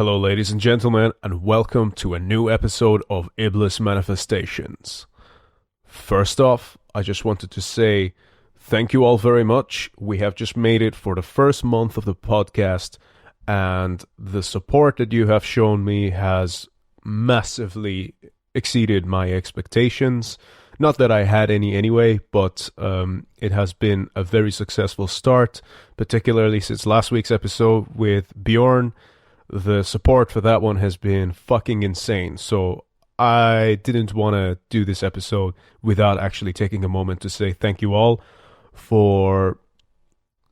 Hello, ladies and gentlemen, and welcome to a new episode of Iblis Manifestations. First off, I just wanted to say thank you all very much. We have just made it for the first month of the podcast, and the support that you have shown me has massively exceeded my expectations. Not that I had any anyway, but it has been a very successful start, particularly since last week's episode with Bjorn. The support for that one has been fucking insane, so I didn't want to do this episode without actually taking a moment to say thank you all for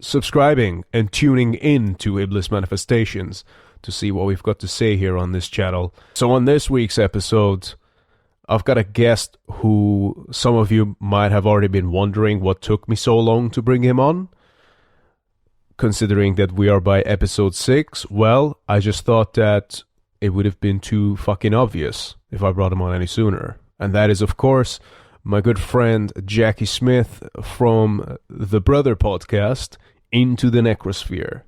subscribing and tuning in to Iblis Manifestations to see what we've got to say here on this channel. So on this week's episode, I've got a guest who some of you might have already been wondering what took me so long to bring him on. Considering that we are by episode 6, well, I just thought that it would have been too fucking obvious if I brought him on any sooner. And that is, of course, my good friend Jackie Smith from the Brother podcast, Into the Necrosphere.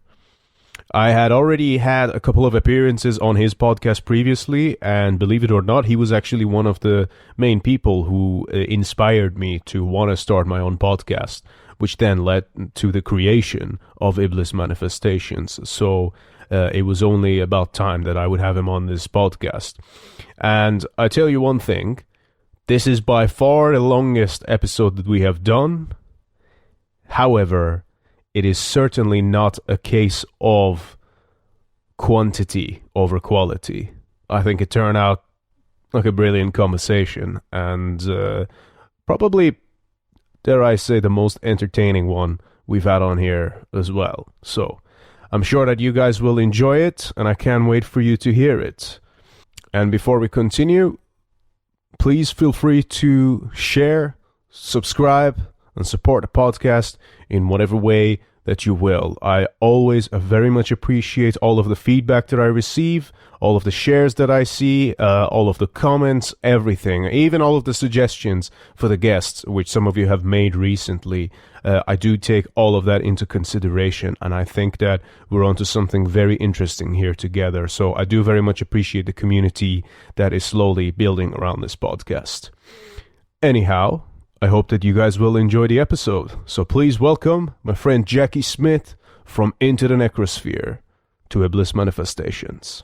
I had already had a couple of appearances on his podcast previously, and believe it or not, he was actually one of the main people who inspired me to want to start my own podcast, which then led to the creation of Iblis Manifestations. So it was only about time that I would have him on this podcast. And I tell you one thing, this is by far the longest episode that we have done. However, it is certainly not a case of quantity over quality. I think it turned out like a brilliant conversation, and probably, dare I say, the most entertaining one we've had on here as well. So I'm sure that you guys will enjoy it, and I can't wait for you to hear it. And before we continue, please feel free to share, subscribe, and support the podcast in whatever way that you will. I always very much appreciate all of the feedback that I receive, all of the shares that I see, all of the comments, everything, even all of the suggestions for the guests, which some of you have made recently. I do take all of that into consideration, and I think that we're onto something very interesting here together. So I do very much appreciate the community that is slowly building around this podcast. Anyhow, I hope that you guys will enjoy the episode. So please welcome my friend Jackie Smith from Into the Necrosphere to Iblis Manifestations.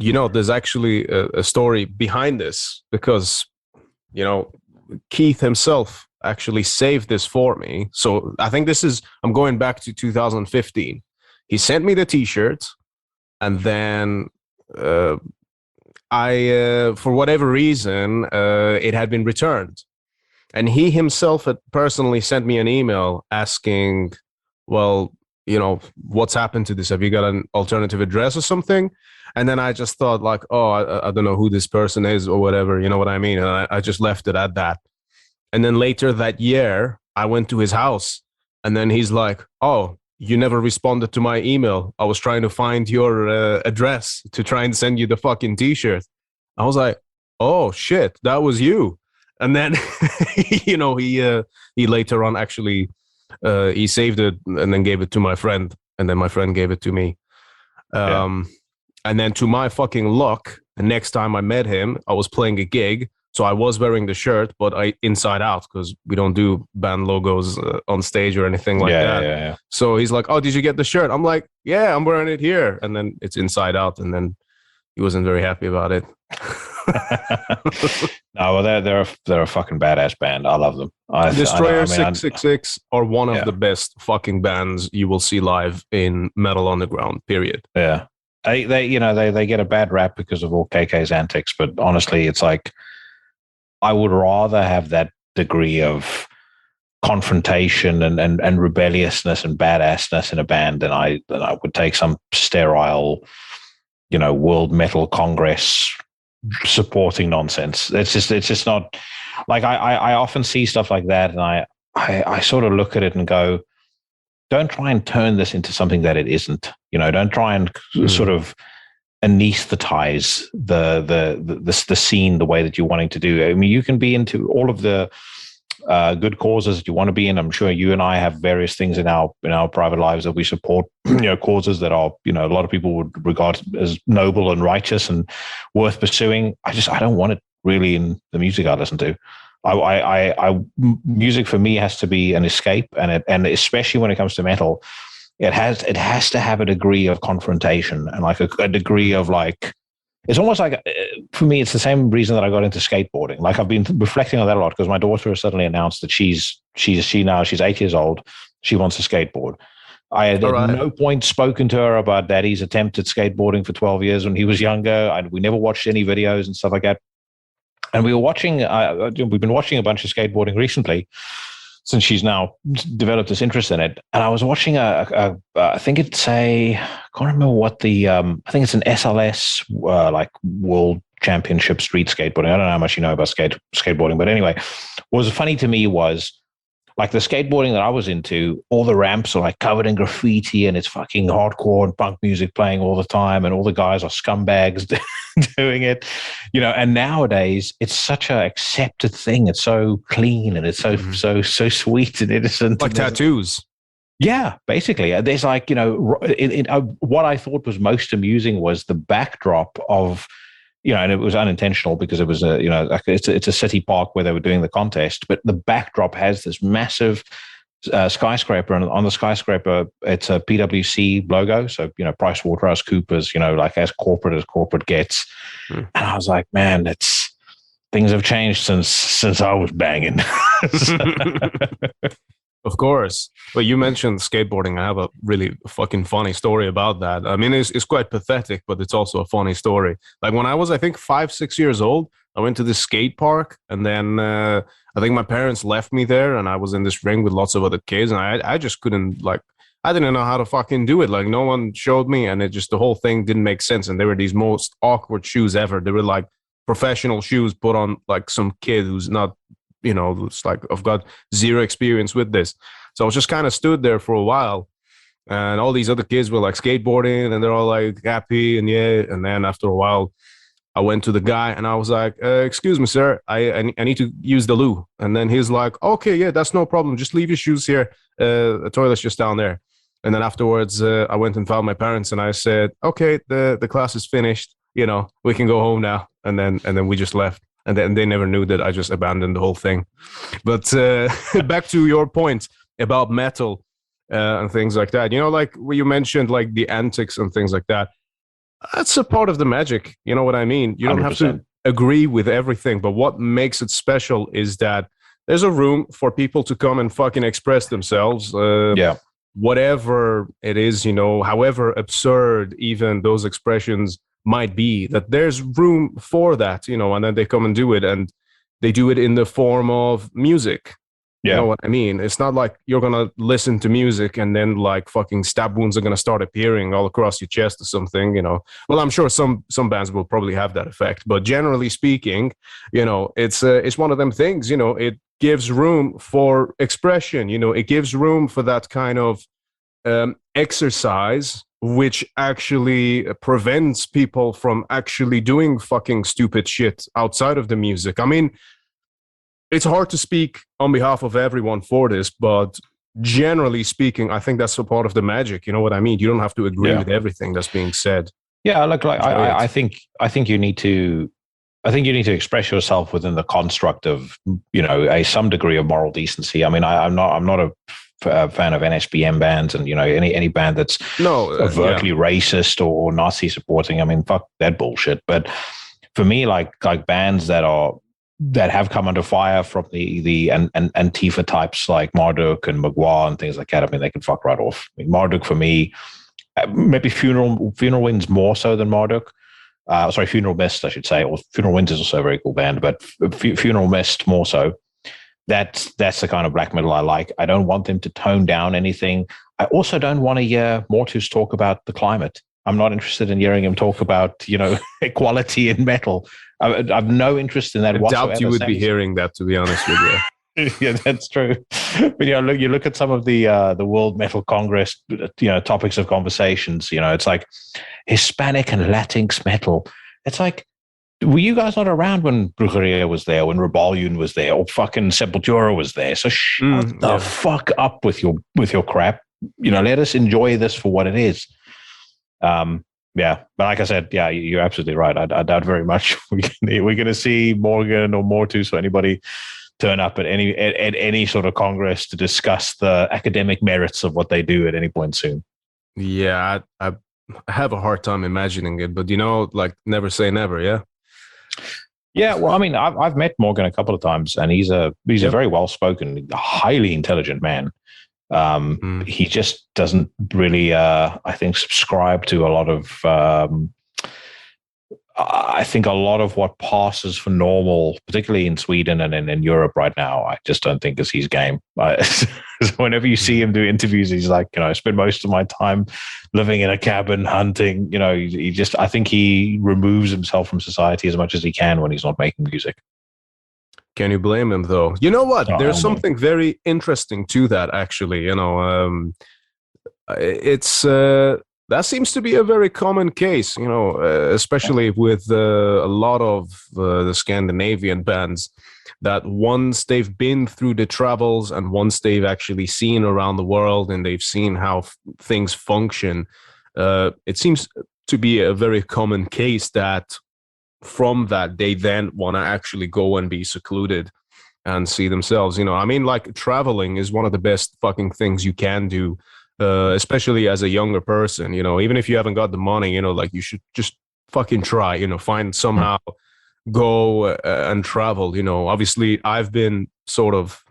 You know, there's actually a story behind this because, you know, Keith himself actually saved this for me. So I think I'm going back to 2015. He sent me the t-shirt, and then for whatever reason, it had been returned. And he himself had personally sent me an email asking, well, you know, what's happened to this? Have you got an alternative address or something? And then I just thought like, oh, I don't know who this person is or whatever, you know what I mean? And I just left it at that. And then later that year, I went to his house, and then he's like, oh, you never responded to my email. I was trying to find your address to try and send you the fucking t-shirt. I was like, oh shit, that was you. And then, you know, he later on actually, he saved it and then gave it to my friend, and then my friend gave it to me. And then to my fucking luck, the next time I met him, I was playing a gig. So I was wearing the shirt, but inside out, because we don't do band logos on stage or anything like that. Yeah. So he's like, oh, did you get the shirt? I'm like, yeah, I'm wearing it here. And then it's inside out. And then he wasn't very happy about it. No, well, they're a fucking badass band. I love them. Destroyer 666 are one of the best fucking bands you will see live in metal underground, period. Yeah. They get a bad rap because of all KK's antics, but honestly, it's like I would rather have that degree of confrontation and rebelliousness and badassness in a band than I would take some sterile, you know, World Metal Congress supporting nonsense. It's just not like I often see stuff like that, and I sort of look at it and go, don't try and turn this into something that it isn't. Don't try and sort of anesthetize the scene the way that you're wanting to do. I mean, you can be into all of the good causes that you want to be in. I'm sure you and I have various things in our private lives that we support, causes that are, a lot of people would regard as noble and righteous and worth pursuing. I don't want it really in the music I listen to. Music for me has to be an escape, and especially when it comes to metal, it has to have a degree of confrontation and like a degree of like, it's almost like, for me, it's the same reason that I got into skateboarding. Like, I've been reflecting on that a lot because my daughter has suddenly announced that she's 8 years old. She wants to skateboard. I had at no point spoken to her about Daddy's attempt at skateboarding for 12 years when he was younger. We never watched any videos and stuff like that. And we were watching, we've been watching a bunch of skateboarding recently since she's now developed this interest in it. And I was watching I think it's I can't remember what I think it's an SLS, like World Championship Street Skateboarding. I don't know how much you know about skateboarding, but anyway, what was funny to me was, like, the skateboarding that I was into, all the ramps are like covered in graffiti and it's fucking hardcore and punk music playing all the time. And all the guys are scumbags doing it, and nowadays it's such a accepted thing. It's so clean and it's so sweet and innocent. Like tattoos. Yeah, basically. There's like, what I thought was most amusing was the backdrop of, and it was unintentional because it was it's a city park where they were doing the contest, but the backdrop has this massive skyscraper, and on the skyscraper it's a PwC logo, so PricewaterhouseCoopers, like as corporate gets. And I was like, man, things have changed since I was banging. Of course. But you mentioned skateboarding. I have a really fucking funny story about that. I mean, it's quite pathetic, but it's also a funny story. Like, when I was, I think, 5-6 years old, I went to this skate park, and then I think my parents left me there, and I was in this ring with lots of other kids, and I just couldn't, like, I didn't know how to fucking do it. Like, no one showed me, and the whole thing didn't make sense. And they were these most awkward shoes ever. They were like professional shoes put on like some kid who's not, it's like, I've got zero experience with this. So I was just kind of stood there for a while, and all these other kids were like skateboarding, and they're all like happy and yeah. And then after a while, I went to the guy and I was like, excuse me, sir, I need to use the loo. And then he's like, okay, yeah, that's no problem. Just leave your shoes here. The toilet's just down there. And then afterwards, I went and found my parents and I said, okay, the class is finished. We can go home now. And then we just left. And then they never knew that I just abandoned the whole thing. But back to your point about metal and things like that. Like where you mentioned like the antics and things like that. That's a part of the magic. You know what I mean? You don't 100%. Have to agree with everything. But what makes it special is that there's a room for people to come and fucking express themselves. Whatever it is, however absurd even those expressions might be, that there's room for that, and then they come and do it, and they do it in the form of music. You know what I mean? It's not like you're gonna listen to music and then like fucking stab wounds are gonna start appearing all across your chest or something. Well, I'm sure some bands will probably have that effect, but generally speaking, it's one of them things. It gives room for expression. It gives room for that kind of exercise, which actually prevents people from actually doing fucking stupid shit outside of the music. I mean, it's hard to speak on behalf of everyone for this, but generally speaking, I think that's a part of the magic. You know what I mean? You don't have to agree with everything that's being said. Yeah, look, like I think you need to. I think you need to express yourself within the construct of some degree of moral decency. I mean, I'm not a fan of NSBM bands and any band that's overtly racist or Nazi supporting. I mean, fuck that bullshit. But for me, like bands that have come under fire from the Antifa types like Marduk and Magua and things like that, I mean, they can fuck right off. I mean, Marduk for me, maybe Funeral Winds more so than Marduk. Funeral Mist, I should say, or Funeral Winds is also a very cool band, but Funeral Mist more so. That's the kind of black metal I like. I don't want them to tone down anything. I also don't want to hear Mortus talk about the climate. I'm not interested in hearing him talk about, equality in metal. I have no interest in that whatsoever. I doubt you would be hearing that, to be honest with you. Yeah, that's true. But you look at some of the World Metal Congress, topics of conversations. It's like Hispanic and Latinx metal. It's like, were you guys not around when Brujeria was there, when Rebellion was there, or fucking Sepultura was there? So shut the Yeah. fuck up with your crap. Let us enjoy this for what it is. Yeah, but like I said, yeah, you're absolutely right. I doubt very much we're going to see Morgan or Mortus or anybody turn up at any sort of congress to discuss the academic merits of what they do at any point soon. Yeah, I have a hard time imagining it, but like never say never, yeah? Yeah, well, I mean, I've met Morgan a couple of times, and he's a Yep. very well spoken, highly intelligent man. Mm. He just doesn't really, I think, subscribe to a lot of. I think a lot of what passes for normal, particularly in Sweden and in Europe right now, I just don't think is his game. Whenever you see him do interviews, he's like, I spend most of my time living in a cabin hunting. I think he removes himself from society as much as he can when he's not making music. Can you blame him though? You know what? Oh, There's something very interesting to that, actually. It's that seems to be a very common case, especially with a lot of the Scandinavian bands. That once they've been through the travels and once they've actually seen around the world and they've seen how things function, it seems to be a very common case that from that they then want to actually go and be secluded and see themselves. I mean, like traveling is one of the best fucking things you can do, especially as a younger person. Even if you haven't got the money, like you should just fucking try. Find somehow go and travel. Obviously, I've been sort of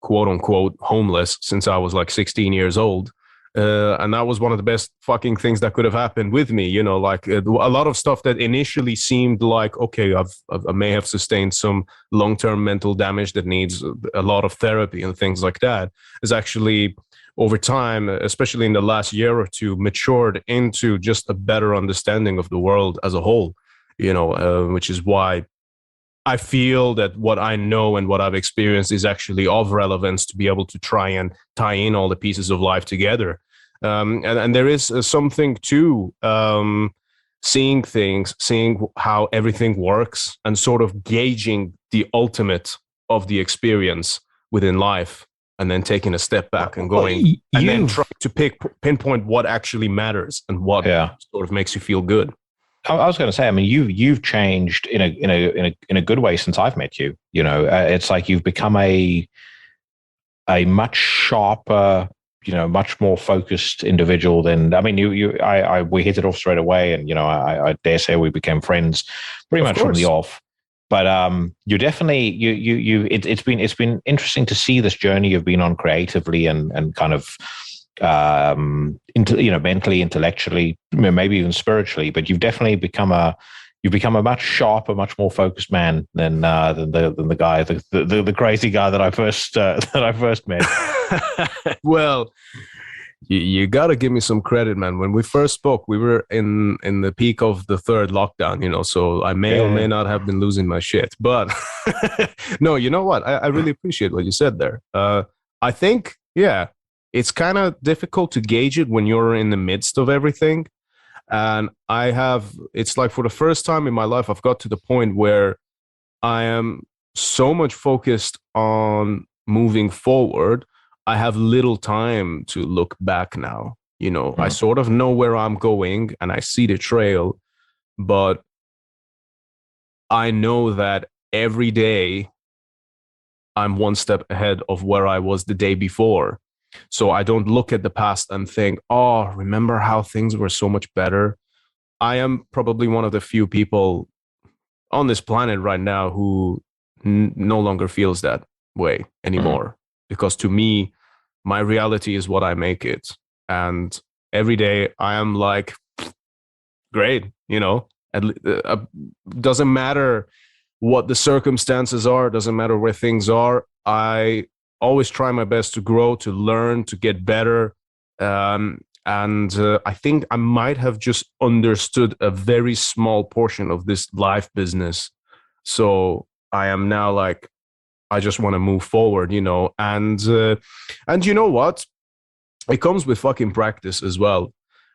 quote unquote homeless since I was like 16 years old. And that was one of the best fucking things that could have happened with me. Like a lot of stuff that initially seemed like, okay, I may have sustained some long-term mental damage that needs a lot of therapy and things like that, is actually over time, especially in the last year or two, matured into just a better understanding of the world as a whole, which is why I feel that what I know and what I've experienced is actually of relevance to be able to try and tie in all the pieces of life together. And there is something to seeing things, seeing how everything works, and sort of gauging the ultimate of the experience within life, and then taking a step back and going, and then trying to pinpoint what actually matters and what sort of makes you feel good. I was going to say, I mean, you've changed in a good way since I've met you. It's like you've become a much sharper, much more focused individual than. I mean, we hit it off straight away, and I dare say we became friends pretty much from the off. But you definitely it's been interesting to see this journey you've been on creatively and kind of mentally, intellectually, maybe even spiritually. But you've definitely become a much sharper, much more focused man than the guy, the crazy guy that I first met. Well, you got to give me some credit, man. When we first spoke, we were in the peak of the third lockdown, so I may or may not have been losing my shit. But no, you know what? I really appreciate what you said there. I think, yeah, it's kind of difficult to gauge it when you're in the midst of everything. And it's like for the first time in my life, I've got to the point where I am so much focused on moving forward. I have little time to look back now. I sort of know where I'm going and I see the trail, but I know that every day I'm one step ahead of where I was the day before. So I don't look at the past and think, oh, remember how things were so much better? I am probably one of the few people on this planet right now who no longer feels that way anymore. Because to me, my reality is what I make it. And every day I am like, great, doesn't matter what the circumstances are, doesn't matter where things are. I always try my best to grow, to learn, to get better. And I think I might have just understood a very small portion of this life business. So I am now like I just want to move forward, and you know what? It comes with fucking practice as well.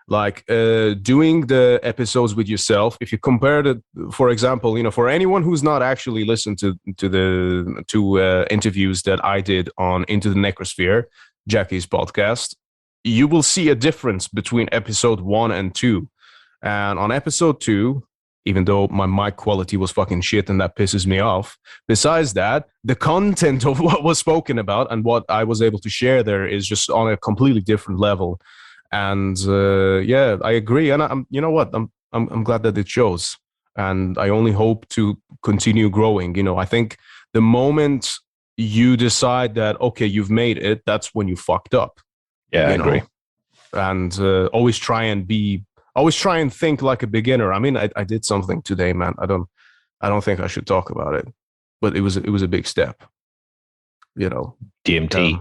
Like doing the episodes with yourself. If you compare it, for example, for anyone who's not actually listened to the interviews that I did on Into the Necrosphere, Jackie's podcast, you will see a difference between episode 1 and 2. And on episode 2, even though my mic quality was fucking shit and that pisses me off, besides that, the content of what was spoken about and what I was able to share there is just on a completely different level. And yeah, I agree. And you know what? I'm glad that it shows. And I only hope to continue growing. I think the moment you decide that, okay, you've made it, that's when you fucked up. Yeah, I agree. And always try and think like a beginner. I mean, I did something today, man. I don't think I should talk about it, but it was a big step. DMT.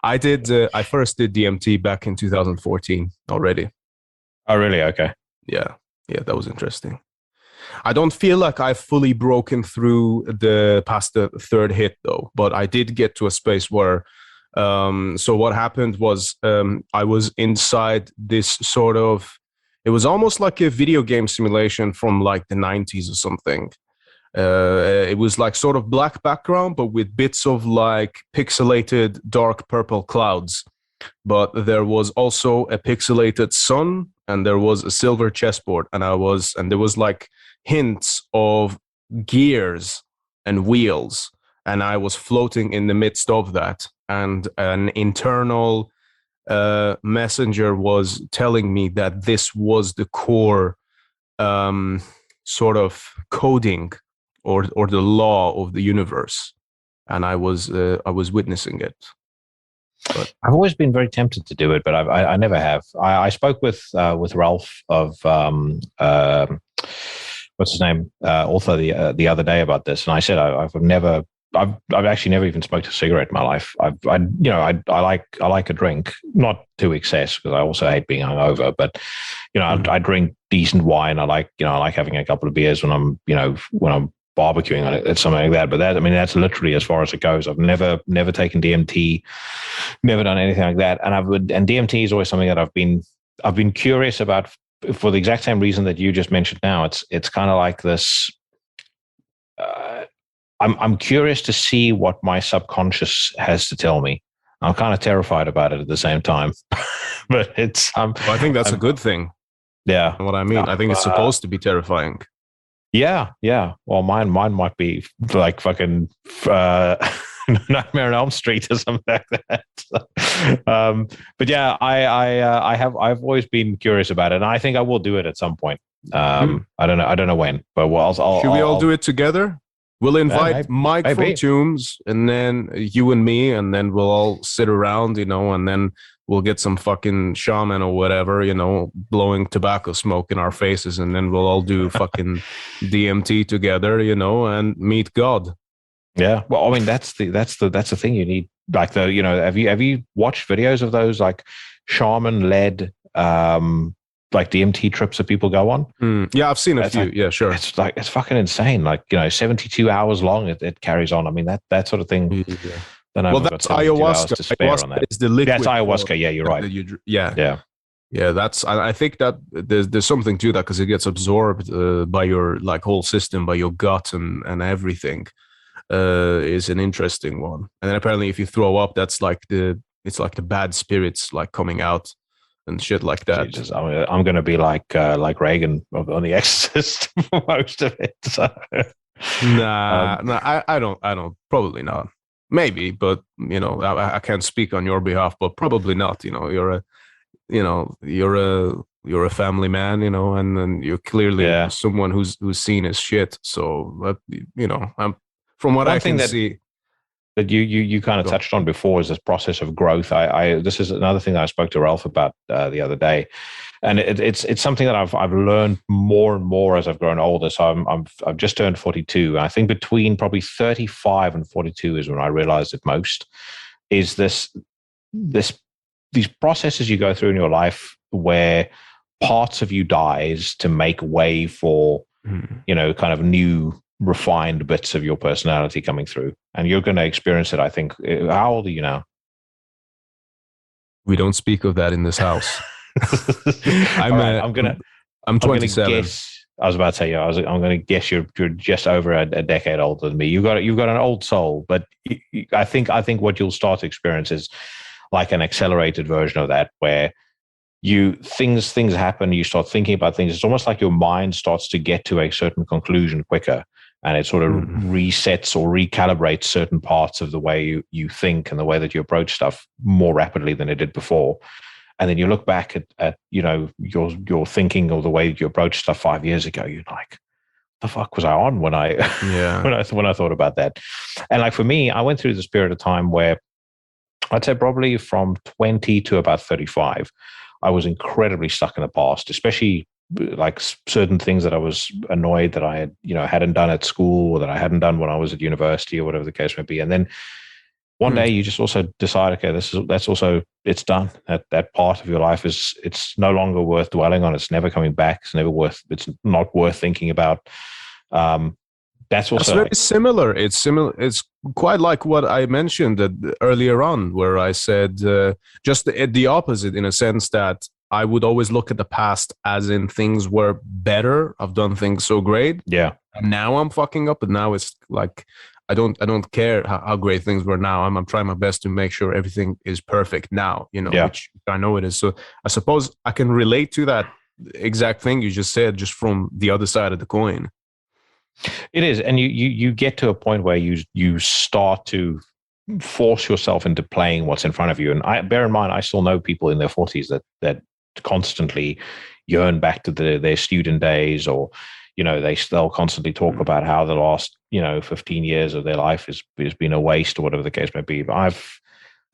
I first did DMT back in 2014 already. Oh, really? Okay. Yeah, that was interesting. I don't feel like I've fully broken through past the third hit though, but I did get to a space where so what happened was I was inside this sort of, it was almost like a video game simulation from like the 90s or something. It was like sort of black background, but with bits of like pixelated dark purple clouds. But there was also a pixelated sun, and there was a silver chessboard, and there was like hints of gears and wheels, and I was floating in the midst of that, and an internal messenger was telling me that this was the core sort of coding or the law of the universe, and I was witnessing it. But I've always been very tempted to do it, but I never have. I spoke with Ralph of what's his name, author the other day about this, and I said I've actually never even smoked a cigarette in my life. I like a drink, not to excess because I also hate being hungover, but I drink decent wine. I like having a couple of beers when I'm barbecuing on it. It's something like that. But that's literally as far as it goes. I've never taken DMT, never done anything like that. And DMT is always something that I've been curious about for the exact same reason that you just mentioned. Now it's kind of like this. I'm curious to see what my subconscious has to tell me. I'm kind of terrified about it at the same time, but it's. I think that's a good thing. Yeah, what I mean. I think it's supposed to be terrifying. Yeah. Well, mine might be like fucking Nightmare on Elm Street or something like that. But yeah, I've always been curious about it, and I think I will do it at some point. I don't know when, but should we all do it together? We'll invite Mike maybe. from Tombs, and then you and me, and then we'll all sit around, and then we'll get some fucking shaman or whatever, blowing tobacco smoke in our faces, and then we'll all do fucking DMT together, and meet God. Yeah, well, I mean that's the thing you need. Like have you watched videos of those like shaman led like DMT trips that people go on? Yeah, I've seen a few. Yeah, sure. It's fucking insane. Like 72 hours long. It carries on. I mean that sort of thing. Yeah. Well, that's ayahuasca. Ayahuasca is the liquid. That's ayahuasca. Yeah, you're right. Yeah. That's. I think that there's something to that because it gets absorbed by your like whole system, by your gut and everything. Is an interesting one. And then apparently, if you throw up, it's like the bad spirits like coming out and shit like that. Jesus, I'm going to be like Reagan on The Exorcist for most of it. So. Nah, I don't. Probably not. Maybe, but I can't speak on your behalf, but probably not. You're a family man, and then you're clearly someone who's seen his shit. So I'm from what I can see. That you kind of touched on before is this process of growth. This is another thing that I spoke to Ralph about the other day, and it's something that I've learned more and more as I've grown older. So I've just turned 42. I think between probably 35 and 42 is when I realized it most. Is these processes you go through in your life where parts of you dies to make way for kind of new refined bits of your personality coming through, and you're going to experience it. I think. How old are you now? We don't speak of that in this house. All right, I'm I'm gonna 27. guess. I was about to say, yeah, I'm gonna guess you're just over a decade older than me. You've got an old soul, but I think what you'll start to experience is like an accelerated version of that, where things happen, you start thinking about things. It's almost like your mind starts to get to a certain conclusion quicker, and it sort of resets or recalibrates certain parts of the way you think and the way that you approach stuff more rapidly than it did before. And then you look back at your thinking or the way that you approached stuff 5 years ago. You're like, the fuck was I on when I when I thought about that? And like for me, I went through this period of time where I'd say probably from 20 to about 35, I was incredibly stuck in the past, especially like certain things that I was annoyed that I had, hadn't done at school, or that I hadn't done when I was at university, or whatever the case may be. And then one day you just also decide, okay, it's done. That part of your life it's no longer worth dwelling on. It's never coming back. It's not worth thinking about. That's very similar. It's similar. It's quite like what I mentioned earlier on, where I said just the opposite, in a sense that I would always look at the past as in things were better. I've done things so great. Yeah. And now I'm fucking up, but now it's like I don't care how great things were now. I'm trying my best to make sure everything is perfect now, which I know it is. So I suppose I can relate to that exact thing you just said, just from the other side of the coin. It is, and you get to a point where you start to force yourself into playing what's in front of you. And I bear in mind, I still know people in their 40s that constantly yearn back to their student days, or they'll constantly talk about how the last 15 years of their life has been a waste, or whatever the case may be. But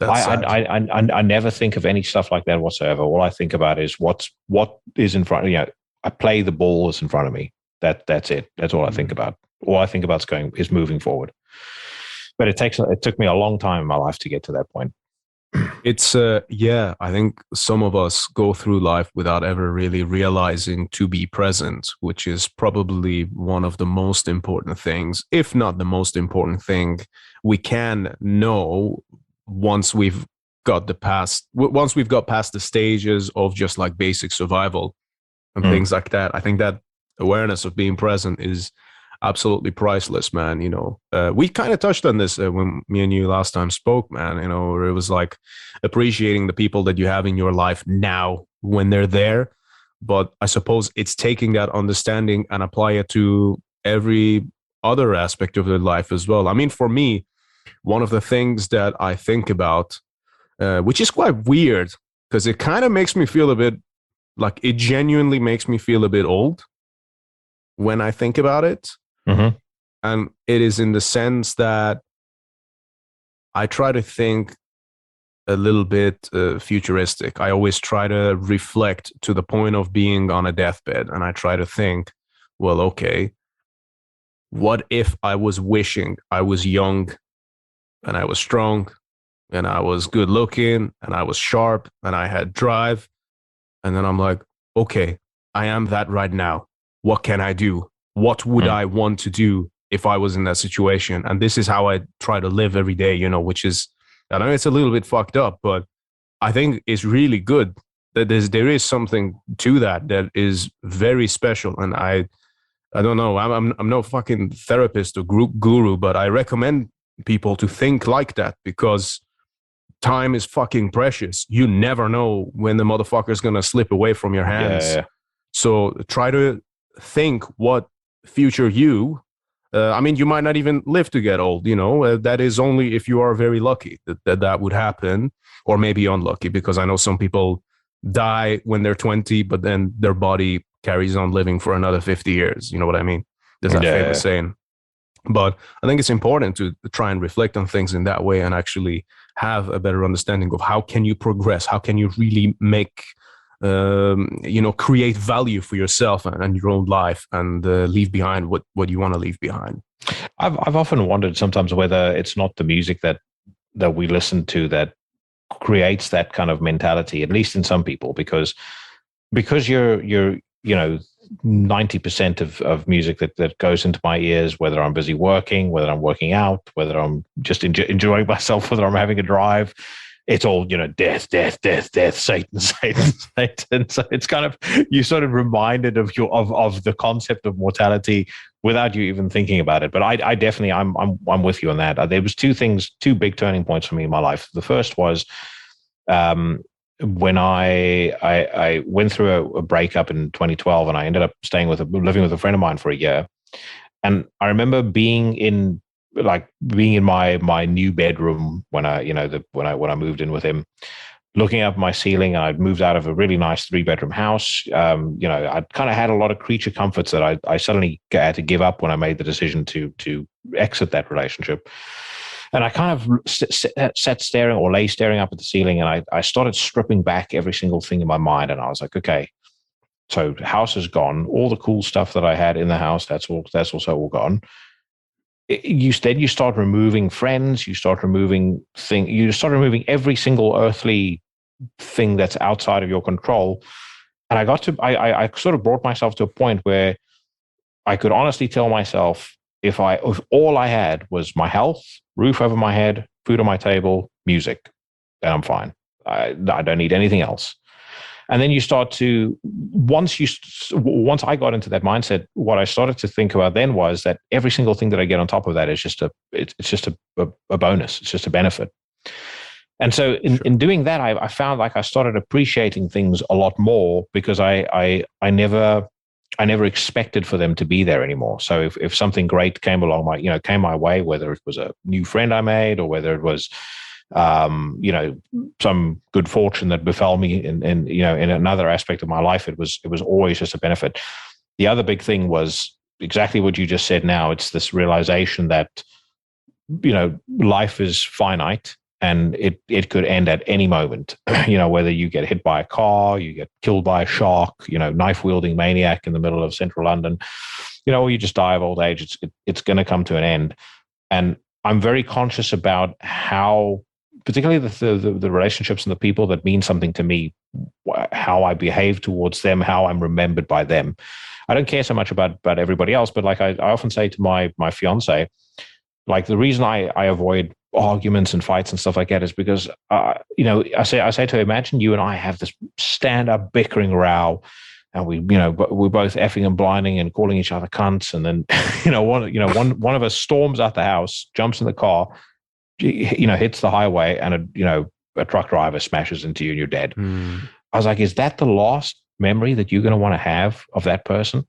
I never think of any stuff like that whatsoever. All I think about is what is in front of me. I play the ball that's in front of me. That's it. That's all I think about. All I think about is moving forward. But it took me a long time in my life to get to that point. It's I think some of us go through life without ever really realizing to be present, which is probably one of the most important things, if not the most important thing we can know once we've got past the stages of just like basic survival and things like that. I think that awareness of being present is absolutely priceless, man. We kind of touched on this when me and you last time spoke, man, where it was like appreciating the people that you have in your life now when they're there. But I suppose it's taking that understanding and apply it to every other aspect of their life as well. I mean, for me, one of the things that I think about, which is quite weird, because it kind of makes me feel a bit like, it genuinely makes me feel a bit old when I think about it. Mm-hmm. And it is in the sense that I try to think a little bit futuristic. I always try to reflect to the point of being on a deathbed, and I try to think, well, okay, what if I was wishing I was young and I was strong and I was good looking and I was sharp and I had drive? And then I'm like, okay, I am that right now. What can I do? What would I want to do if I was in that situation? And this is how I try to live every day, which is, I know it's a little bit fucked up, but I think it's really good that there is something to that is very special. And I don't know, I'm no fucking therapist or group guru, but I recommend people to think like that, because time is fucking precious. You never know when the motherfucker's gonna slip away from your hands. Yeah. So try to think what future you, you might not even live to get old, that is only if you are very lucky that would happen, or maybe unlucky, because I know some people die when they're 20, but then their body carries on living for another 50 years. You know what I mean? There's that famous saying. But I think it's important to try and reflect on things in that way, and actually have a better understanding of how can you progress, how can you really make create value for yourself and your own life, and leave behind what you want to leave behind. I've often wondered sometimes whether it's not the music that we listen to that creates that kind of mentality, at least in some people, because you're 90% of music that goes into my ears, whether I'm busy working, whether I'm working out, whether I'm just enjoying myself, whether I'm having a drive. It's all, death, death, death, death, Satan, Satan, Satan. So it's kind of, you sort of reminded of the concept of mortality without you even thinking about it. But I definitely, I'm with you on that. There was two big turning points for me in my life. The first was, when I went through a breakup in 2012, and I ended up living with a friend of mine for a year. And I remember being in my new bedroom when I moved in with him, looking up my ceiling. And I'd moved out of a really nice 3-bedroom house. I'd kind of had a lot of creature comforts that I suddenly had to give up when I made the decision to exit that relationship. And I kind of sat staring or lay staring up at the ceiling, and I started stripping back every single thing in my mind. And I was like, okay, so the house is gone. All the cool stuff that I had in the house, that's also all gone. You start removing friends, you start removing every single earthly thing that's outside of your control. And I sort of brought myself to a point where I could honestly tell myself, if all I had was my health, roof over my head, food on my table, music, then I'm fine. I don't need anything else. And then you start to, once I got into that mindset, what I started to think about then was that every single thing that I get on top of that is just a bonus. It's just a benefit. And so in doing that, I found like I started appreciating things a lot more, because I never expected for them to be there anymore. So if something great came my way, whether it was a new friend I made, or whether it was, some good fortune that befell me in another aspect of my life, it was always just a benefit. The other big thing was exactly what you just said now. It's this realization that, life is finite, and it could end at any moment. Whether you get hit by a car, you get killed by a shark, knife wielding maniac in the middle of central London, or you just die of old age. It's going to come to an end. And I'm very conscious about how, particularly the relationships and the people that mean something to me, how I behave towards them, how I'm remembered by them. I don't care so much about everybody else, but like I often say to my fiance, like the reason I avoid arguments and fights and stuff like that is because, I say to her, imagine you and I have this stand-up bickering row, and we're both effing and blinding and calling each other cunts, and then one of us storms out the house, jumps in the car, hits the highway, and a truck driver smashes into you and you're dead. I was like, is that the last memory that you're going to want to have of that person?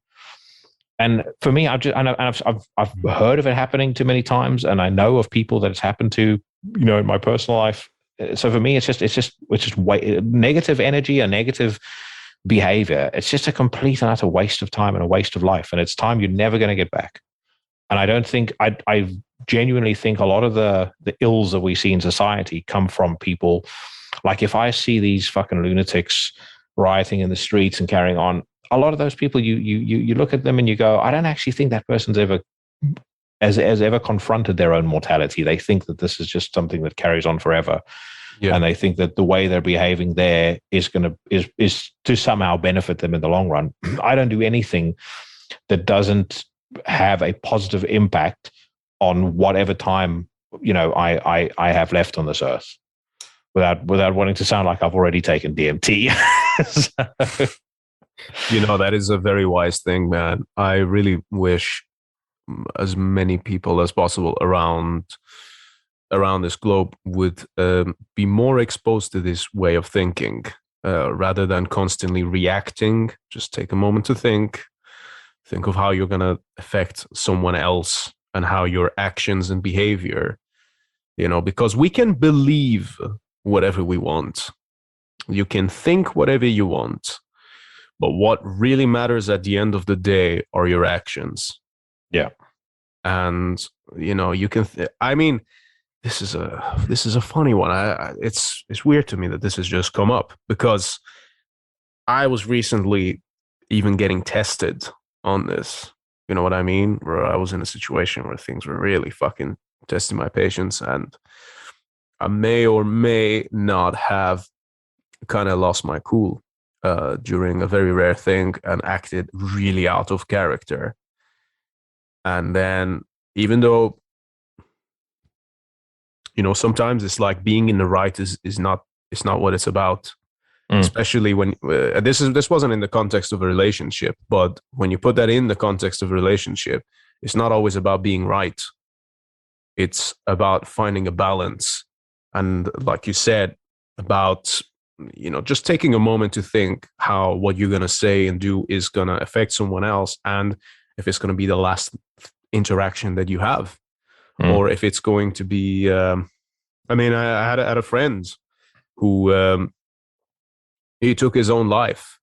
And for me, I've heard of it happening too many times, and I know of people that it's happened to, in my personal life. So for me, it's just negative energy, a negative behavior. It's just a complete and utter waste of time and a waste of life, and it's time you're never going to get back. And I don't think I genuinely think a lot of the ills that we see in society come from people. Like if I see these fucking lunatics rioting in the streets and carrying on, a lot of those people, you look at them and you go, I don't actually think that person's ever confronted their own mortality. They think that this is just something that carries on forever. Yeah. And they think that the way they're behaving there is to somehow benefit them in the long run. I don't do anything that doesn't have a positive impact on whatever time I have left on this earth, without wanting to sound like I've already taken DMT. So. That is a very wise thing, man. I really wish as many people as possible around this globe would be more exposed to this way of thinking, rather than constantly reacting. Just take a moment to think of how you're going to affect someone else and how your actions and behavior, because we can believe whatever we want. You can think whatever you want. But what really matters at the end of the day are your actions. Yeah. And, you can, this is a funny one. It's weird to me that this has just come up, because I was recently even getting tested on this. You know what I mean? Where I was in a situation where things were really fucking testing my patience, and I may or may not have kind of lost my cool. during a very rare thing and acted really out of character. And then, even though, sometimes it's like being in the right is not, it's not what it's about. Especially when this wasn't in the context of a relationship, but when you put that in the context of a relationship, it's not always about being right. It's about finding a balance. And like you said, about, just taking a moment to think how what you're going to say and do is going to affect someone else. And if it's going to be the last interaction that you have, or if it's going to be, I had a friend who, he took his own life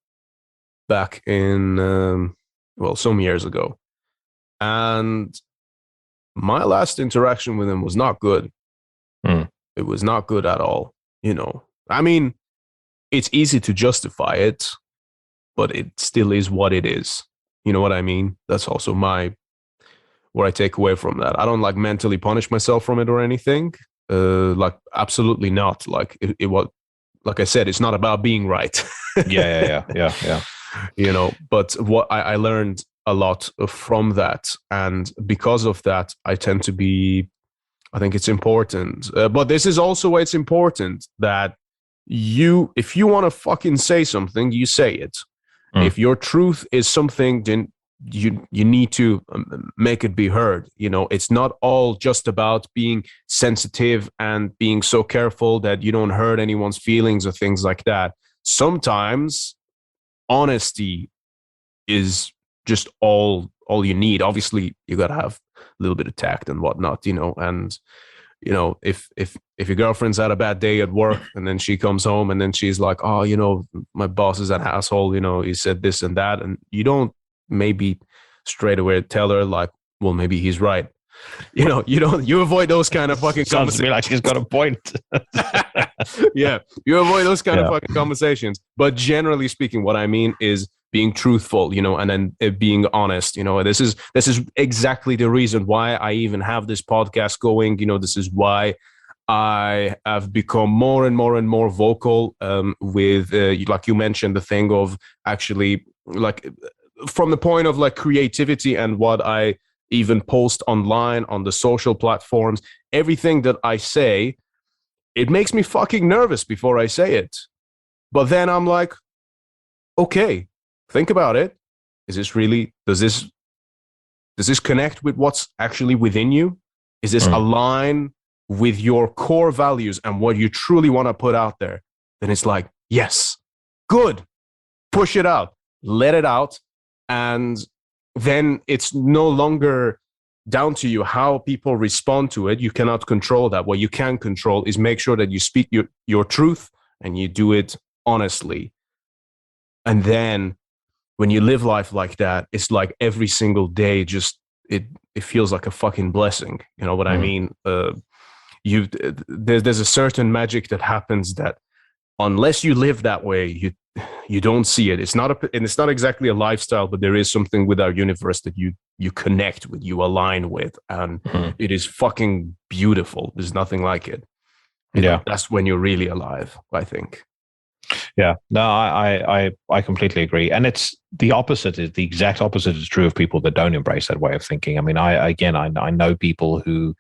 back in, some years ago. And my last interaction with him was not good. It was not good at all. It's easy to justify it, but it still is what it is. You know what I mean? That's also what I take away from that. I don't like mentally punish myself from it or anything. Like, absolutely not. Like it was, like I said, it's not about being right. Yeah. But what I learned a lot from that. And because of that, I think it's important. But this is also why it's important that if you want to fucking say something, you say it. If your truth is something, then you need to make it be heard. It's not all just about being sensitive and being so careful that you don't hurt anyone's feelings or things like that. Sometimes honesty is just all you need. Obviously, you got to have a little bit of tact and whatnot, and if your girlfriend's had a bad day at work and then she comes home and then she's like, oh, my boss is an asshole, he said this and that, and you don't maybe straight away tell her like, well, maybe he's right. You avoid those kind of fucking Sounds to me like she's got a point. Yeah, you avoid those kind of fucking conversations. But generally speaking, what I mean is being truthful, and then being honest. This is exactly the reason why I even have this podcast going. This is why I have become more and more and more vocal with, like you mentioned, the thing of actually, like, from the point of like creativity and what I even post online on the social platforms, everything that I say, it makes me fucking nervous before I say it. But then I'm like, okay, think about it. Is this really, does this connect with what's actually within you? Is this align with your core values and what you truly want to put out there? Then it's like, yes, good. Push it out, let it out. And then it's no longer down to you how people respond to it. You cannot control that. What you can control is make sure that you speak your truth and you do it honestly. And then when you live life like that, it's like every single day, just it feels like a fucking blessing. You know what I mean? There's a certain magic that happens that unless you live that way, you don't see it. It's not exactly a lifestyle, but there is something with our universe that you connect with, you align with, and it is fucking beautiful. There's nothing like it. That's when you're really alive, I think. Yeah, no, I completely agree. And it's the opposite, is the exact opposite is true of people that don't embrace that way of thinking. I mean, I know people who,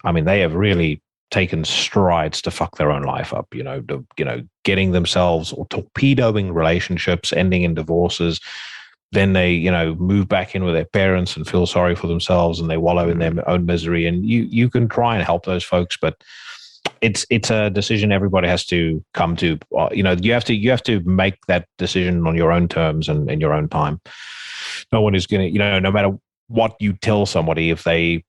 I mean, they have really taken strides to fuck their own life up, getting themselves or torpedoing relationships, ending in divorces. Then they, move back in with their parents and feel sorry for themselves and they wallow in their own misery. And you can try and help those folks, but it's a decision everybody has to come to. You have to make that decision on your own terms and in your own time. No one is going to, no matter what you tell somebody, if they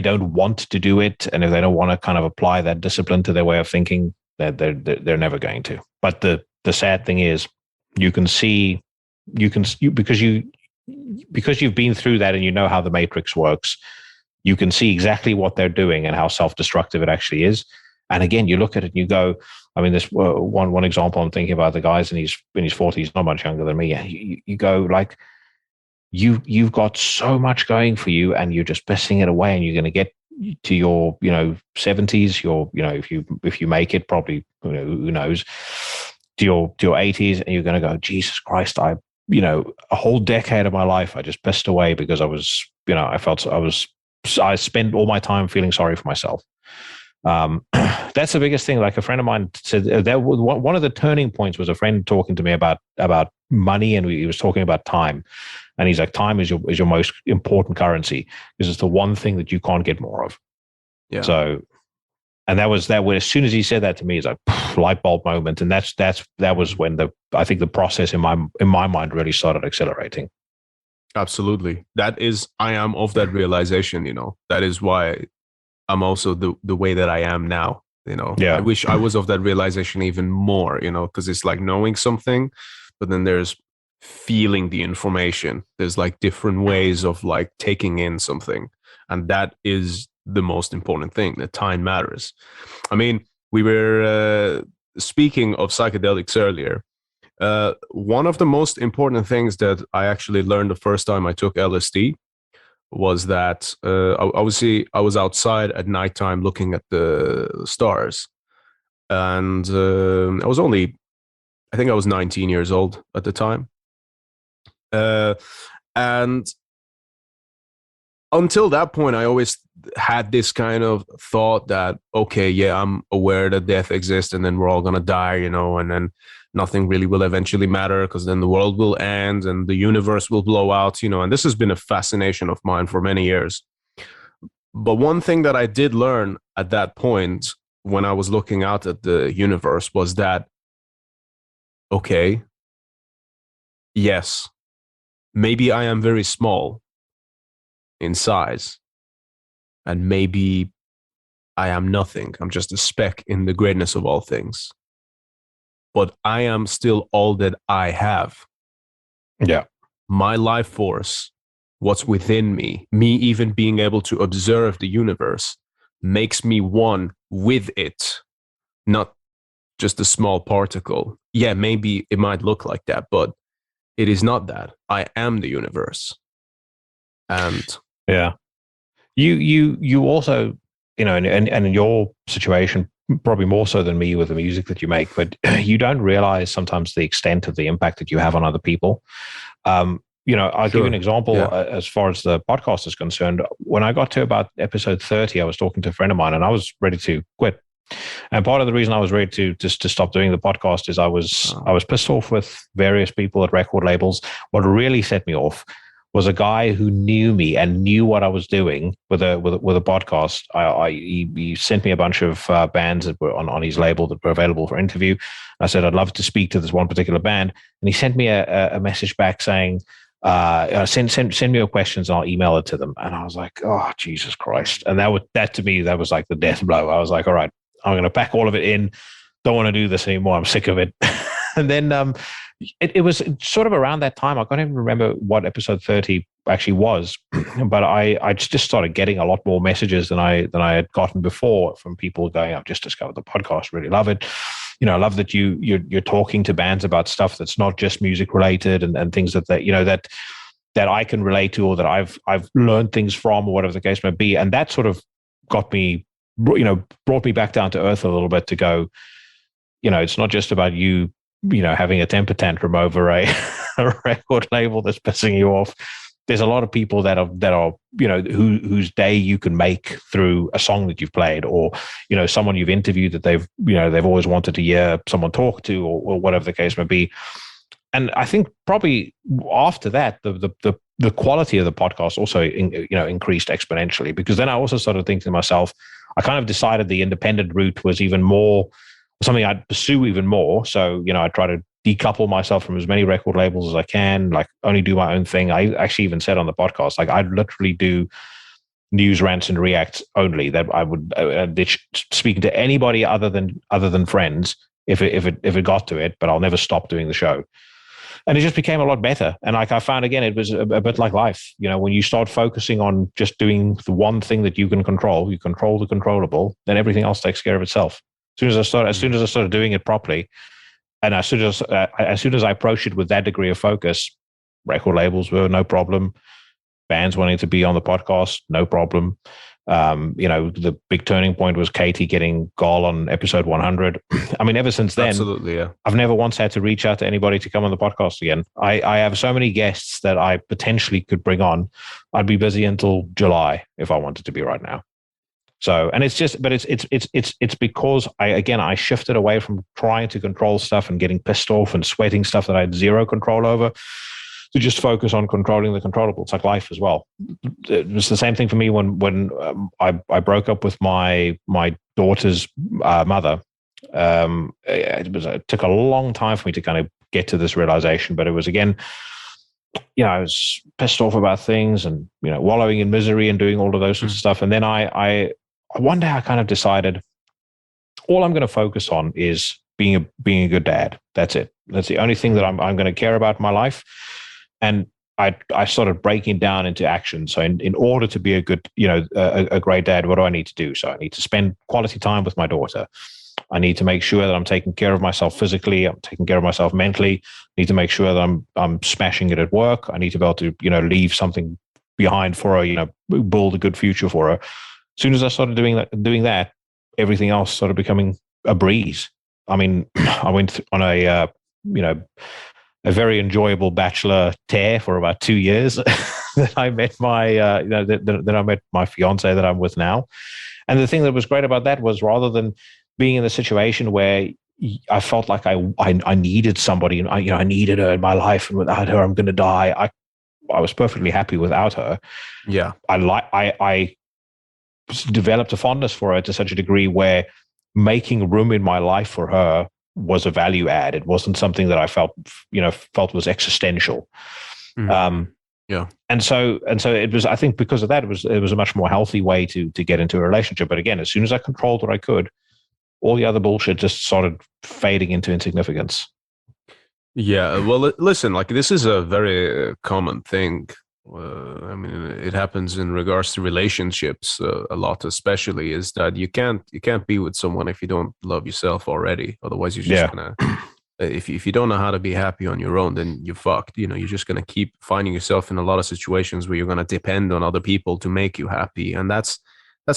don't want to do it and if they don't want to kind of apply that discipline to their way of thinking, they're never going to. But the sad thing is, because you've been through that and you know how the matrix works, you can see exactly what they're doing and how self-destructive it actually is. And again, you look at it and you go, I mean, this one example I'm thinking about, the guy's in his 40s, not much younger than me. You go like, you've got so much going for you and you're just pissing it away, and you're going to get to your 70s, if you make it, probably, who knows, your 80s, and you're going to go, Jesus Christ, a whole decade of my life I just pissed away because I spent all my time feeling sorry for myself. That's the biggest thing. Like a friend of mine said, that one of the turning points was a friend talking to me about money, and he was talking about time, and he's like, time is your most important currency because it's the one thing that you can't get more of. Yeah. So, and that was as soon as he said that to me, it's like light bulb moment, and that was when I think the process in my mind really started accelerating. Absolutely. I am of that realization, that is why I'm also the way that I am now, Yeah. I wish I was of that realization even more, because it's like knowing something, but then there's feeling the information. There's like different ways of like taking in something. And that is the most important thing. The time matters. I mean, we were speaking of psychedelics earlier. One of the most important things that I actually learned the first time I took LSD was that obviously I was outside at nighttime looking at the stars, and I think I was 19 years old at the time, and until that point I always had this kind of thought that, okay, yeah, I'm aware that death exists and then we're all gonna die, and then nothing really will eventually matter because then the world will end and the universe will blow out, and this has been a fascination of mine for many years. But one thing that I did learn at that point when I was looking out at the universe was that, okay, yes, maybe I am very small in size, and maybe I am nothing. I'm just a speck in the greatness of all things. But I am still all that I have. Yeah. My life force, what's within me even being able to observe the universe, makes me one with it, not just a small particle. Yeah, maybe it might look like that, but it is not that. I am the universe. And yeah, you also, and in your situation, probably more so than me with the music that you make, but you don't realize sometimes the extent of the impact that you have on other people. I'll give you an example. Yeah. As far as the podcast is concerned. When I got to about episode 30, I was talking to a friend of mine and I was ready to quit. And part of the reason I was ready to stop doing the podcast is I was pissed off with various people at record labels. What really set me off was a guy who knew me and knew what I was doing with a podcast. He sent me a bunch of bands that were on his label that were available for interview. I said I'd love to speak to this one particular band, and he sent me a message back saying, "Send me your questions and I'll email it to them." And I was like, "Oh, Jesus Christ!" And that to me, that was like the death blow. I was like, "All right, I'm going to pack all of it in. Don't want to do this anymore. I'm sick of it." And then it was sort of around that time. I can't even remember what episode 30 actually was, but I just started getting a lot more messages than I had gotten before from people going, "I've just discovered the podcast. Really love it. I love that you're talking to bands about stuff that's not just music related and things that that I can relate to or that I've learned things from or whatever the case may be." And that sort of got me, brought me back down to earth a little bit to go, it's not just about you having a temper tantrum over a record label that's pissing you off. There's a lot of people that are whose day you can make through a song that you've played, or someone you've interviewed that they've always wanted to hear someone talk to, or whatever the case may be. And I think probably after that, the quality of the podcast also increased exponentially, because then I also started thinking to myself, I kind of decided the independent route was even more something I'd pursue even more. So, I try to decouple myself from as many record labels as I can, like only do my own thing. I actually even said on the podcast, like I'd literally do news rants and reacts only, that I would ditch speaking to anybody other than friends if it got to it, but I'll never stop doing the show. And it just became a lot better. And like I found again, it was a bit like life. When you start focusing on just doing the one thing that you can control, you control the controllable, then everything else takes care of itself. As soon as I started doing it properly, and as soon as I approached it with that degree of focus, record labels were no problem. Bands wanting to be on the podcast, no problem. The big turning point was Katie getting Gol on episode 100. I mean, ever since then, absolutely, yeah. I've never once had to reach out to anybody to come on the podcast again. I have so many guests that I potentially could bring on. I'd be busy until July if I wanted to be right now. So, and it's just, but it's because I shifted away from trying to control stuff and getting pissed off and sweating stuff that I had zero control over, to just focus on controlling the controllable. It's like life as well. It was the same thing for me when I broke up with my daughter's mother. It took a long time for me to kind of get to this realization, but it was, again, I was pissed off about things and, wallowing in misery and doing all of those sorts of stuff. And then I one day I kind of decided all I'm going to focus on is being a good dad. That's it. That's the only thing that I'm going to care about in my life. And I started breaking down into action. So in order to be a good, a great dad, what do I need to do? So I need to spend quality time with my daughter. I need to make sure that I'm taking care of myself physically. I'm taking care of myself mentally. I need to make sure that I'm smashing it at work. I need to be able to, leave something behind for her, build a good future for her. As soon as I started doing that, everything else started becoming a breeze. I mean, I went on a very enjoyable bachelor tear for about 2 years. That I met that I met my fiance that I'm with now. And the thing that was great about that was, rather than being in the situation where I felt like I needed somebody and I needed her in my life, and without her I'm going to die. I was perfectly happy without her. Yeah, I developed a fondness for her to such a degree where making room in my life for her was a value add. It wasn't something that I felt was existential. Yeah. And so it was, I think because of that, it was a much more healthy way to get into a relationship. But again, as soon as I controlled what I could, all the other bullshit just started fading into insignificance. Yeah, well, listen, like, this is a very common thing. I mean, it happens in regards to relationships a lot, especially, is that you can't be with someone if you don't love yourself already. Otherwise, you're just gonna, if you don't know how to be happy on your own, then you're fucked. You're just gonna keep finding yourself in a lot of situations where you're gonna depend on other people to make you happy, and that's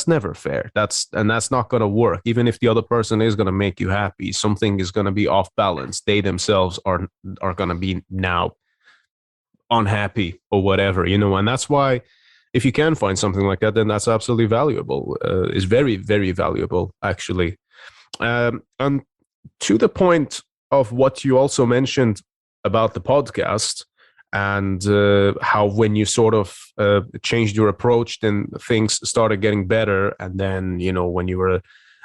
never fair. That's not gonna work. Even if the other person is gonna make you happy, something is gonna be off balance. They themselves are gonna be now unhappy or whatever, and that's why, if you can find something like that, then that's absolutely valuable. Is very, very valuable, actually. And to the point of what you also mentioned about the podcast, and how when you sort of changed your approach, then things started getting better. And then, when you were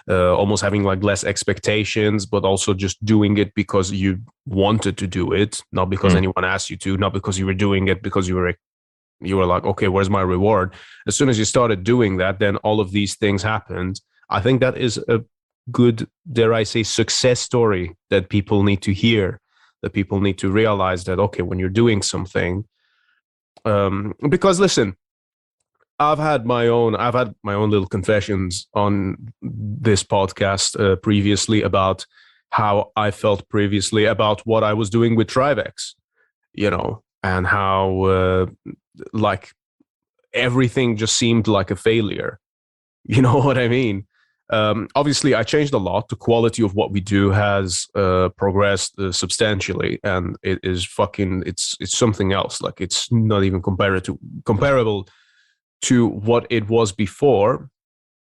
almost having like less expectations, but also just doing it because you wanted to do it, not because anyone asked you to, not because you were doing it because you were like, okay, where's my reward? As soon as you started doing that, then all of these things happened. I think that is a good, dare I say, success story that people need to hear, that people need to realize that, okay, when you're doing something, because listen, I've had my own little confessions on this podcast previously about how I felt previously about what I was doing with Trivex, and how like everything just seemed like a failure. You know what I mean? Obviously, I changed a lot. The quality of what we do has progressed substantially, and it is it's something else. Like, it's not even comparable to what it was before.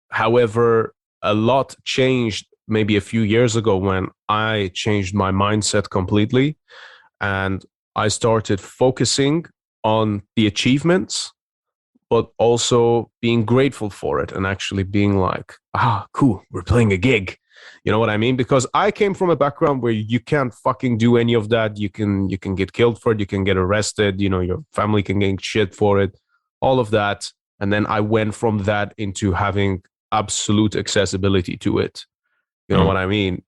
However, a lot changed maybe a few years ago when I changed my mindset completely, and I started focusing on the achievements, but also being grateful for it, and actually being like, cool, we're playing a gig. You know what I mean? Because I came from a background where you can't fucking do any of that. You can get killed for it. You can get arrested. Your family can get shit for it. All of that. And then I went from that into having absolute accessibility to it. You know what I mean?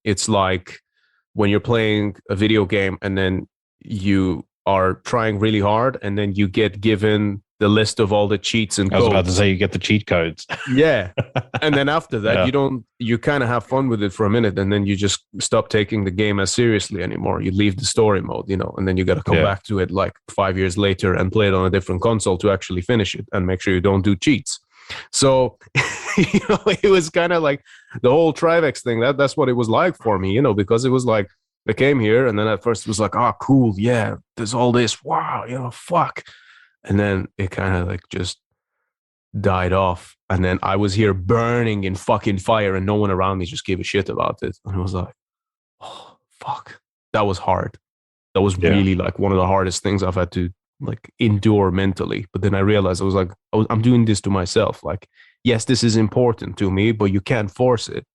It's like when you're playing a video game and then you are trying really hard and then you get given the list of all the cheats and codes. I was about to say, you get the cheat codes. Yeah. And then after that, you kind of have fun with it for a minute, and then you just stop taking the game as seriously anymore. You leave the story mode, and then you got to come back to it like 5 years later and play it on a different console to actually finish it and make sure you don't do cheats. So, it was kind of like the whole Trivex thing. That's what it was like for me, because it was like I came here and then at first it was like, oh, cool. Yeah, there's all this. Wow, fuck. And then it kind of like just died off. And then I was here burning in fucking fire and no one around me just gave a shit about it. And it was like, oh, fuck. That was hard. That was really like one of the hardest things I've had to like endure mentally. But then I realized I'm doing this to myself. Like, yes, this is important to me, but you can't force it.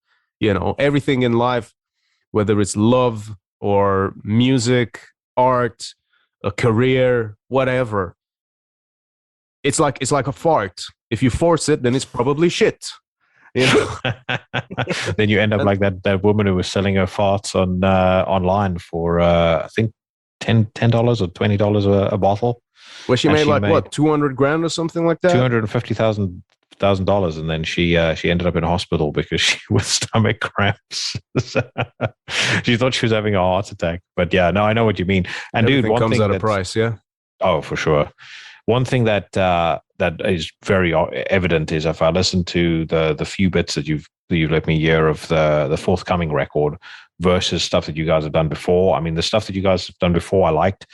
Everything in life, whether it's love or music, art, a career, whatever, it's like a fart. If you force it, then it's probably shit. Then you end up like that woman who was selling her farts on online for I think $10 or $20 a bottle. Well, she made what, 200 grand or something like that? $250,000, and then she ended up in hospital because she with stomach cramps. She thought she was having a heart attack. But yeah, no, I know what you mean. And everything dude, one comes thing at a price, yeah. Oh, for sure. One thing that is very evident is if I listen to the few bits that you've let me hear of the forthcoming record versus stuff that you guys have done before. I mean, the stuff that you guys have done before I liked,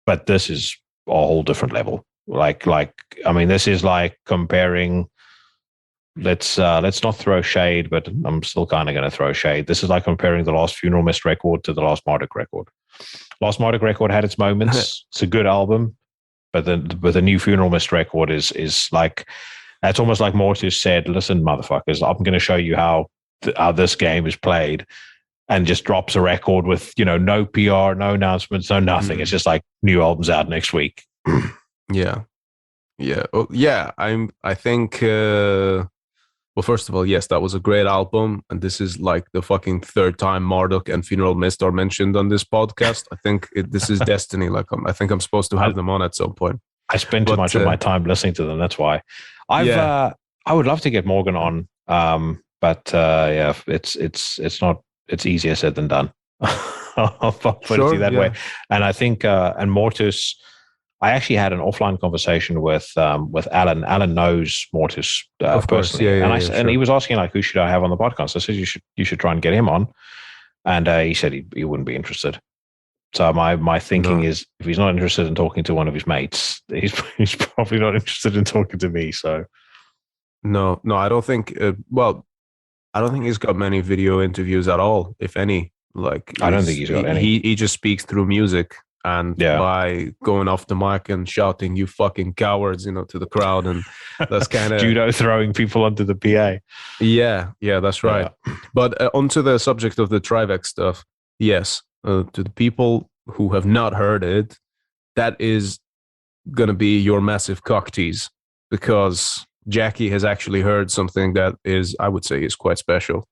but this is a whole different level. Like I mean, this is like comparing. Let's not throw shade, but I'm still kind of going to throw shade. This is like comparing the last Funeral Mist record to the last Marduk record. Last Marduk record had its moments. It's a good album. But the new Funeral Mist record is like, it's almost like Mortis said, listen, motherfuckers, I'm going to show you how this game is played, and just drops a record with, no PR, no announcements, no nothing. It's just like new albums out next week. Yeah. Yeah. Oh, yeah. I think, well, first of all, yes, that was a great album. And this is like the fucking third time Marduk and Funeral Mist are mentioned on this podcast. I think this is destiny. Like, I think I'm supposed to have them on at some point. I spend too much of my time listening to them. That's why. I would love to get Morgan on. But yeah, it's easier said than done. I'll put it that way. And I think, and Mortis, I actually had an offline conversation with Alan. Alan knows Mortis personally, and he was asking like, who should I have on the podcast? I said you should try and get him on, and he said he wouldn't be interested. So my thinking is, if he's not interested in talking to one of his mates, he's probably not interested in talking to me. So no, I don't think. I don't think he's got many video interviews at all, if any. Like, I don't think he's got any. He just speaks through music. And by going off the mic and shouting, "You fucking cowards," to the crowd, and that's kind of judo throwing people onto the PA. Yeah, that's right. Yeah. But onto the subject of the Trivex stuff, yes, to the people who have not heard it, that is gonna be your massive cock tease, because Jackie has actually heard something that is, I would say, is quite special,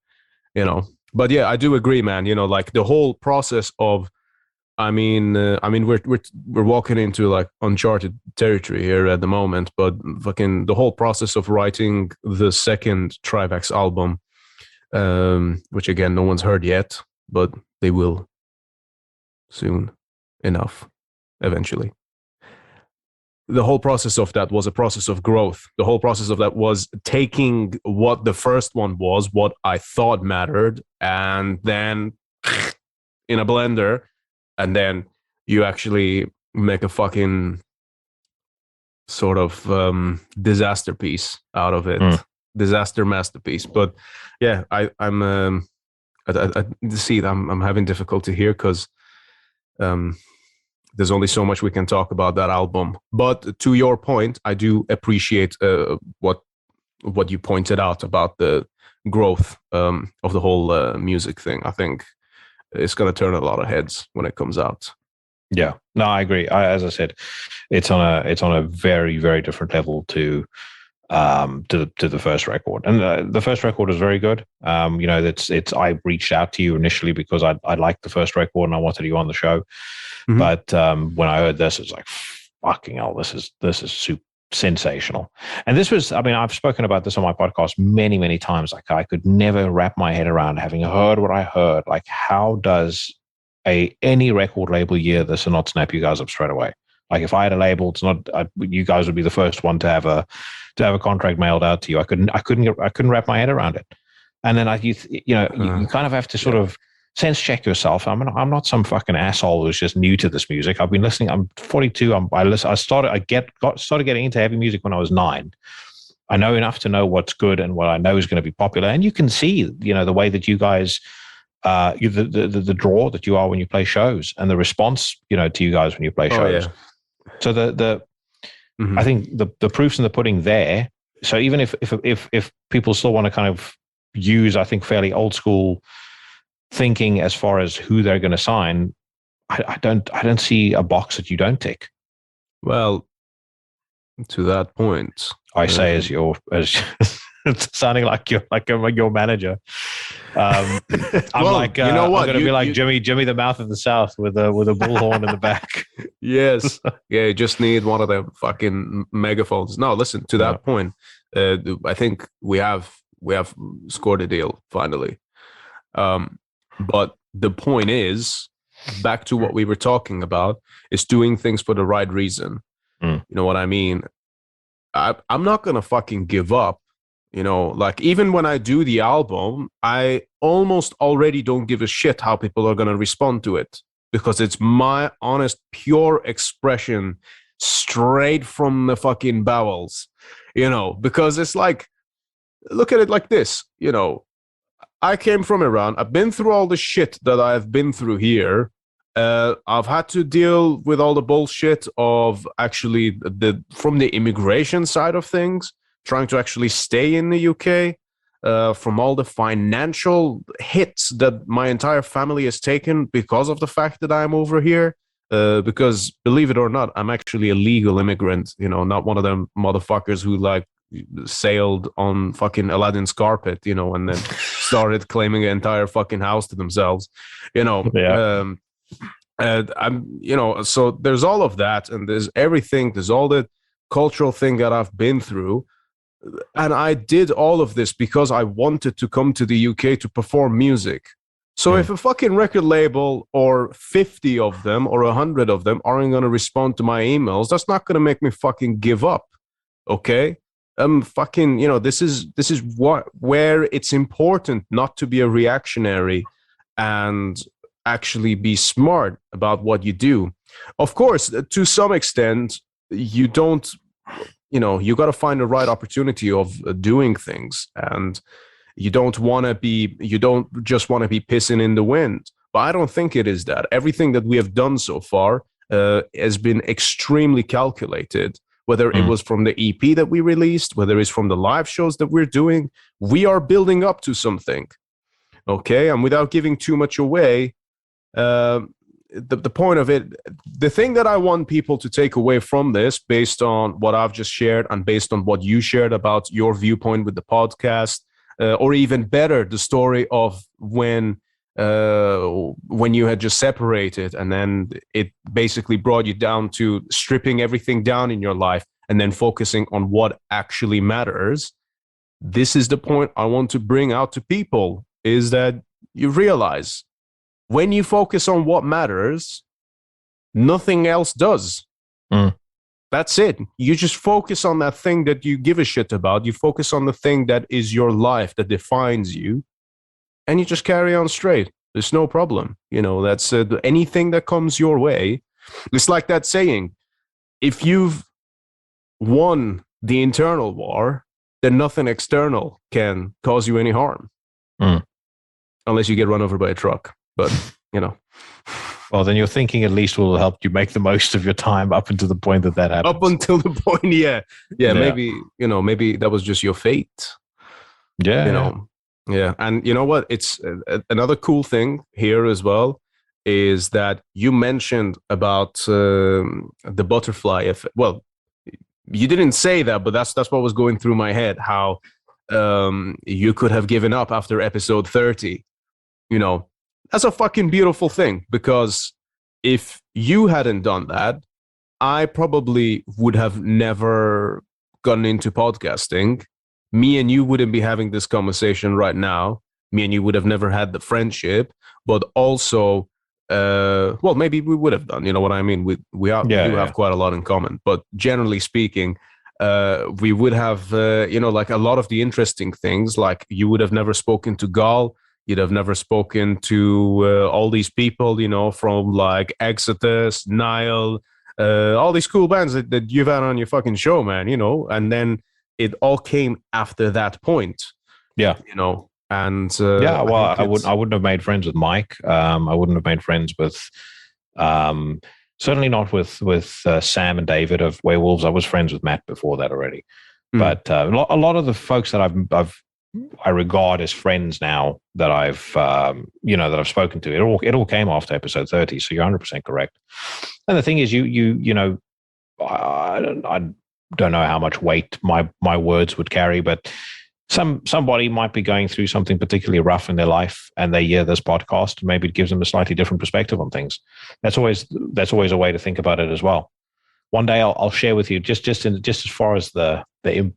But yeah, I do agree, man. Like the whole process of, I mean, we're walking into like uncharted territory here at the moment, but fucking the whole process of writing the second Trivex album, which again no one's heard yet, but they will soon enough, eventually. The whole process of that was a process of growth. The whole process of that was taking what the first one was, what I thought mattered, and then in a blender. And then you actually make a fucking sort of disaster piece out of it, disaster masterpiece. But yeah, I'm having difficulty here because there's only so much we can talk about that album. But to your point, I do appreciate what you pointed out about the growth of the whole music thing. I think it's going to turn a lot of heads when it comes out. Yeah, no, I agree. As I said, it's on a very, very different level to the first record, and the first record was very good. I reached out to you initially because I liked the first record and I wanted you on the show. Mm-hmm. But when I heard this, it's like, fucking hell, this is super sensational. And this was, I mean, I've spoken about this on my podcast many, many times. Like, I could never wrap my head around, having heard what I heard, like, how does any record label hear this and not snap you guys up straight away? Like if I had a label, it's not you guys would be the first one to have a contract mailed out to you. I couldn't wrap my head around it. And then you kind of have to sort of sense check yourself. I'm not some fucking asshole who's just new to this music. I've been listening. I'm 42. I started getting into heavy music when I was 9. I know enough to know what's good and what I know is going to be popular. And you can see, the way that you guys, the draw that you are when you play shows, and the response, to you guys when you play shows. Yeah. So I think the proof's in the pudding there. So even if people still want to kind of use, I think, fairly old school thinking as far as who they're going to sign, I don't see a box that you don't tick. Well, to that point, I say as it's sounding like you're your manager. I'm I'm going to be like Jimmy the Mouth of the South with a bullhorn in the back. Yes, yeah, you just need one of the fucking megaphones. No, listen, to that point, I think we have scored a deal finally. But the point is, back to what we were talking about, is doing things for the right reason. You know what I mean? I'm not gonna fucking give up. Like even when I do the album, I almost already don't give a shit how people are gonna respond to it, because it's my honest, pure expression straight from the fucking bowels. Because it's like, look at it like this. I came from Iran. I've been through all the shit that I've been through here. I've had to deal with all the bullshit of actually from the immigration side of things, trying to actually stay in the UK, from all the financial hits that my entire family has taken because of the fact that I'm over here. Because believe it or not, I'm actually a legal immigrant, not one of them motherfuckers who sailed on fucking Aladdin's carpet, and then started claiming the entire fucking house to themselves, Yeah. So there's all of that, and there's everything, there's all the cultural thing that I've been through, and I did all of this because I wanted to come to the UK to perform music. So if a fucking record label or 50 of them or 100 of them aren't going to respond to my emails, that's not going to make me fucking give up. Okay? Fucking, this is where it's important not to be a reactionary and actually be smart about what you do. Of course, to some extent, you don't, you got to find the right opportunity of doing things, and you don't just want to be pissing in the wind. But I don't think it is that. Everything that we have done so far has been extremely calculated. Whether it was from the EP that we released, whether it's from the live shows that we're doing, we are building up to something. Okay? And without giving too much away, the point of it, the thing that I want people to take away from this, based on what I've just shared and based on what you shared about your viewpoint with the podcast, or even better, the story of when you had just separated, and then it basically brought you down to stripping everything down in your life and then focusing on what actually matters. This is the point I want to bring out to people, is that you realize when you focus on what matters, nothing else does. That's it. You just focus on that thing that you give a shit about. You focus on the thing that is your life, that defines you, and you just carry on straight. There's no problem. That's anything that comes your way. It's like that saying, if you've won the internal war, then nothing external can cause you any harm. Unless you get run over by a truck. But, Well, then your thinking at least will help you make the most of your time up until the point that happens. Up until the point, yeah. Maybe that was just your fate. Yeah. Yeah. And you know what? It's another cool thing here as well, is that you mentioned about the butterfly effect. Well, you didn't say that, but that's what was going through my head, how you could have given up after episode 30. That's a fucking beautiful thing, because if you hadn't done that, I probably would have never gotten into podcasting. Me and you wouldn't be having this conversation right now. Me and you would have never had the friendship, but also well, maybe we would have done. You know what I mean? We do have quite a lot in common, but generally speaking, we would have like a lot of the interesting things. Like you would have never spoken to Gal. You'd have never spoken to all these people, from like Exodus, Nile, all these cool bands that you've had on your fucking show, man. And then it all came after that point. Yeah. And well, I wouldn't have made friends with Mike. I wouldn't have made friends with, certainly not with Sam and David of Werewolves. I was friends with Matt before that already. But a lot of the folks that I regard as friends now that I've that I've spoken to, it all came after episode 30. So you're 100% correct. And the thing is, I don't know how much weight my words would carry, but somebody might be going through something particularly rough in their life, and they hear this podcast. Maybe it gives them a slightly different perspective on things. That's always a way to think about it as well. One day I'll share with you just as far as the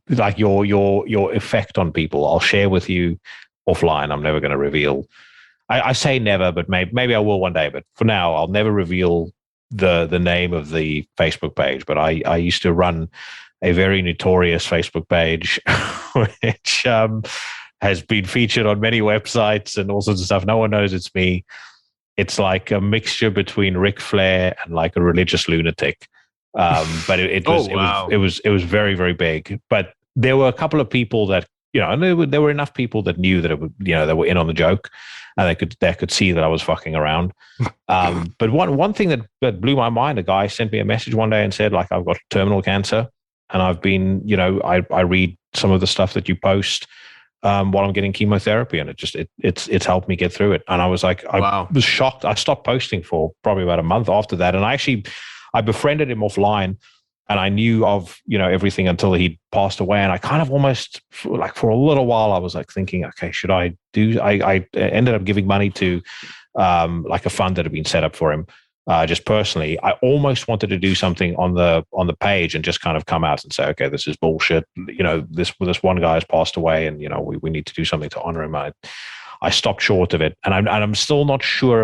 like your effect on people. I'll share with you offline. I'm never going to reveal. I say never, but maybe I will one day. But for now, I'll never reveal the name of the Facebook page. But I used to run a very notorious Facebook page, which has been featured on many websites and all sorts of stuff. No one knows it's me. It's like a mixture between Ric Flair and like a religious lunatic. But it was very, very big. But there were a couple of people that, and there were enough people that knew that it would, they were in on the joke, and they could see that I was fucking around. But one thing that blew my mind, a guy sent me a message one day and said, like, I've got terminal cancer, and I've been, I read some of the stuff that you post while I'm getting chemotherapy, and it's helped me get through it. And I was like, I was shocked. I stopped posting for probably about a month after that, and I befriended him offline, and I knew of, everything until he passed away. And I kind of almost, like, for a little while, I was like thinking, okay, should I do, I ended up giving money to like a fund that had been set up for him. Just personally, I almost wanted to do something on the page and just kind of come out and say, okay, this is bullshit. This one guy has passed away, and we need to do something to honor him. I stopped short of it, and I'm still not sure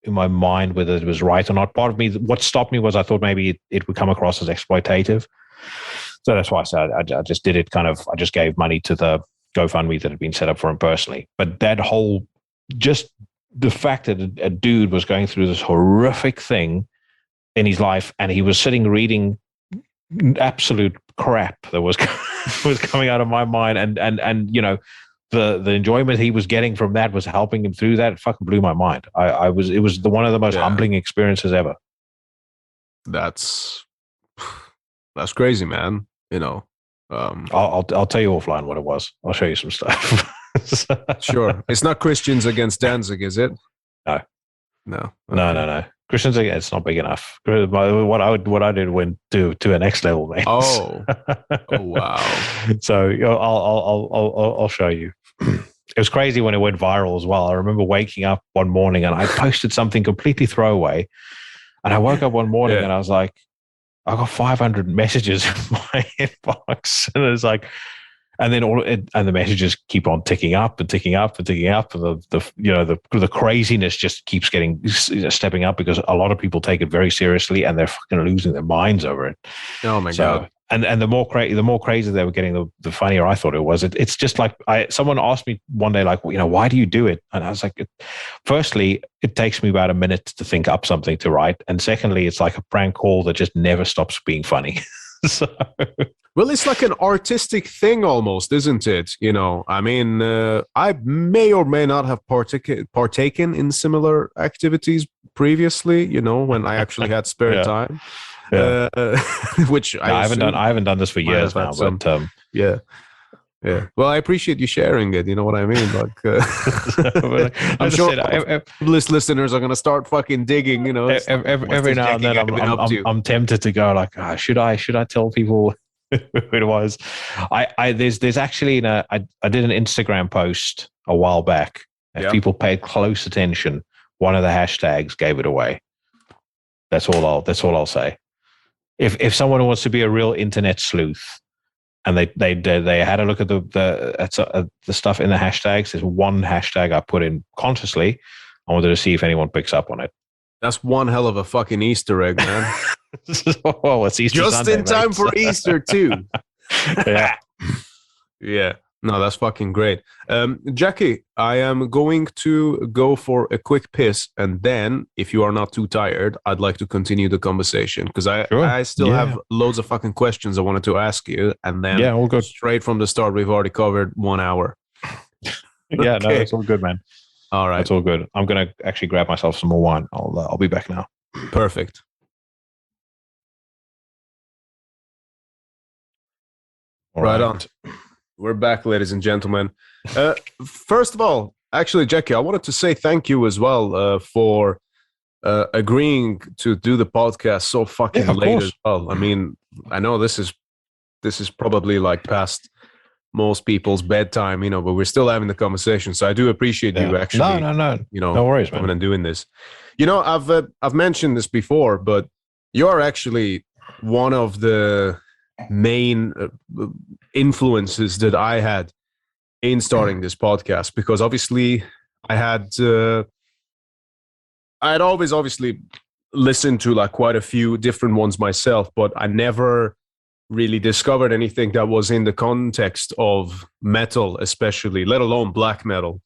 in my mind whether it was right or not. Part of me, what stopped me was I thought maybe it would come across as exploitative. So that's why I said I just did it I just gave money to the GoFundMe that had been set up for him personally. But that whole, just the fact that a dude was going through this horrific thing in his life, and he was sitting reading absolute crap that was coming out of my mind, and the enjoyment he was getting from that was helping him through that. It fucking blew my mind. It was one of the most humbling experiences ever. That's crazy, man. I'll tell you offline what it was. I'll show you some stuff. Sure. It's not Christians against Danzig, is it? No. Okay. No. Christians, it's not big enough. What I did went to a next level, mate. Oh wow. So I'll show you. It was crazy when it went viral as well. I remember waking up one morning and I posted something completely throwaway, and I woke up one morning and I was like, I got 500 messages in my inbox, and it's like, and then the messages keep on ticking up and ticking up and ticking up, and the craziness just keeps stepping up, because a lot of people take it very seriously and they're fucking losing their minds over it. Oh my god! And the more crazy they were getting, the funnier I thought it was. It's just like someone asked me one day, like, why do you do it? And I was like, firstly, it takes me about a minute to think up something to write, and secondly, it's like a prank call that just never stops being funny. So. Well, it's like an artistic thing almost, isn't it? I mean, I may or may not have partaken in similar activities previously, when I actually had spare time. Yeah. Which I haven't done this for years now, but yeah. Well, I appreciate you sharing it. You know what I mean? Like, I'm sure Iblis listeners are going to start fucking digging. Every now and then, I'm tempted to go like, should I tell people who it was? There's actually I did an Instagram post a while back. If people paid close attention, one of the hashtags gave it away. That's all I'll say. If someone wants to be a real internet sleuth, and they had a look at the stuff in the hashtags, there's one hashtag I put in consciously. I wanted to see if anyone picks up on it. That's one hell of a fucking Easter egg, man. Oh, it's Easter Just Sunday, in time mate. for Easter too. Yeah. Yeah. No, that's fucking great. Jackie, I am going to go for a quick piss, and then, if you are not too tired, I'd like to continue the conversation because Sure. I still Yeah. have loads of fucking questions I wanted to ask you, and then Yeah, all good. straight from the start, we've already covered 1 hour. Yeah, no, Okay. it's all good, man. All right. That's all good. I'm gonna actually grab myself some more wine. I'll be back now. Perfect. All Right on. We're back, ladies and gentlemen. First of all, actually, Jackie, I wanted to say thank you as well for agreeing to do the podcast so fucking Yeah, of late course. as well. I mean, I know this is probably like past most people's bedtime, but we're still having the conversation. So I do appreciate you actually, No. No worries, man. coming and doing this. I've mentioned this before, but you're actually one of the main influences that I had in starting this podcast, because obviously I had always obviously listened to like quite a few different ones myself, but I never really discovered anything that was in the context of metal, especially, let alone black metal.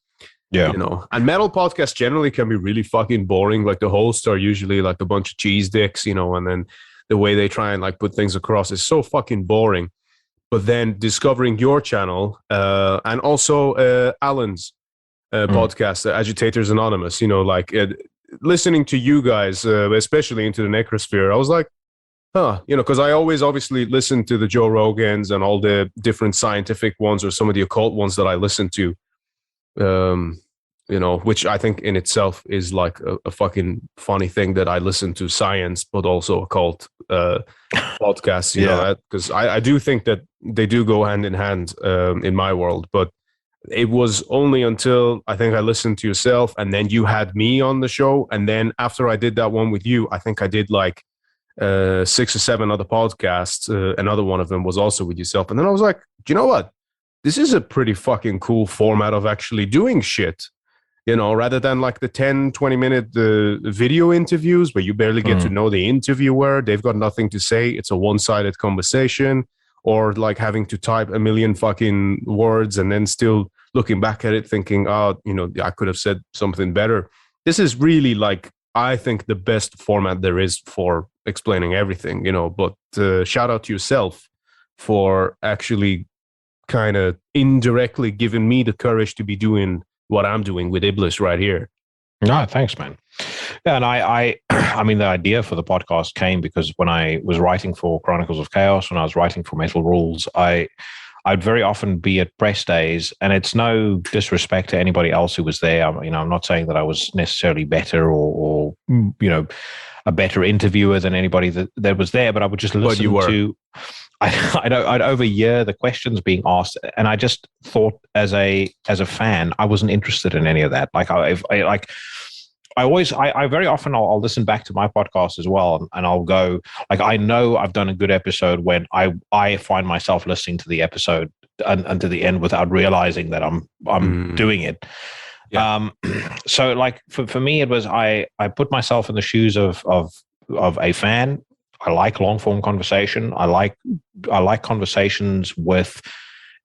Yeah. And metal podcasts generally can be really fucking boring. Like the hosts are usually like a bunch of cheese dicks, and then the way they try and like put things across is so fucking boring. But then discovering your channel and also Alan's podcast, Agitators Anonymous, listening to you guys, especially Into the Necrosphere, I was like, because I always obviously listen to the Joe Rogans and all the different scientific ones or some of the occult ones that I listen to, which I think in itself is like a fucking funny thing that I listen to science, but also occult podcasts, because I do think that they do go hand in hand in my world. But it was only until I think I listened to yourself and then you had me on the show. And then after I did that one with you, I think I did like 6 or 7 other podcasts. Another one of them was also with yourself. And then I was like, do you know what? This is a pretty fucking cool format of actually doing shit, rather than like the 10, 20-minute video interviews where you barely get to know the interviewer. They've got nothing to say. It's a one-sided conversation, or like having to type a million fucking words and then still looking back at it thinking, I could have said something better. This is really like, I think, the best format there is for explaining everything, but shout out to yourself for actually kind of indirectly giving me the courage to be doing what I'm doing with Iblis right here. No, thanks, man. Yeah, and I mean, the idea for the podcast came because when I was writing for Chronicles of Chaos, when I was writing for Metal Rules, I'd very often be at press days, and it's no disrespect to anybody else who was there. I'm not saying that I was necessarily better or a better interviewer than anybody that was there, but I would just listen to. I'd overhear the questions being asked, and I just thought, as a fan, I wasn't interested in any of that. Like I very often I'll listen back to my podcast as well, and I'll go like, I know I've done a good episode when I find myself listening to the episode and to the end without realizing that I'm doing it. Yeah. So like for me, it was I put myself in the shoes of a fan. I like long form conversation. I like conversations with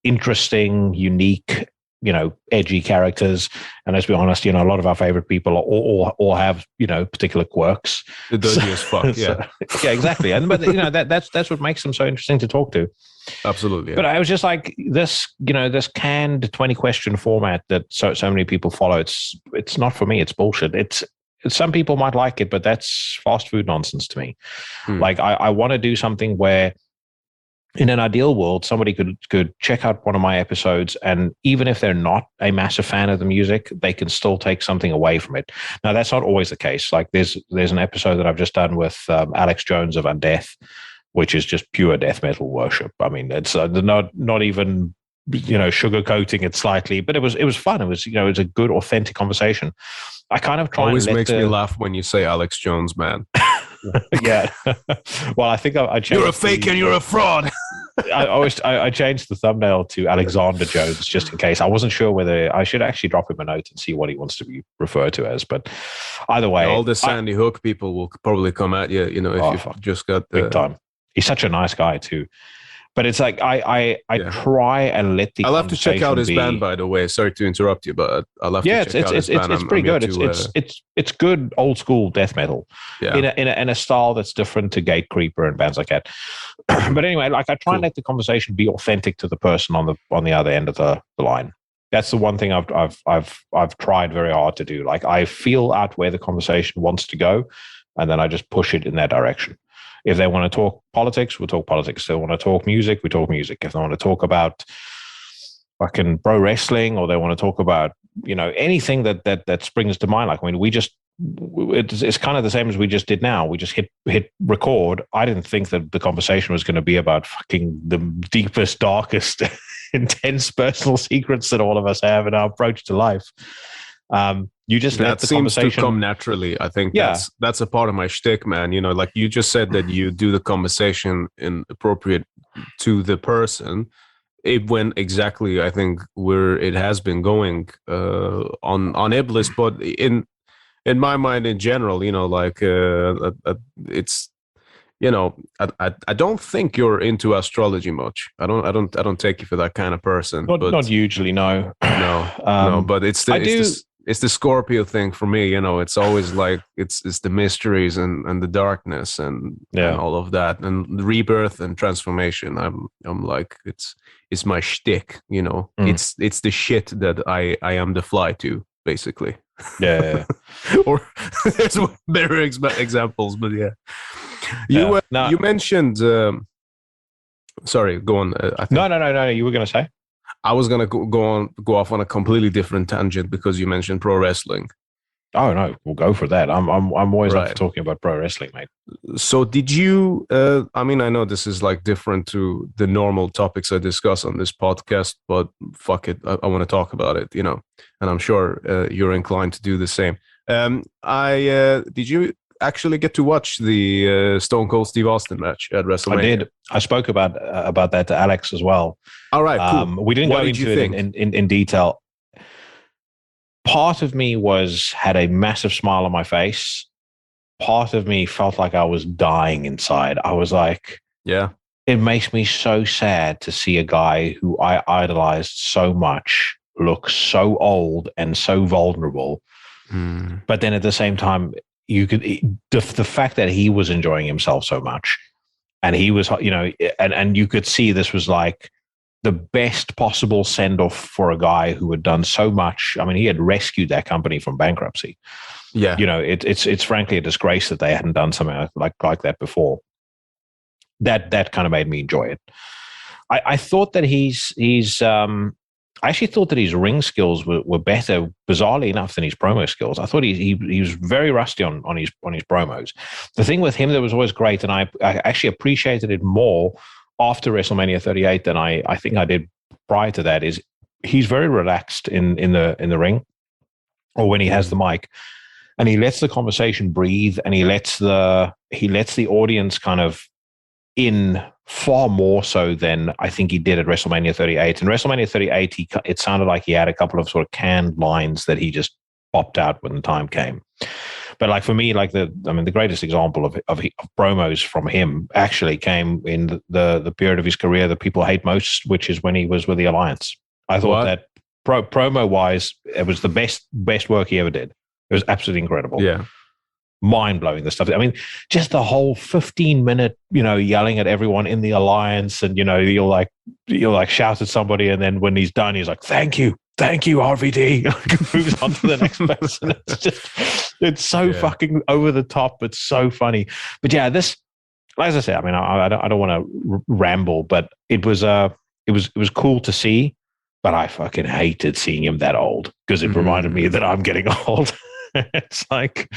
interesting, unique, edgy characters. And let's be honest, a lot of our favorite people all have, particular quirks. The dirty as fuck, yeah. Yeah, exactly. But that's what makes them so interesting to talk to. Absolutely. Yeah. But I was just like, this canned 20-question format that so many people follow, it's not for me. It's bullshit. Some people might like it, but that's fast food nonsense to me. Like I want to do something where, in an ideal world, somebody could check out one of my episodes, and even if they're not a massive fan of the music, they can still take something away from it. Now, that's not always the case. Like there's an episode that I've just done with Alex Jones of Undeath, which is just pure death metal worship. I mean, it's not even sugarcoating it slightly, but it was fun. It was it was a good, authentic conversation. I kind of try. Always makes me laugh when you say Alex Jones, man. Yeah. Well, I think I changed. You're a fake and you're a fraud. I changed the thumbnail to Alexander Jones just in case. I wasn't sure whether I should actually drop him a note and see what he wants to be referred to as. But either way, all the Sandy Hook people will probably come at you, if you've just got the big time. He's such a nice guy too. But it's like I try and let the. I'll have to check out his band, by the way. Sorry to interrupt you, but I'll have to check out his band. It's pretty good. It's good old school death metal in a style that's different to Gatecreeper and bands like that. But anyway, like I try and let the conversation be authentic to the person on the other end of the line. That's the one thing I've tried very hard to do. Like I feel out where the conversation wants to go, and then I just push it in that direction. If they want to talk politics, we'll talk politics. If they want to talk music, we talk music. If they want to talk about fucking pro wrestling, or they want to talk about, anything that springs to mind. Like, I mean, it's kind of the same as we just did now. We just hit record. I didn't think that the conversation was going to be about fucking the deepest, darkest, intense personal secrets that all of us have in our approach to life. You just let the conversation to come naturally. I think that's a part of my shtick, man. Like you just said that you do the conversation in appropriate to the person. It went exactly, I think, where it has been going on Iblis, but in my mind in general, it's I don't think you're into astrology much. I don't take you for that kind of person. Not usually, no. No, but it's the Scorpio thing for me. It's always like it's the mysteries and the darkness and all of that, and the rebirth and transformation. I'm like it's my shtick. It's the shit that I am the fly to, basically. Yeah. Or there's better examples, but yeah. You mentioned. Sorry, go on. No. You were going to say. I was gonna go off on a completely different tangent because you mentioned pro wrestling. Oh no, we'll go for that. I'm always up for talking about pro wrestling, mate. So did you? I mean, I know this is like different to the normal topics I discuss on this podcast, but fuck it, I want to talk about it, and I'm sure you're inclined to do the same. Did you actually get to watch the Stone Cold Steve Austin match at WrestleMania? I did. I spoke about that to Alex as well. All right, cool. We didn't go into it in detail. Part of me had a massive smile on my face. Part of me felt like I was dying inside. I was like, it makes me so sad to see a guy who I idolized so much look so old and so vulnerable. But then at the same time, you could the fact that he was enjoying himself so much, and he was, and you could see this was like the best possible send off for a guy who had done so much. I mean, he had rescued that company from bankruptcy. Yeah, it's frankly a disgrace that they hadn't done something like that before. That kind of made me enjoy it. I thought that I actually thought that his ring skills were better, bizarrely enough, than his promo skills. I thought he was very rusty on his promos. The thing with him that was always great, and I actually appreciated it more after WrestleMania 38 than I think I did prior to that, is he's very relaxed in the ring, or when he has the mic, and he lets the conversation breathe, and he lets the audience kind of in far more so than I think he did at WrestleMania 38. In WrestleMania 38, it sounded like he had a couple of sort of canned lines that he just popped out when the time came. But like for me, like the greatest example of promos from him actually came in the period of his career that people hate most, which is when he was with the Alliance. I thought that promo wise, it was the best work he ever did. It was absolutely incredible. Yeah. Mind-blowing, the stuff. I mean, just the whole 15-minute, yelling at everyone in the Alliance, and you'll like shout at somebody, and then when he's done, he's like, thank you RVD. Moves on to the next person. It's so fucking over the top. It's so funny. But yeah, this, as I said, I mean, I don't want to ramble, but it was cool to see, but I fucking hated seeing him that old, because it reminded me that I'm getting old. It's like,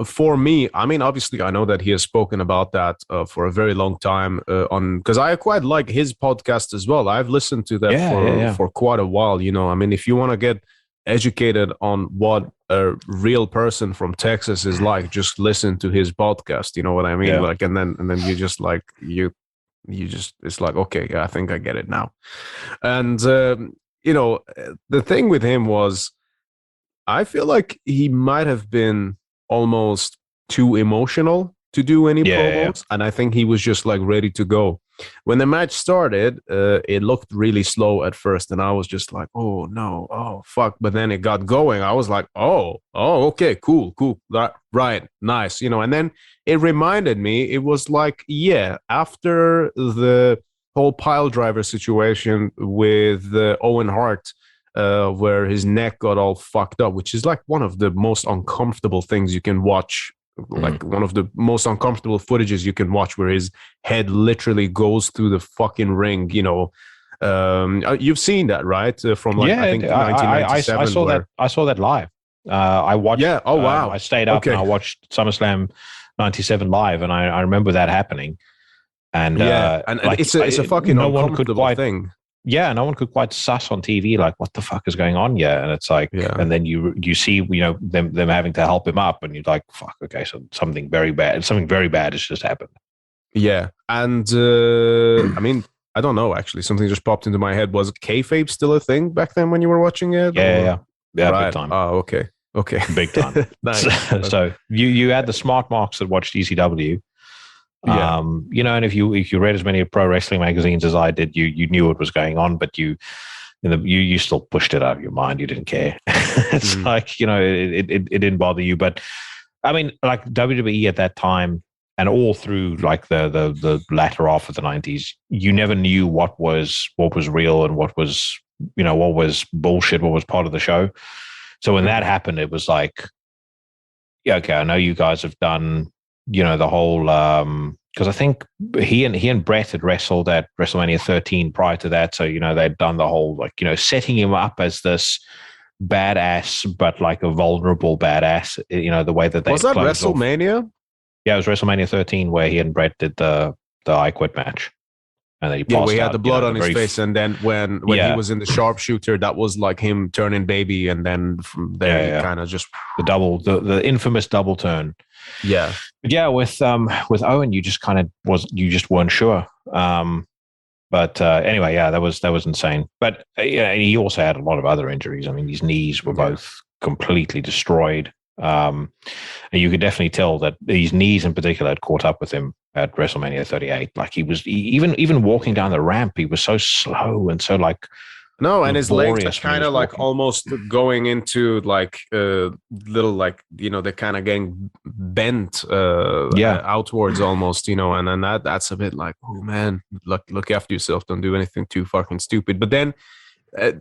for me, I mean, obviously I know that he has spoken about that for a very long time because I quite like his podcast as well. I've listened to that for quite a while. I mean, if you want to get educated on what a real person from Texas is like, just listen to his podcast. You know what I mean? Like, and then you just like, you it's like, okay, yeah, I think I get it now. And the thing with him was, I feel like he might have been almost too emotional to do any Yeah. promos, and I think he was just like ready to go. When the match started, it looked really slow at first, and I was just like, "Oh no, oh fuck!" But then it got going. I was like, "Oh, okay, cool, right, nice," And then it reminded me. It was like, yeah, after the whole pile driver situation with Owen Hart, where his neck got all fucked up, which is like one of the most uncomfortable things you can watch, like one of the most uncomfortable footages you can watch, where his head literally goes through the fucking ring. You've seen that, right? From like, I think 1997. I saw that. I saw that live. I watched. Yeah. Oh wow. I stayed up and I watched SummerSlam '97 live, and I remember that happening. And yeah, and like, it's a fucking uncomfortable thing. Yeah, no one could quite suss on TV like what the fuck is going on here, and it's like, and then you see them having to help him up, and you're like, fuck, okay, so something very bad has just happened. Yeah, and I mean, I don't know, actually, something just popped into my head. Was kayfabe still a thing back then when you were watching it? Yeah, right. Big time. Oh, okay, big time. Nice. So you had the smart marks that watched ECW. Yeah. And if you read as many pro wrestling magazines as I did, you knew what was going on, but you still pushed it out of your mind. You didn't care. It's like, it didn't bother you. But I mean, like WWE at that time and all through like the latter half of the 90s, you never knew what was real and what was bullshit, what was part of the show. So when that happened, it was like, yeah, okay, I know you guys have done, the whole, because I think he and Brett had wrestled at WrestleMania 13 prior to that. So, they'd done the whole, like, setting him up as this badass, but like a vulnerable badass, the way that they was that WrestleMania? Yeah, it was WrestleMania 13 where he and Brett did the I Quit match. And then he where he had the blood on his face, and then when he was in the sharpshooter, that was like him turning baby, and then from there he kind of just the infamous double turn. Yeah, but yeah, with Owen, you just weren't sure. But anyway, yeah, that was insane. But he also had a lot of other injuries. I mean, his knees were both completely destroyed. And you could definitely tell that his knees in particular had caught up with him at WrestleMania 38. Like even walking down the ramp, he was so slow and so like. No, and his legs are kind of like almost going into like little like they're kind of getting bent outwards almost, and then that's a bit like, oh man, look after yourself, don't do anything too fucking stupid. But then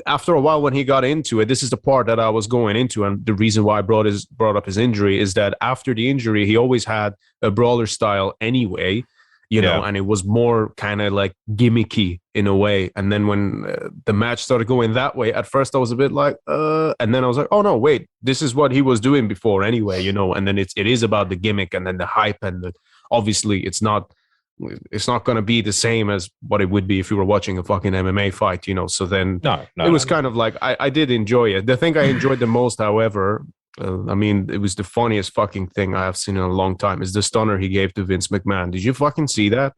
after a while, when he got into it, this is the part that I was going into, and the reason why I brought up his injury is that after the injury, he always had a brawler style anyway. And it was more kind of like gimmicky in a way. And then when the match started going that way, at first I was a bit like, and then I was like, oh no, wait, this is what he was doing before anyway, And then it is about the gimmick and then the hype, and obviously it's not going to be the same as what it would be if you were watching a fucking MMA fight, So then it was kind of like, I did enjoy it. The thing I enjoyed the most, however, I mean, it was the funniest fucking thing I have seen in a long time, is the stunner he gave to Vince McMahon. Did you fucking see that?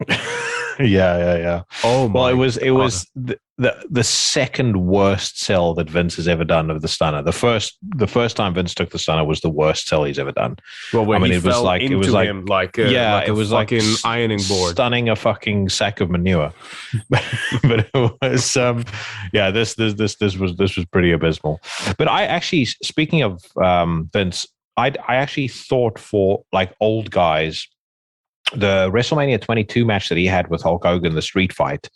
Yeah. Oh my! Well, it was the second worst sell that Vince has ever done of the stunner. The first time Vince took the stunner was the worst sell he's ever done. Well, when it was like it was like it was like fucking ironing board, stunning a fucking sack of manure. But it was this was pretty abysmal. But I actually, speaking of Vince, I actually thought for like old guys, the WrestleMania 22 match that he had with Hulk Hogan, the street fight,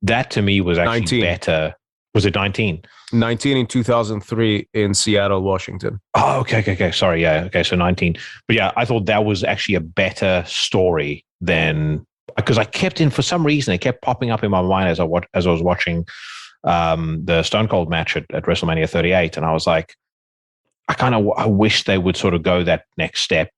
that to me was actually 19. better. Was it 19? 19 in 2003 in Seattle, Washington. Oh, okay. Sorry, yeah. Okay, so 19. But yeah, I thought that was actually a better story than, because for some reason, it kept popping up in my mind as I was watching the Stone Cold match at WrestleMania 38, and I was like, I wish they would sort of go that next step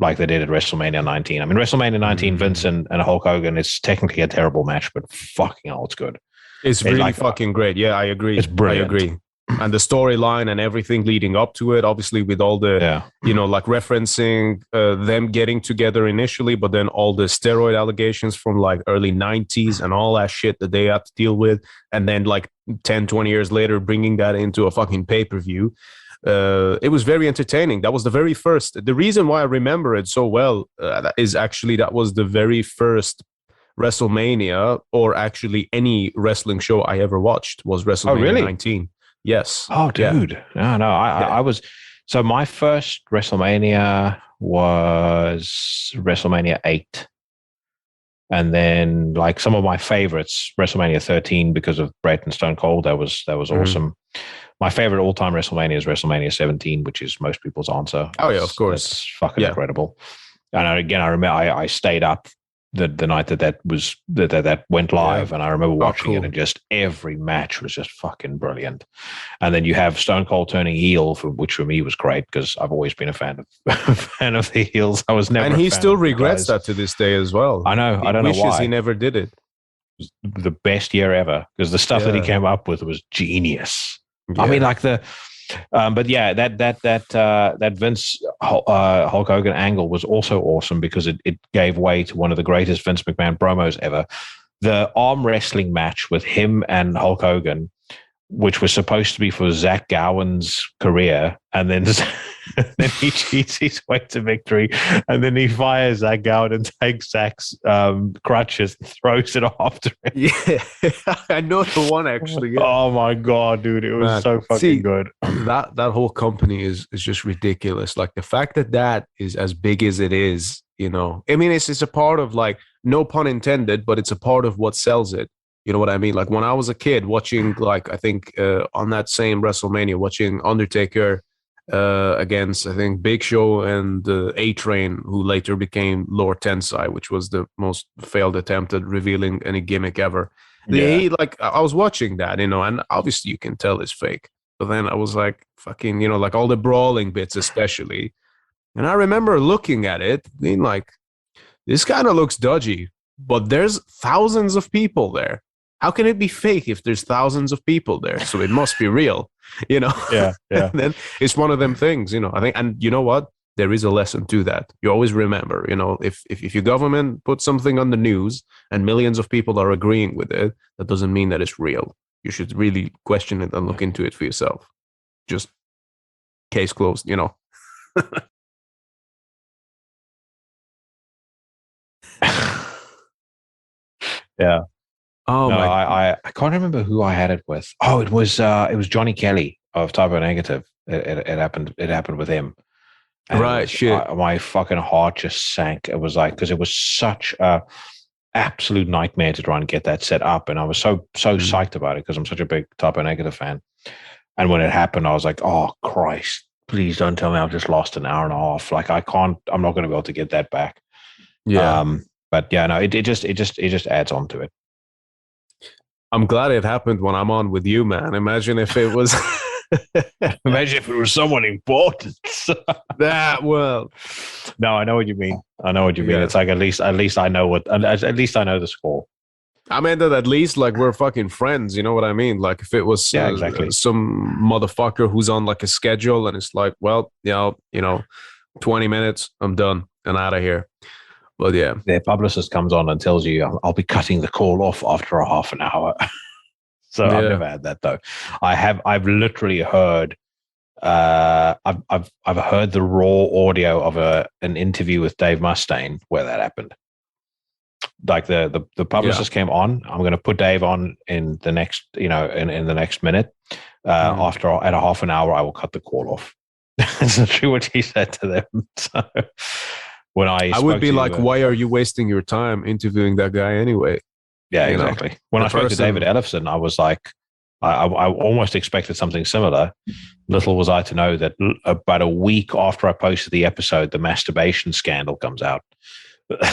like they did at WrestleMania 19. I mean, WrestleMania 19, Vince and Hulk Hogan, it's technically a terrible match, but fucking hell, it's good. It's really fucking great. Yeah, I agree. It's brilliant. I agree. and the storyline and everything leading up to it, obviously with all the like referencing them getting together initially, but then all the steroid allegations from like early 90s and all that shit that they had to deal with, and then like 10-20 years later bringing that into a fucking pay-per-view. It was very entertaining. That was the very first. The reason why I remember it so well is actually that was the very first WrestleMania, or actually any wrestling show I ever watched, was WrestleMania 19. Yes. Oh, dude. Yeah. No. I was. So my first WrestleMania was WrestleMania 8. And then, like, some of my favorites, WrestleMania 13 because of Bret and Stone Cold. That was awesome. My favorite all-time WrestleMania is WrestleMania 17, which is most people's answer. Oh yeah, of course. It's fucking incredible. And again, I remember I stayed up the night that went live, and I remember watching it, and just every match was just fucking brilliant. And then you have Stone Cold turning heel, which for me was great because I've always been a fan of the heels. I was never, and he still regrets that to this day as well. I know. I don't know why he never did it. It was the best year ever because the stuff that he came up with was genius. Yeah. I mean, like but yeah, that Vince Hulk Hogan angle was also awesome because it gave way to one of the greatest Vince McMahon promos ever. The arm wrestling match with him and Hulk Hogan, which was supposed to be for Zach Gowen's career, and then he cheats his way to victory, and then he fires Zach Gowen and takes Zach's crutches and throws it after him. Yeah, I know the one actually. Yeah. Oh my god, dude, it was so fucking good. That whole company is just ridiculous. Like the fact that is as big as it is, you know. I mean, it's a part of, like, no pun intended, but it's a part of what sells it. You know what I mean? Like when I was a kid watching, like, I think on that same WrestleMania, watching Undertaker against, I think, Big Show and A-Train, who later became Lord Tensai, which was the most failed attempt at revealing any gimmick ever. I was watching that, you know, and obviously you can tell it's fake. But then I was like, fucking, you know, like all the brawling bits especially. And I remember looking at it, being like, this kind of looks dodgy, but there's thousands of people there. How can it be fake if there's thousands of people there? So it must be real, you know? Yeah. Then it's one of them things, you know, I think, and you know what? There is a lesson to that. You always remember, you know, if your government puts something on the news and millions of people are agreeing with it, that doesn't mean that it's real. You should really question it and look into it for yourself. Just case closed, you know? Yeah. Oh, no, I can't remember who I had it with. Oh, it was Johnny Kelly of Typo Negative. It happened with him. And right, shit. My fucking heart just sank. It was like, because it was such a absolute nightmare to try and get that set up, and I was so psyched about it because I'm such a big Typo Negative fan. And when it happened, I was like, oh Christ, please don't tell me I've just lost an hour and a half. Like I'm not going to be able to get that back. Yeah. But yeah, no, it just adds on to it. I'm glad it happened when I'm on with you, man. Imagine if it was Imagine if it was someone important. well. No, I know what you mean. Yeah. It's like at least I know at least I know the score. I mean that at least like we're fucking friends, you know what I mean? Like if it was exactly. Some motherfucker who's on like a schedule and it's like, well, you know, 20 minutes, I'm done and out of here. But yeah, their publicist comes on and tells you, I'll be cutting the call off after a half an hour. So I've never had that though. I've literally heard, I've heard the raw audio of an interview with Dave Mustaine where that happened. Like the publicist came on. I'm going to put Dave on in the next, in the next minute. After at a half an hour, I will cut the call off. That's literally what he said to them. So when I would be like, why are you wasting your time interviewing that guy anyway? Yeah, exactly. When I spoke to David Ellefson, I was like, I almost expected something similar. Little was I to know that about a week after I posted the episode, the masturbation scandal comes out.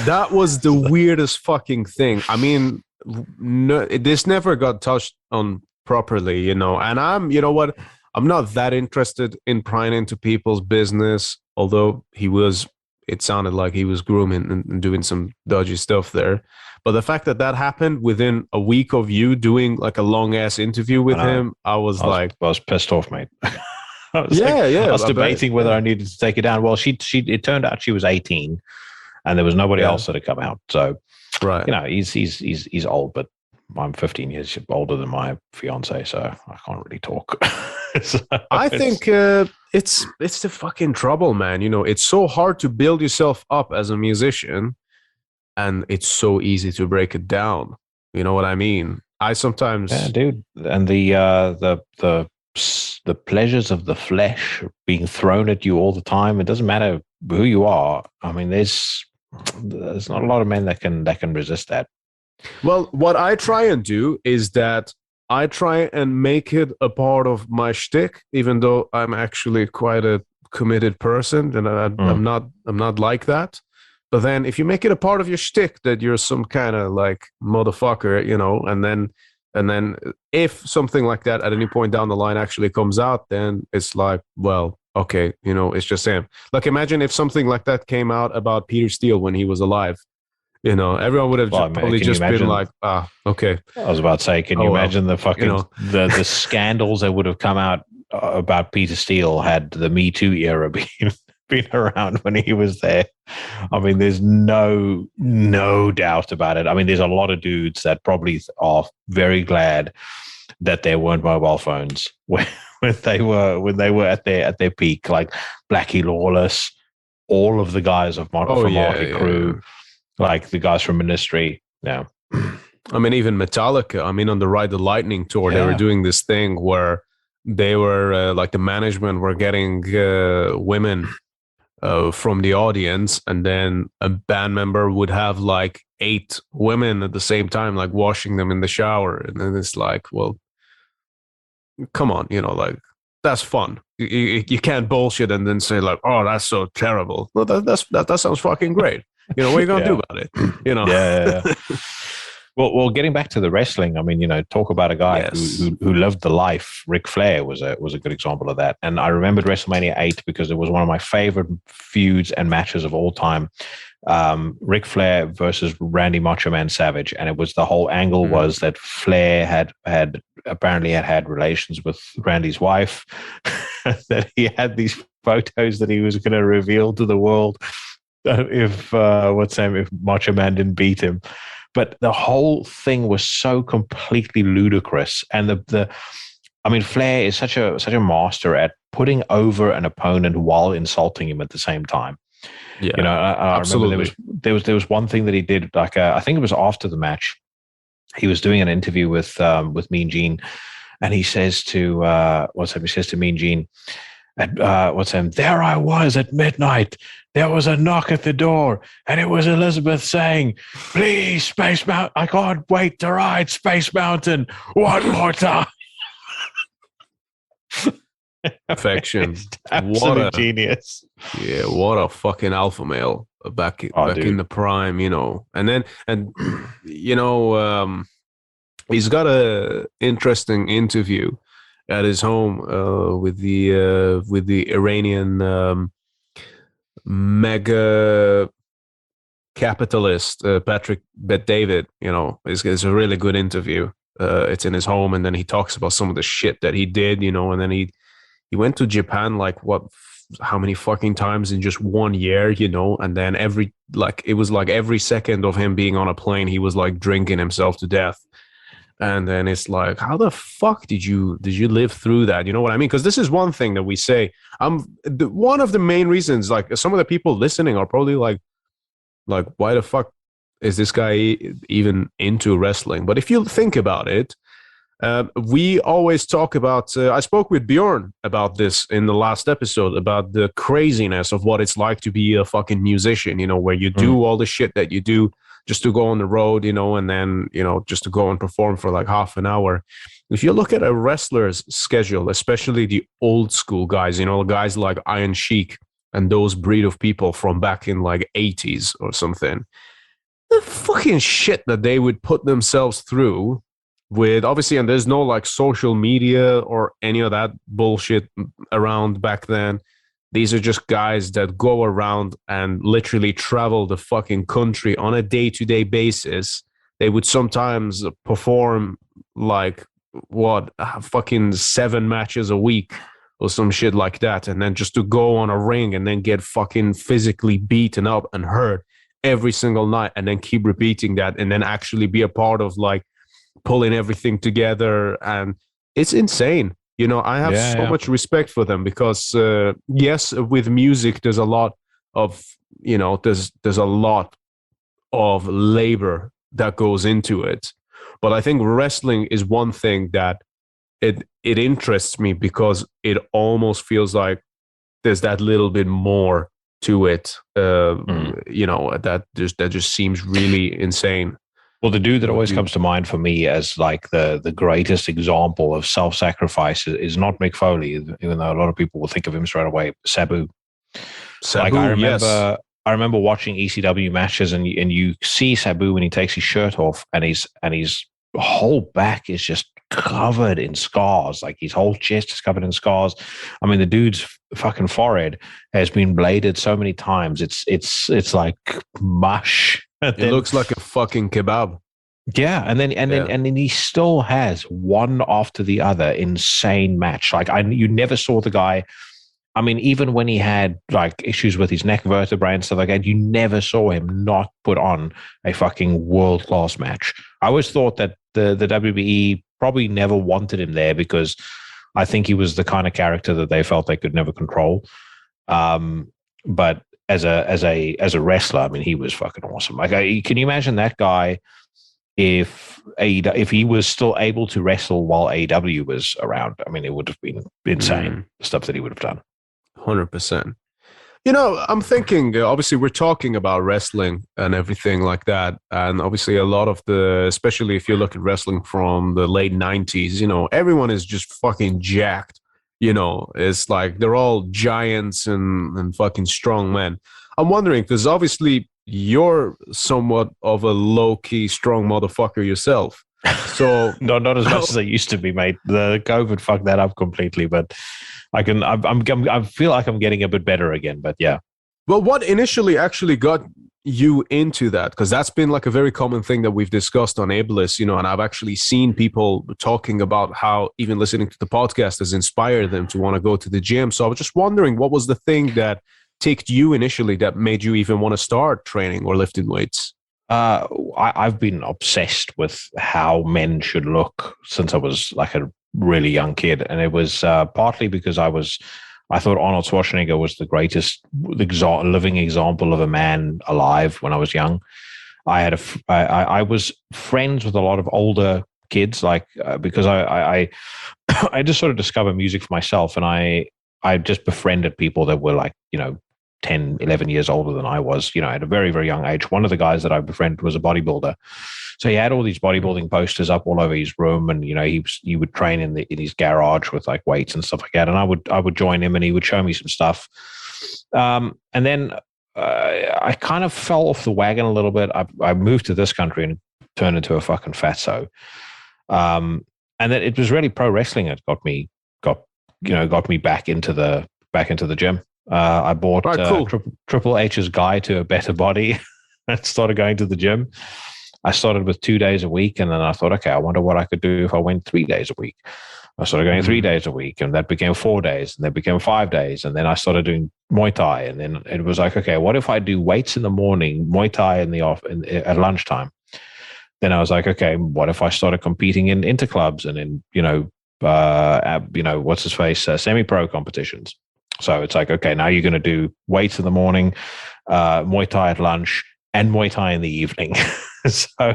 That was the weirdest fucking thing. I mean, this never got touched on properly, and you know what? I'm not that interested in prying into people's business, although he was it sounded like he was grooming and doing some dodgy stuff there. But the fact that that happened within a week of you doing like a long ass interview with him, I was like, I was pissed off, mate. I was debating whether I needed to take it down. Well, it turned out she was 18, and there was nobody else that had come out. So, right, he's old, but I'm 15 years older than my fiance, so I can't really talk. I think it's the fucking trouble, man. It's so hard to build yourself up as a musician, and it's so easy to break it down. You know what I mean? I sometimes, yeah, dude, and the pleasures of the flesh being thrown at you all the time. It doesn't matter who you are. I mean, there's not a lot of men that can resist that. Well, what I try and do is that I try and make it a part of my shtick, even though I'm actually quite a committed person, and I'm not like that. But then, if you make it a part of your shtick that you're some kind of like motherfucker, and then if something like that at any point down the line actually comes out, then it's like, well, okay, it's just him. Like, imagine if something like that came out about Peter Steele when he was alive. Everyone would have probably just been like, okay. I was about to say, can you imagine the fucking the scandals that would have come out about Peter Steele had the Me Too era been around when he was there? I mean, there's no doubt about it. I mean, there's a lot of dudes that probably are very glad that there weren't mobile phones when they were at their peak, like Blackie Lawless, all of the guys from Motley Crue. Like the guys from Ministry. Yeah. I mean, even Metallica. I mean, on the Ride the Lightning tour, they were doing this thing where they were like the management were getting women from the audience, and then a band member would have like 8 women at the same time, like washing them in the shower. And then it's like, well, come on, like that's fun. You can't bullshit and then say like, oh, that's so terrible. Well, that sounds fucking great. What are you going to do about it? Yeah. Well, getting back to the wrestling, I mean, talk about a guy who lived the life. Ric Flair was a good example of that. And I remembered WrestleMania 8 because it was one of my favorite feuds and matches of all time. Ric Flair versus Randy Macho Man Savage. And it was the whole angle was that Flair had apparently had relations with Randy's wife, that he had these photos that he was going to reveal to the world if Macho Man didn't beat him. But the whole thing was so completely ludicrous. And Flair is such a master at putting over an opponent while insulting him at the same time. Yeah, I remember there was one thing that he did, like I think it was after the match. He was doing an interview with Mean Gene, and he says to Mean Gene, there I was at midnight. There was a knock at the door, and it was Elizabeth saying, "Please, Space Mountain, I can't wait to ride Space Mountain one more time." Perfection. Absolute what a genius. Yeah, what a fucking alpha male back in the prime, And he's got a interesting interview at his home with the Iranian mega capitalist Patrick Bet-David. It's a really good interview. It's in his home, and then he talks about some of the shit that he did, and then he went to Japan like how many fucking times in just 1 year, and then it was like every second of him being on a plane, he was like drinking himself to death. And then it's like, how the fuck did you live through that? You know what I mean? Because this is one thing that we say. One of the main reasons, like some of the people listening are probably like, why the fuck is this guy even into wrestling? But if you think about it, we always talk about, I spoke with Bjorn about this in the last episode, about the craziness of what it's like to be a fucking musician, where you do all the shit that you do just to go on the road, and then, just to go and perform for like half an hour. If you look at a wrestler's schedule, especially the old school guys, guys like Iron Sheik and those breed of people from back in like 80s or something, the fucking shit that they would put themselves through with, obviously, and there's no like social media or any of that bullshit around back then. These are just guys that go around and literally travel the fucking country on a day-to-day basis. They would sometimes perform like what fucking 7 matches a week or some shit like that, and then just to go on a ring and then get fucking physically beaten up and hurt every single night, and then keep repeating that, and then actually be a part of like pulling everything together. And it's insane. You know, I have so much respect for them because yes, with music there's a lot of, you know, there's a lot of labor that goes into it, but I think wrestling is one thing that it interests me because it almost feels like there's that little bit more to it. You know, that just seems really insane. Well, the dude that always comes to mind for me as like the greatest example of self-sacrifice is not Mick Foley, even though a lot of people will think of him straight away. Sabu. Like I remember watching ECW matches, and you see Sabu when he takes his shirt off, and his whole back is just covered in scars. Like his whole chest is covered in scars. I mean, the dude's fucking forehead has been bladed so many times. It's like mush. It looks like a fucking kebab. Yeah, and then he still has one after the other insane match. Like you never saw the guy. I mean, even when he had like issues with his neck vertebrae and stuff like that, you never saw him not put on a fucking world-class match. I always thought that the WBE probably never wanted him there because I think he was the kind of character that they felt they could never control. But as a wrestler, I mean, he was fucking awesome. Like, can you imagine that guy if he was still able to wrestle while AEW was around? I mean, it would have been insane, the stuff that he would have done. 100%. You know, I'm thinking, obviously, we're talking about wrestling and everything like that. And obviously, a lot of especially if you look at wrestling from the late 90s, you know, everyone is just fucking jacked. You know, it's like they're all giants and fucking strong men. I'm wondering, because obviously you're somewhat of a low-key strong motherfucker yourself. So not as much as I used to be, mate. The COVID fucked that up completely, but I feel like I'm getting a bit better again. But yeah. Well, what initially actually got you into that? Because that's been like a very common thing that we've discussed on Iblis, you know, and I've actually seen people talking about how even listening to the podcast has inspired them to want to go to the gym. So I was just wondering, what was the thing that ticked you initially that made you even want to start training or lifting weights? I've been obsessed with how men should look since I was like a really young kid. And it was partly because I thought Arnold Schwarzenegger was the greatest living example of a man alive when I was young. I was friends with a lot of older kids, like because I just sort of discovered music for myself, and I just befriended people that were like, you know, 10, 11 years older than I was, you know, at a very, very young age. One of the guys that I befriended was a bodybuilder. So he had all these bodybuilding posters up all over his room, and you know he would train in his garage with like weights and stuff like that. And I would join him, and he would show me some stuff. And then I kind of fell off the wagon a little bit. I moved to this country and turned into a fucking fatso. And then it was really pro wrestling that got me back into the gym. I bought cool. Triple H's Guide to a Better Body and started going to the gym. I started with 2 days a week, and then I thought, okay, I wonder what I could do if I went 3 days a week. I started going 3 days a week, and that became 4 days, and that became 5 days. And then I started doing Muay Thai, and then it was like, okay, what if I do weights in the morning, Muay Thai at lunchtime? Then I was like, okay, what if I started competing in interclubs and in, what's his face, semi-pro competitions? So it's like, okay, now you're going to do weights in the morning, Muay Thai at lunch, and Muay Thai in the evening. So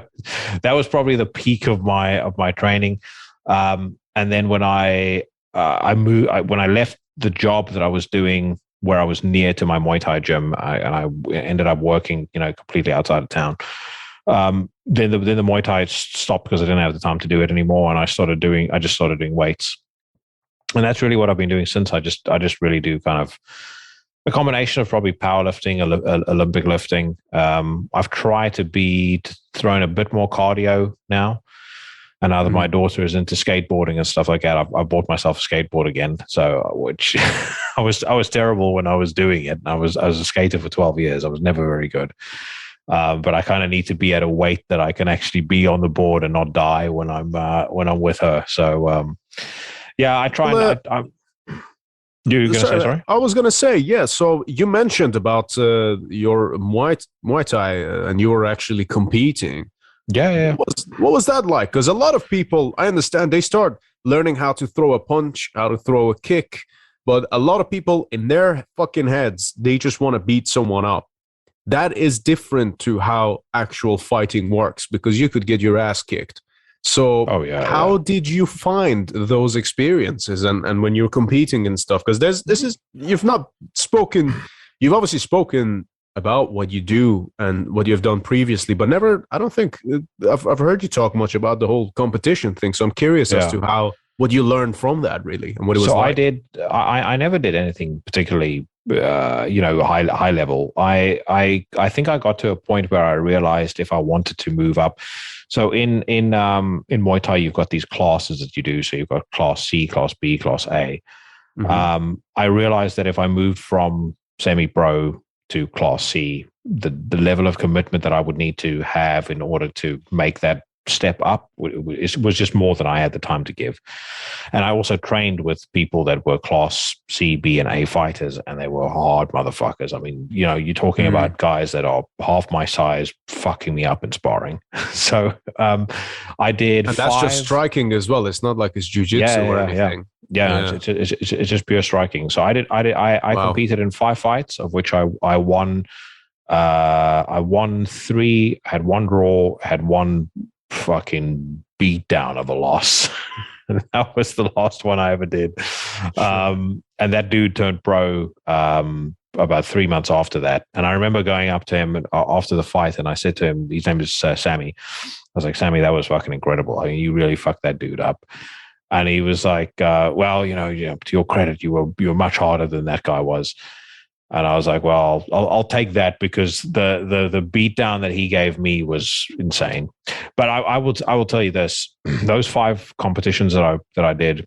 that was probably the peak of my training. And then when I left the job that I was doing, where I was near to my Muay Thai gym, and I ended up working, completely outside of town. Then the Muay Thai stopped because I didn't have the time to do it anymore, and I just started doing weights. And that's really what I've been doing since. I just really do kind of a combination of probably powerlifting, Olympic lifting. I've tried to throw in a bit more cardio now. And now that Mhm. my daughter is into skateboarding and stuff like that, I bought myself a skateboard again. So, which I was terrible when I was doing it. I was a skater for 12 years. I was never very good. But I kind of need to be at a weight that I can actually be on the board and not die when I'm with her. So, yeah, I try Well, and you're gonna say sorry? I was gonna say, yeah. So you mentioned about your Muay Thai, and you were actually competing. Yeah. What was that like? Because a lot of people, I understand, they start learning how to throw a punch, how to throw a kick, but a lot of people in their fucking heads, they just want to beat someone up. That is different to how actual fighting works, because you could get your ass kicked. So Oh yeah, how did you find those experiences, and when you're competing and stuff? Because this is, you've not spoken, you've obviously spoken about what you do and what you've done previously, but never, I don't think I've heard you talk much about the whole competition thing. So I'm curious as yeah. to how, what you learned from that really, and what it was So like. I never did anything particularly high level. I think I got to a point where I realized if I wanted to move up. So in Muay Thai you've got these classes that you do. So you've got class C, class B, class A. Mm-hmm. I realized that if I moved from semi-pro to class C, the level of commitment that I would need to have in order to make that step up was just more than I had the time to give. And I also trained with people that were class C, B, and A fighters, and they were hard motherfuckers. I mean, you're talking about guys that are half my size fucking me up in sparring. So I did And that's just striking as well. It's not like it's jujitsu or anything. Yeah. It's just pure striking. So I competed in 5 fights, of which I won. I won 3, had 1 draw, had 1 fucking beat down of a loss. That was the last one I ever did. And that dude turned pro about 3 months after that. And I remember going up to him after the fight, and I said to him, his name is Sammy. I was like, Sammy, that was fucking incredible. I mean, you really fucked that dude up. And he was like, well, to your credit, you were much harder than that guy was. And I was like, well, I'll take that, because the beat down that he gave me was insane. But I will tell you this: those 5 competitions that I did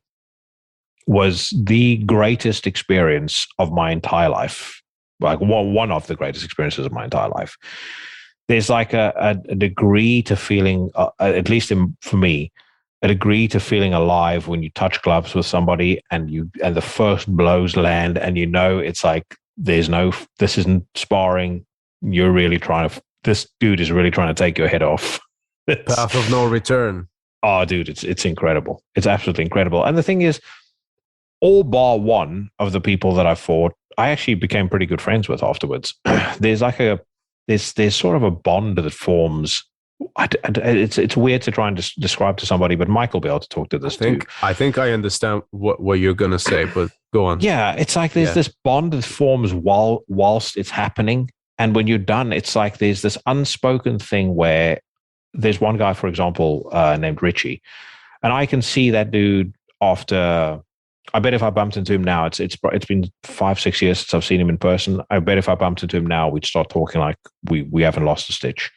was the greatest experience of my entire life. Like one of the greatest experiences of my entire life. There's like a degree to feeling, at least for me, a degree to feeling alive when you touch gloves with somebody and the first blows land, and it's like, this isn't sparring. This dude is really trying to take your head off. Path of no return. Oh, dude, it's incredible. It's absolutely incredible. And the thing is, all bar one of the people that I fought, I actually became pretty good friends with afterwards. There's like there's sort of a bond that forms. It's weird to try and describe to somebody, but Mike will be able to talk to this too. I think I understand what you're gonna say, but go on. Yeah, it's like there's this bond that forms whilst it's happening, and when you're done, it's like there's this unspoken thing where there's one guy, for example, named Richie, and I can see that dude after. I bet if I bumped into him now, it's been 5-6 years since I've seen him in person. I bet if I bumped into him now, we'd start talking like we haven't lost a stitch.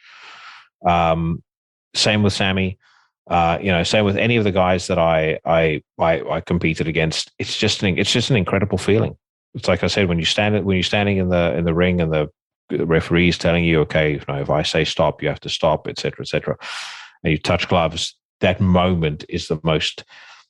Same with Sammy. Same with any of the guys that I competed against. It's just an incredible feeling. It's like I said, when you're standing in the ring and the referee's telling you, okay, if I say stop, you have to stop, etc., etc., and you touch gloves. That moment is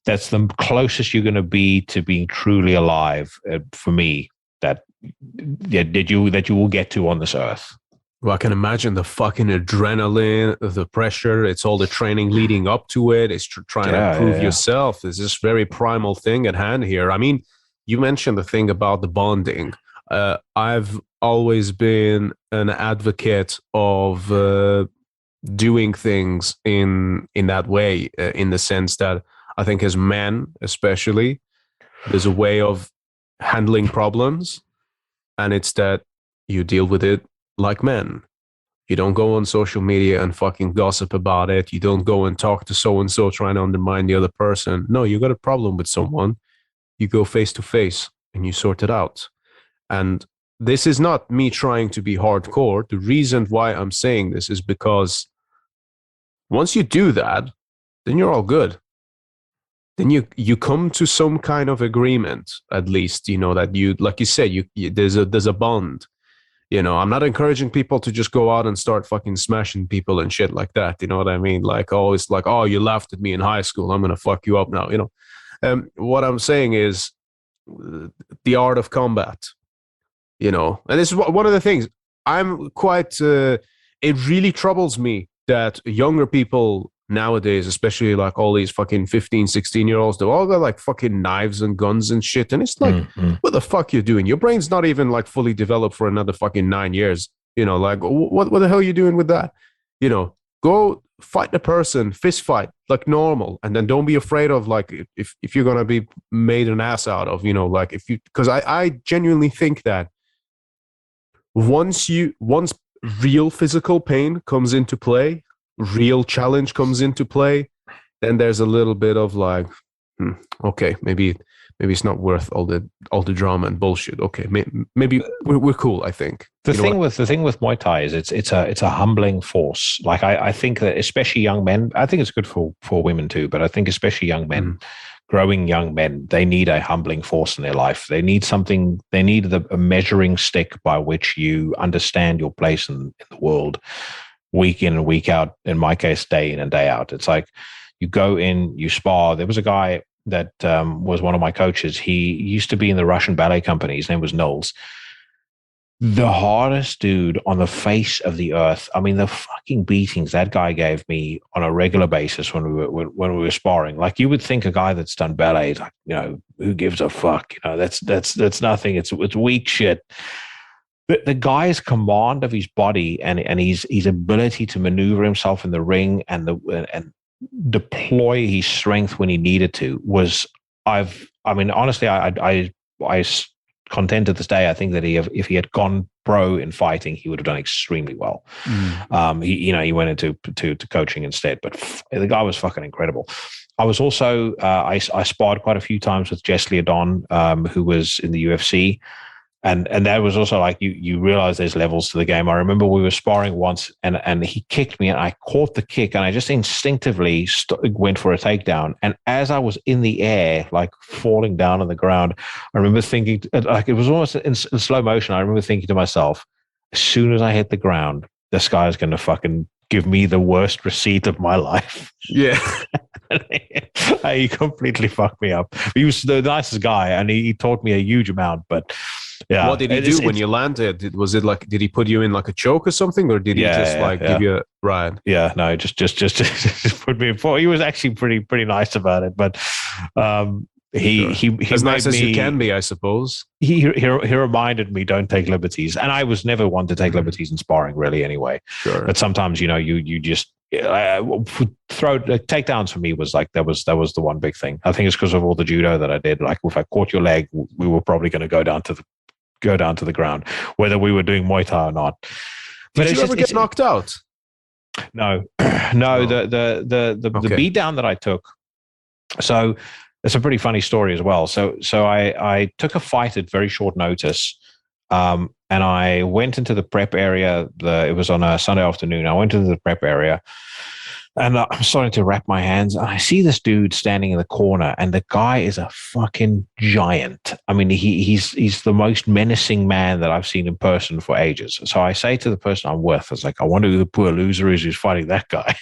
that's the closest you're going to be to being truly alive for me. That you will get to on this earth. Well, I can imagine the fucking adrenaline, the pressure. It's all the training leading up to it. It's trying to prove yourself. There's this very primal thing at hand here. I mean, you mentioned the thing about the bonding. I've always been an advocate of doing things in that way, in the sense that I think as men, especially, there's a way of handling problems, and it's that you deal with it like men. You don't go on social media and fucking gossip about it. You don't go and talk to so-and-so trying to undermine the other person. No, you got a problem with someone. You go face to face and you sort it out. And this is not me trying to be hardcore. The reason why I'm saying this is because once you do that, then you're all good. Then you come to some kind of agreement, at least, that you, like you said, there's a bond. I'm not encouraging people to just go out and start fucking smashing people and shit like that. You know what I mean? Like, oh, it's like, oh, you laughed at me in high school, I'm gonna fuck you up now. What I'm saying is the art of combat. And this is one of the things I'm quite. It really troubles me that younger people nowadays, especially like all these fucking 15, 16-year-olds, they all got like fucking knives and guns and shit. And it's like, what the fuck you doing? Your brain's not even like fully developed for another fucking 9 years. Like what the hell are you doing with that? Go fight the person, fist fight like normal. And then don't be afraid of like, if you're going to be made an ass out of, like because I genuinely think that once real physical pain comes into play, real challenge comes into play, then there's a little bit of like, okay, maybe it's not worth all the drama and bullshit. Okay, maybe we're cool. I think the thing with Muay Thai is it's a humbling force. Like I think that especially young men, I think it's good for women too, but I think especially young men. Growing young men, they need a humbling force in their life. They need something. They need a measuring stick by which you understand your place in the world, week in and week out. In my case, day in and day out. It's like you go in, you spar. There was a guy that was one of my coaches. He used to be in the Russian ballet company. His name was Knowles. The hardest dude on the face of the earth. I mean, the fucking beatings that guy gave me on a regular basis when we were sparring. Like you would think a guy that's done ballet, like, who gives a fuck? That's nothing. It's weak shit. The guy's command of his body and his ability to maneuver himself in the ring and deploy his strength when he needed to was. Honestly, I content to this day, I think that if he had gone pro in fighting, he would have done extremely well. He went into coaching instead, but the guy was fucking incredible. I was also I sparred quite a few times with Jess Leodon, who was in the UFC. And that was also like you realize there's levels to the game. I remember we were sparring once and he kicked me and I caught the kick and I just instinctively went for a takedown. And as I was in the air, like falling down on the ground, I remember thinking, like it was almost in slow motion. I remember thinking to myself, as soon as I hit the ground, this guy is going to fucking give me the worst receipt of my life. Yeah. He completely fucked me up. He was the nicest guy and he taught me a huge amount, but yeah. What did he do when you landed? Did he put you in like a choke or something, or did he give you a ride? Yeah, no, just put me in. He was actually pretty nice about it, but he as nice as you can be, I suppose. He reminded me, don't take liberties, and I was never one to take liberties in sparring, really. Anyway, sure. But sometimes you just throw takedowns for me was like that was the one big thing. I think it's because of all the judo that I did. Like if I caught your leg, we were probably going to go down to the ground, whether we were doing Muay Thai or not. But did you ever get knocked out? No. The beat down that I took. So it's a pretty funny story as well. So I took a fight at very short notice, and I went into the prep area. It was on a Sunday afternoon. I went into the prep area. And I'm starting to wrap my hands. And I see this dude standing in the corner, and the guy is a fucking giant. I mean, he's the most menacing man that I've seen in person for ages. So I say to the person I'm with, I was like, I wonder who the poor loser is who's fighting that guy.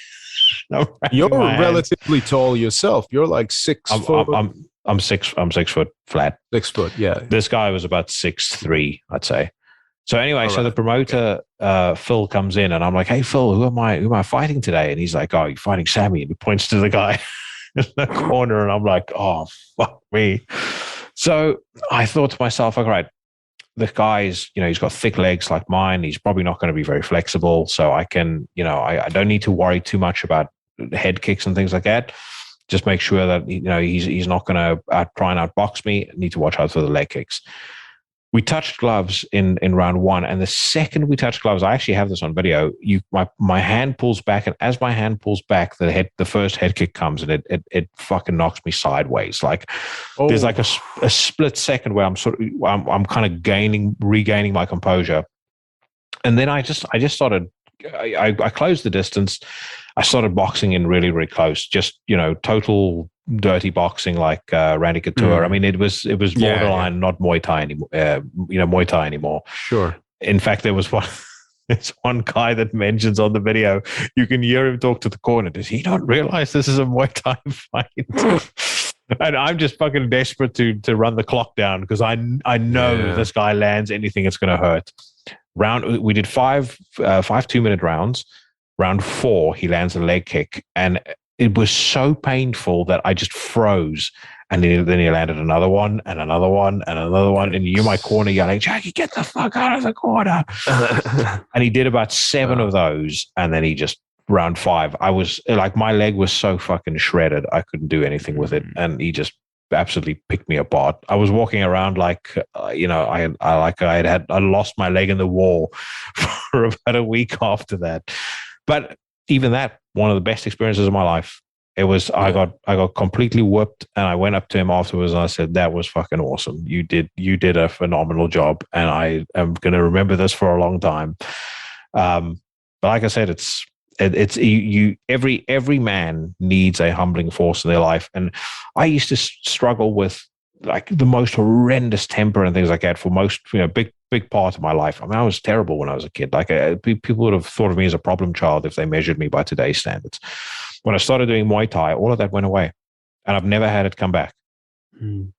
You're relatively tall yourself. You're like 6 foot. I'm 6 foot flat. 6 foot, yeah. This guy was about 6'3", I'd say. So anyway, the promoter, Phil, comes in and I'm like, hey, Phil, who am I fighting today? And he's like, oh, you're fighting Sammy. And he points to the guy in the corner and I'm like, oh, fuck me. So I thought to myself, all right, the guy's, he's got thick legs like mine. He's probably not going to be very flexible. So I can, I don't need to worry too much about head kicks and things like that. Just make sure that, he's not going to try and outbox me. I need to watch out for the leg kicks. We touched gloves in round one, and the second we touched gloves, I actually have this on video. My hand pulls back, and as my hand pulls back, the first head kick comes, and it fucking knocks me sideways. Like there's like a split second where I'm kind of regaining my composure, and then I just started. I closed the distance. I started boxing in really, really close, just, total dirty boxing like Randy Couture. I mean, it was borderline, not Muay Thai anymore, Muay Thai anymore. Sure. In fact, there was one. It's one guy that mentions on the video, you can hear him talk to the corner. Does he not realize this is a Muay Thai fight? And I'm just fucking desperate to run the clock down because I know this guy lands anything, it's going to hurt. We did five 2-minute rounds. Round 4, he lands a leg kick, and it was so painful that I just froze. And then he landed another one and another one and another one. And you're in my corner yelling, Jackie, get the fuck out of the corner. And he did about 7 of those. And then he just, round 5, I was like, my leg was so fucking shredded. I couldn't do anything with it. And he just absolutely picked me apart. I was walking around like, I lost my leg in the wall for about a week after that. But even that, one of the best experiences of my life. It was, I got completely whipped, and I went up to him afterwards and I said, that was fucking awesome. You did a phenomenal job, and I am going to remember this for a long time. But like I said, every man needs a humbling force in their life. And I used to struggle with like the most horrendous temper and things like that for most, big part of my life. I mean, I was terrible when I was a kid. Like people would have thought of me as a problem child if they measured me by today's standards. When I started doing Muay Thai, all of that went away, and I've never had it come back. Well,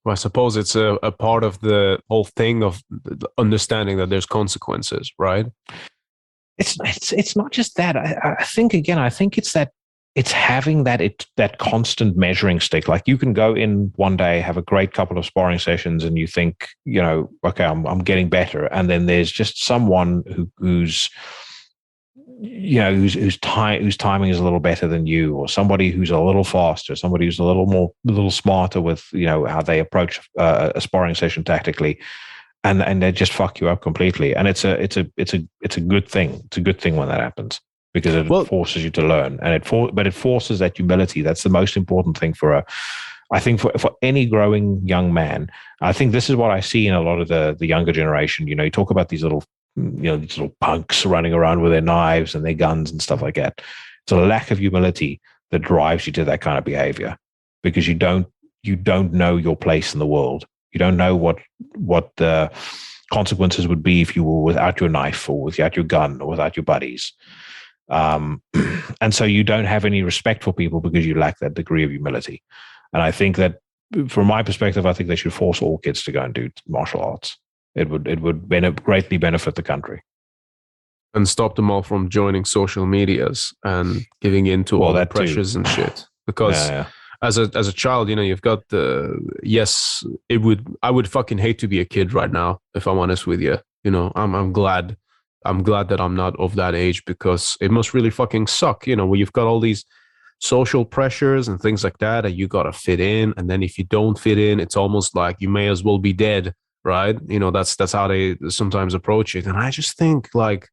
I suppose it's a part of the whole thing of understanding that there's consequences, right? It's not just that. I think it's that it's having that constant measuring stick. Like you can go in one day, have a great couple of sparring sessions, and you think, okay, I'm getting better, and then there's just someone whose timing is a little better than you, or somebody who's a little faster, somebody who's a little smarter with how they approach a sparring session tactically, and they just fuck you up completely. And it's a good thing. It's a good thing when that happens, because it forces you to learn, and it forces that humility. That's the most important thing for any growing young man. I think this is what I see in a lot of the younger generation. You talk about these little punks running around with their knives and their guns and stuff like that. It's a lack of humility that drives you to that kind of behavior, because you don't know your place in the world. You don't know what the consequences would be if you were without your knife, or without your gun, or without your buddies. And so you don't have any respect for people because you lack that degree of humility. And I think that, from my perspective, I think they should force all kids to go and do martial arts. It would greatly benefit the country. And stop them all from joining social medias and giving in to all the pressures too. And shit. Because as a child, you've got I would fucking hate to be a kid right now, if I'm honest with you. I'm glad that I'm not of that age, because it must really fucking suck, where you've got all these social pressures and things like that, and you gotta fit in. And then if you don't fit in, it's almost like you may as well be dead. Right? That's how they sometimes approach it. And I just think, like,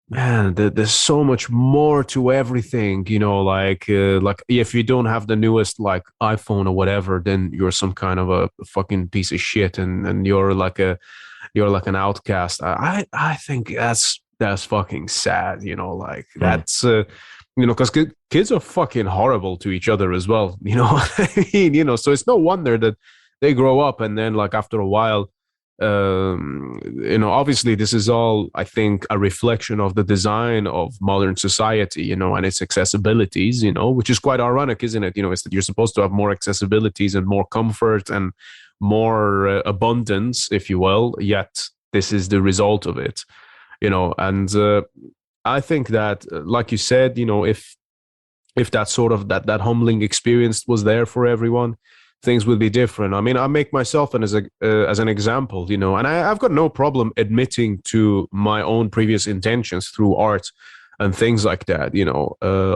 man, there's so much more to everything, like if you don't have the newest like iPhone or whatever, then you're some kind of a fucking piece of shit, and you're like an outcast. I think that's fucking sad, that's because kids are fucking horrible to each other as well, what I mean? So it's no wonder that they grow up, and then like after a while, obviously this is all, I think, a reflection of the design of modern society, and its accessibilities, which is quite ironic, isn't it? It's that you're supposed to have more accessibilities and more comfort and more abundance, if you will, yet this is the result of it, and I think that, like you said, if that sort of that humbling experience was there for everyone, things would be different. I mean, I make myself as an example, and I've got no problem admitting to my own previous intentions through art and things like that.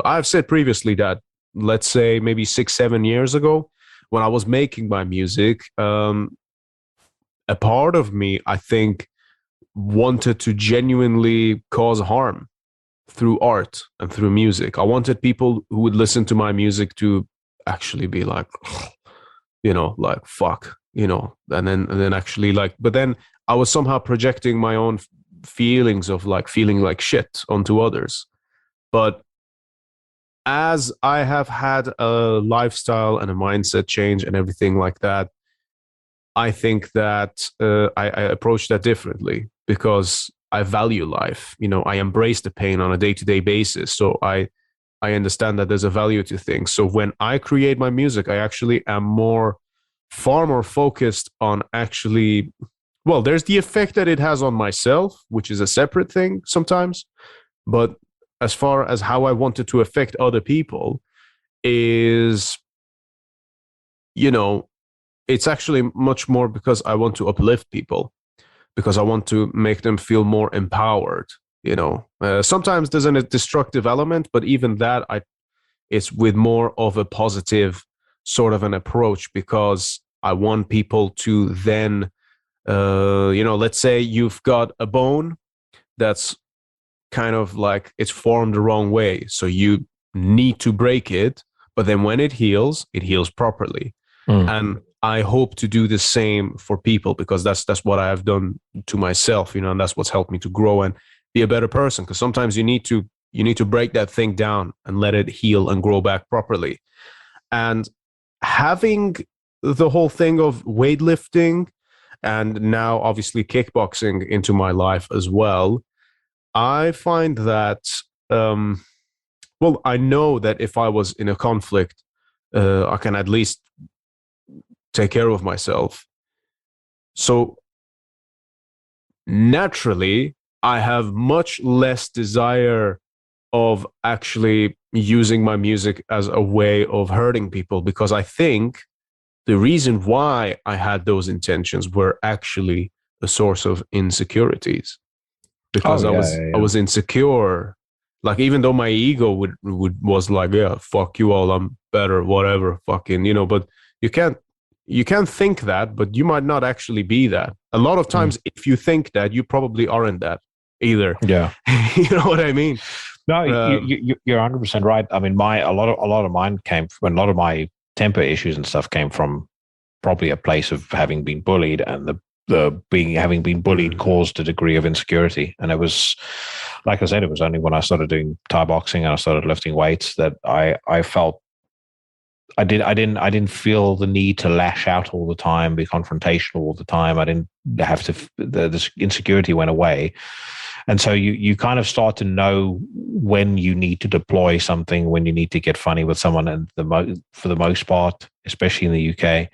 I've said previously that, let's say maybe 6-7 years ago, when I was making my music, a part of me, I think, wanted to genuinely cause harm through art and through music. I wanted people who would listen to my music to actually be like, like fuck, and then actually like, but then I was somehow projecting my own feelings of like feeling like shit onto others. But as I have had a lifestyle and a mindset change and everything like that, I think that I approach that differently because I value life. I embrace the pain on a day-to-day basis. So I understand that there's a value to things. So when I create my music, I actually am far more focused on actually, well, there's the effect that it has on myself, which is a separate thing sometimes. But as far as how I want it to affect other people is, you know, it's actually much more because I want to uplift people, because I want to make them feel more empowered. Sometimes there's a destructive element, but even that, it's with more of a positive sort of an approach, because I want people to then, let's say you've got a bone that's kind of like it's formed the wrong way. So you need to break it, but then when it heals properly. And I hope to do the same for people, because that's what I have done to myself, and that's what's helped me to grow and be a better person. Because sometimes you need to break that thing down and let it heal and grow back properly. And having the whole thing of weightlifting and now obviously kickboxing into my life as well, I find that, I know that if I was in a conflict, I can at least take care of myself. So naturally, I have much less desire of actually using my music as a way of hurting people, because I think the reason why I had those intentions were actually a source of insecurities, because I was insecure. Like, even though my ego was like, yeah, fuck you all, I'm better, whatever, fucking, but you can't think that, but you might not actually be that. A lot of times, if you think that, you probably aren't that either. Yeah. You know what I mean? No, you're 100% right. I mean, a lot of mine came from, a lot of my temper issues and stuff came from probably a place of having been bullied, and having been bullied caused a degree of insecurity. And it was, like I said, it was only when I started doing Thai boxing and I started lifting weights that I felt I didn't feel the need to lash out all the time, be confrontational all the time. I didn't have to. This insecurity went away, and so you kind of start to know when you need to deploy something, when you need to get funny with someone. And for the most part, especially in the UK,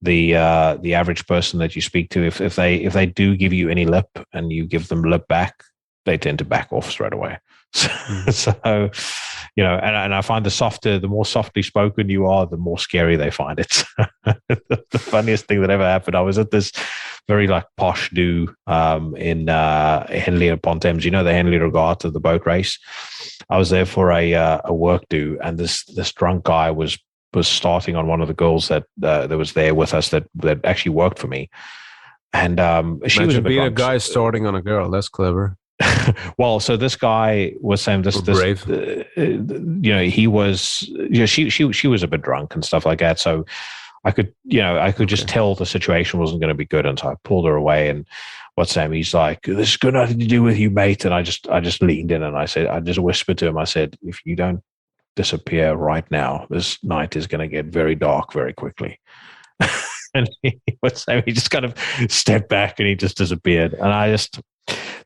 the average person that you speak to, if they do give you any lip and you give them lip back, they tend to back off straight away. So, and I find the more softly spoken you are, the more scary they find it. The funniest thing that ever happened, I was at this very posh do in Henley upon Thames. The Henley Regatta, the boat race. I was there for a work do, and this drunk guy was starting on one of the girls that was there with us that actually worked for me. And she was being a guy starting on a girl. That's clever. Well, so this guy was saying this brave. He was, she was a bit drunk and stuff like that. So I could just tell the situation wasn't going to be good. And so I pulled her away, and what's Sam? He's like, this has got nothing to do with you, mate. And I just leaned in and I just whispered to him, I said, if you don't disappear right now, this night is going to get very dark very quickly. And he just kind of stepped back and he just disappeared. And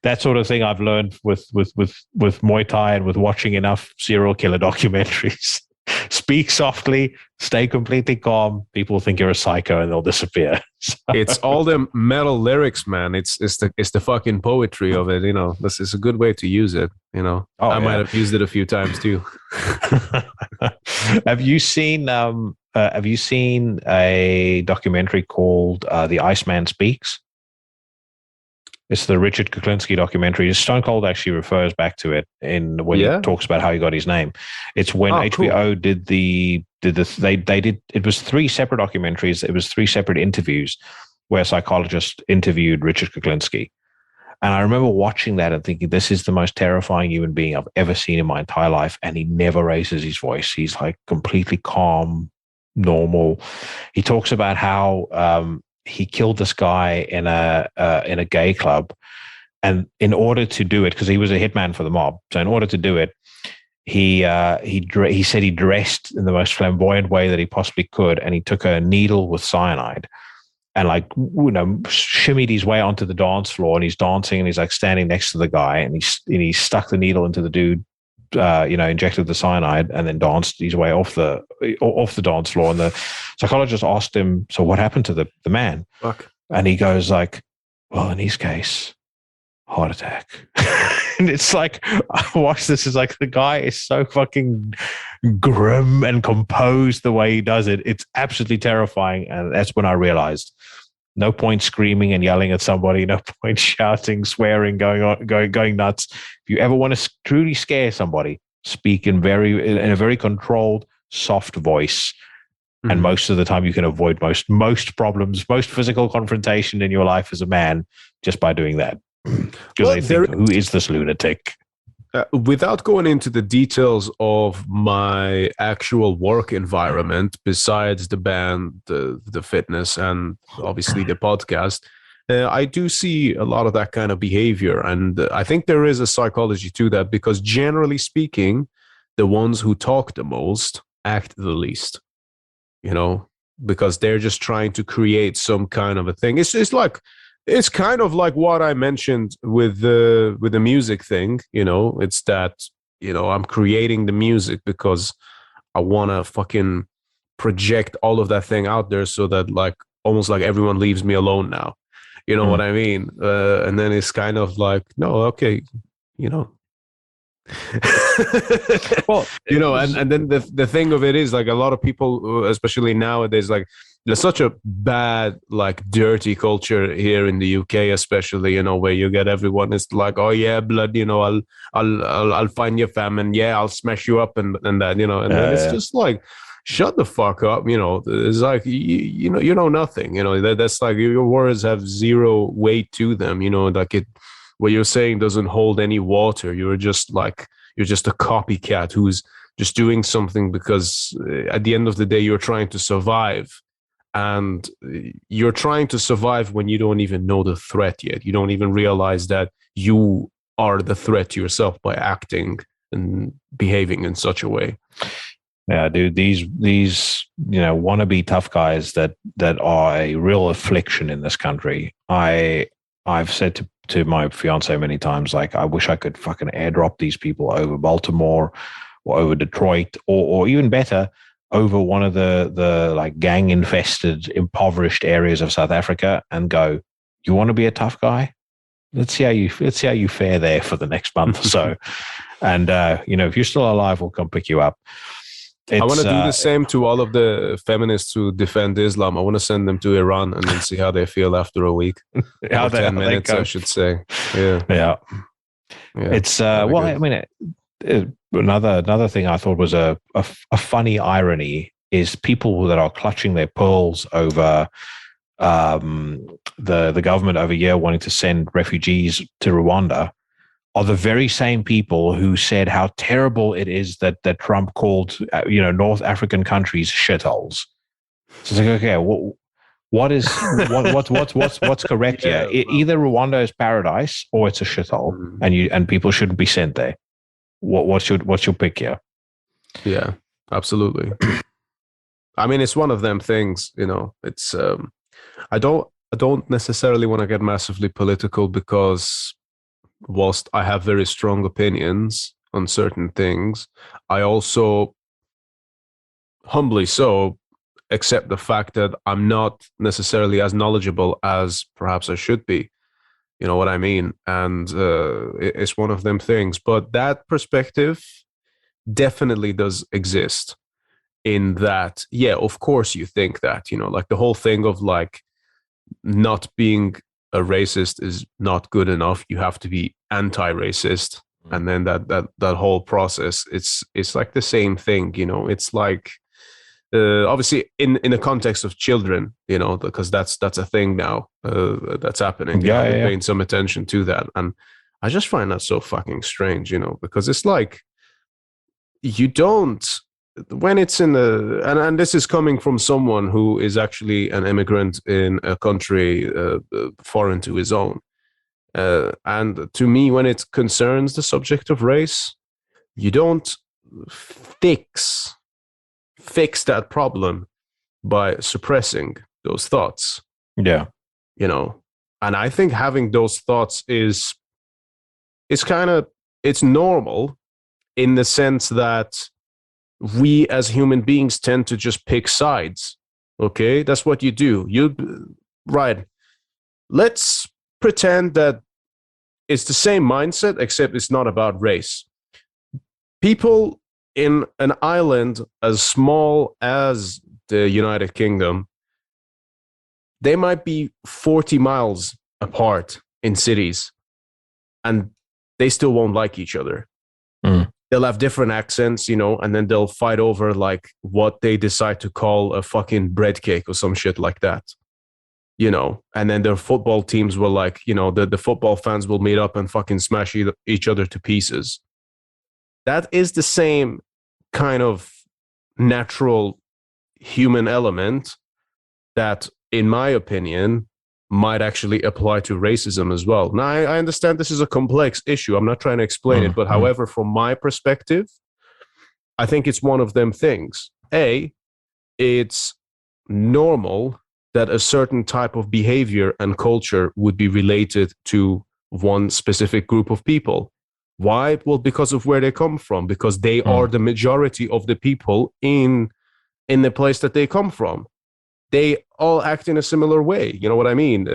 that sort of thing I've learned with Muay Thai and with watching enough serial killer documentaries. Speak softly, stay completely calm. People think you're a psycho and they'll disappear. So. It's all the metal lyrics, man. It's the fucking poetry of it. This is a good way to use it. I might have used it a few times too. Have you seen a documentary called The Iceman Speaks? It's the Richard Kuklinski documentary. Stone Cold actually refers back to it when he talks about how he got his name. It's when HBO did it was 3 separate documentaries. It was 3 separate interviews where psychologists interviewed Richard Kuklinski. And I remember watching that and thinking, this is the most terrifying human being I've ever seen in my entire life. And he never raises his voice. He's completely calm, normal. He talks about how he killed this guy in a gay club, And in order to do it, because he was a hitman for the mob, so in order to do it, he said he dressed in the most flamboyant way that he possibly could, and he took a needle with cyanide and shimmied his way onto the dance floor, and he's dancing, and he's like standing next to the guy, and he stuck the needle into the dude, injected the cyanide, and then danced his way off the dance floor. And the psychologist asked him, "So what happened to the man?" Fuck. And he goes like, "Well, in his case, heart attack." And it's like, I watch this, is like, the guy is so fucking grim and composed the way he does it. It's absolutely terrifying. And that's when I realized, no point screaming and yelling at somebody, no point shouting, swearing, going nuts. If you ever want to truly scare somebody, speak in a very controlled, soft voice. Mm-hmm. And most of the time you can avoid most problems, most physical confrontation in your life as a man just by doing that. Because they think, who is this lunatic? Without going into the details of my actual work environment, besides the band, the fitness, and obviously the podcast, I do see a lot of that kind of behavior. And I think there is a psychology to that, because generally speaking, the ones who talk the most act the least, because they're just trying to create some kind of a thing. It's kind of like what I mentioned with the music thing, it's that, I'm creating the music because I want to fucking project all of that thing out there, so that like almost like everyone leaves me alone now. You know what I mean? And then it's kind of like, no, okay, well, and then the thing of it is, like, a lot of people, especially nowadays, like, there's such a bad, like, dirty culture here in the UK, especially, where you get everyone is like, oh yeah, blood, I'll find your fam, and yeah, I'll smash you up, and that, and then it's just like, shut the fuck up, it's like, you know nothing, that's like, your words have zero weight to them, like what you're saying doesn't hold any water. You're just a copycat who's just doing something because at the end of the day, you're trying to survive. And you're trying to survive when you don't even know the threat yet. You don't even realize that you are the threat to yourself by acting and behaving in such a way. Yeah, dude, these wannabe tough guys that are a real affliction in this country. I've said to my fiance many times, like, I wish I could fucking airdrop these people over Baltimore or over Detroit, or even better, over one of the like gang infested, impoverished areas of South Africa, and go, you want to be a tough guy? Let's see how you fare there for the next month or so. And if you're still alive, we'll come pick you up. I want to do the same to all of the feminists who defend Islam. I want to send them to Iran and then see how they feel after a week. How 10 minutes, I should say. Yeah. It's I mean, another thing I thought was a funny irony is people that are clutching their pearls over the government over here wanting to send refugees to Rwanda are the very same people who said how terrible it is that Trump called North African countries shitholes. So it's like, okay, what's correct here? Either Rwanda is paradise or it's a shithole, and people shouldn't be sent there. What's your pick here? Yeah, absolutely. I mean, it's one of them things. It's I don't necessarily want to get massively political, because whilst I have very strong opinions on certain things, I also, humbly so, accept the fact that I'm not necessarily as knowledgeable as perhaps I should be. You know what I mean? And it's one of them things. But that perspective definitely does exist, in that, yeah, of course you think that, like the whole thing of like not being a racist is not good enough. You have to be anti-racist. And then that whole process, it's like the same thing, it's like, obviously in the context of children, because that's a thing now that's happening. I've been paying some attention to that, and I just find that so fucking strange, because it's like, you don't, when it's in the, and this is coming from someone who is actually an immigrant in a country foreign to his own. And to me, when it concerns the subject of race, you don't fix that problem by suppressing those thoughts. Yeah. You know, and I think having those thoughts is kind of, it's normal in the sense that we as human beings tend to just pick sides. Okay, that's what you do. Right. Let's pretend that it's the same mindset, except it's not about race. People in an island as small as the United Kingdom, they might be 40 miles apart in cities, and they still won't like each other. They'll have different accents, you know, and then they'll fight over like what they decide to call a fucking bread cake or some shit like that, you know. And then their football teams will, like, you know, the football fans will meet up and fucking smash each other to pieces. That is the same kind of natural human element that, in my opinion, might actually apply to racism as well. Now, I understand this is a complex issue. I'm not trying to explain it, but however, from my perspective, I think it's one of them things. It's normal that a certain type of behavior and culture would be related to one specific group of people. Why? Well, because of where they come from, because they are the majority of the people in the place that they come from. They all act in a similar way. You know what I mean?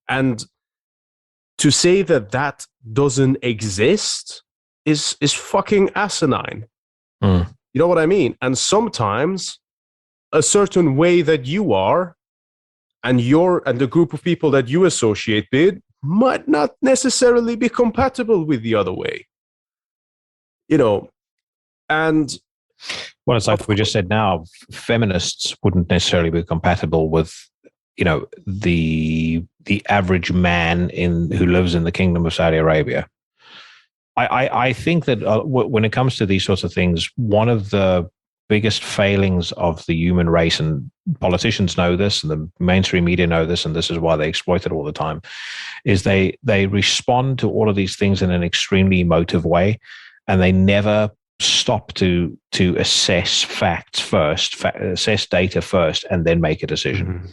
And to say that that doesn't exist is fucking asinine. You know what I mean? And sometimes a certain way that you are and the group of people that you associate with might not necessarily be compatible with the other way. You know, and well, it's like we just said now, feminists wouldn't necessarily be compatible with, you know, the average man who lives in the Kingdom of Saudi Arabia. I think that when it comes to these sorts of things, one of the biggest failings of the human race, and politicians know this, and the mainstream media know this, and this is why they exploit it all the time, is they respond to all of these things in an extremely emotive way, and they never stop to assess facts first, assess data first, and then make a decision.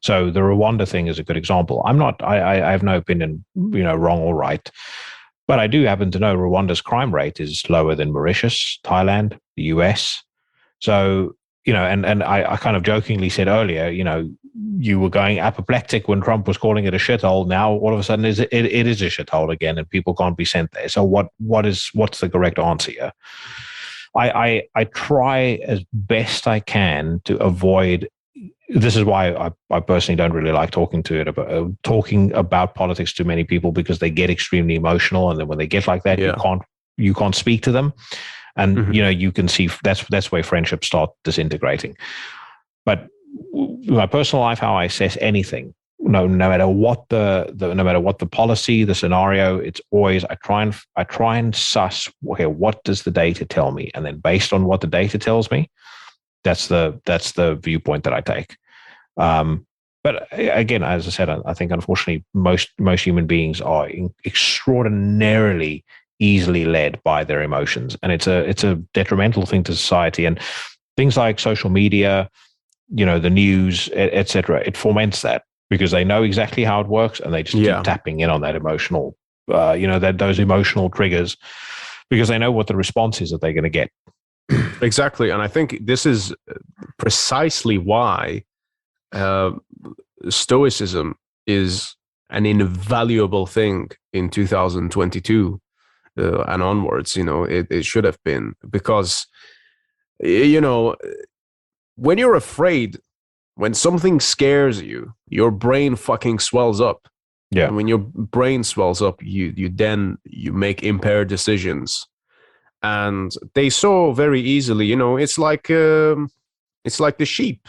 So the Rwanda thing is a good example. I have no opinion, you know, wrong or right, but I do happen to know Rwanda's crime rate is lower than Mauritius, Thailand, the US. So, you know, and I kind of jokingly said earlier, you know, you were going apoplectic when Trump was calling it a shithole. Now, all of a sudden, it is a shithole again, and people can't be sent there. So what's the correct answer here? I try as best I can to avoid. This is why I personally don't really like talking about politics to many people, because they get extremely emotional, and then when they get like that, you can't speak to them, and you know, you can see that's where friendships start disintegrating. But my personal life, how I assess anything, no matter what the policy, the scenario, it's always I try and suss, okay, what does the data tell me, and then based on what the data tells me, that's the viewpoint that I take. But again, as I said, I think unfortunately most human beings are extraordinarily easily led by their emotions, and it's a detrimental thing to society. And things like social media, you know, the news, etc., it foments that, because they know exactly how it works, and they just keep tapping in on that emotional, you know, those emotional triggers, because they know what the response is that they're going to get. Exactly. And I think this is precisely why Stoicism is an invaluable thing in 2022 and onwards. You know, it should have been, because, you know, when you're afraid, when something scares you, your brain fucking swells up. Yeah. And when your brain swells up, you make impaired decisions. And they saw very easily, you know, it's like the sheep.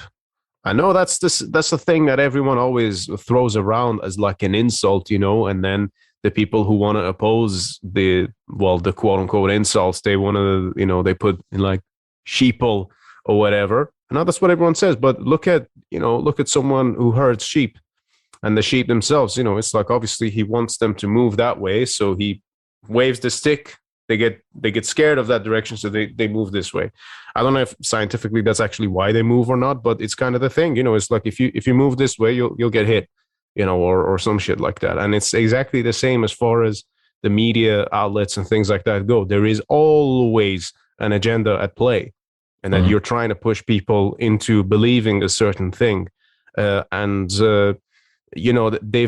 I know that's the thing that everyone always throws around as like an insult, you know, and then the people who want to oppose the quote unquote insults, they want to, you know, they put in like sheeple or whatever. And that's what everyone says. But look at someone who herds sheep. And the sheep themselves, it's like obviously he wants them to move that way, so he waves the stick. They get scared of that direction, so they move this way. I don't know if scientifically that's actually why they move or not, but it's kind of the thing. It's like if you move this way, you'll get hit, or some shit like that. And it's exactly the same as far as the media outlets and things like that go. There is always an agenda at play, and that you're trying to push people into believing a certain thing. They've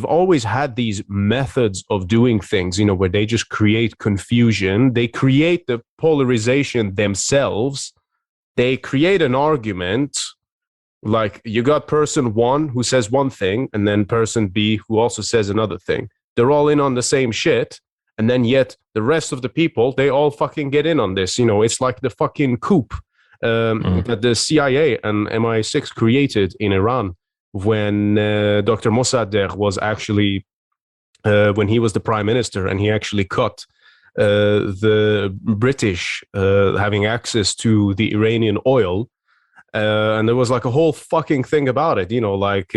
always had these methods of doing things, where they just create confusion. They create the polarization themselves. They create an argument. Like you got person one who says one thing, and then person B who also says another thing. They're all in on the same shit. And then yet the rest of the people, they all fucking get in on this. It's like the fucking coup that the CIA and MI6 created in Iran when Dr. Mossadegh was actually, when he was the prime minister, and he actually cut the British having access to the Iranian oil. And there was like a whole fucking thing about it, like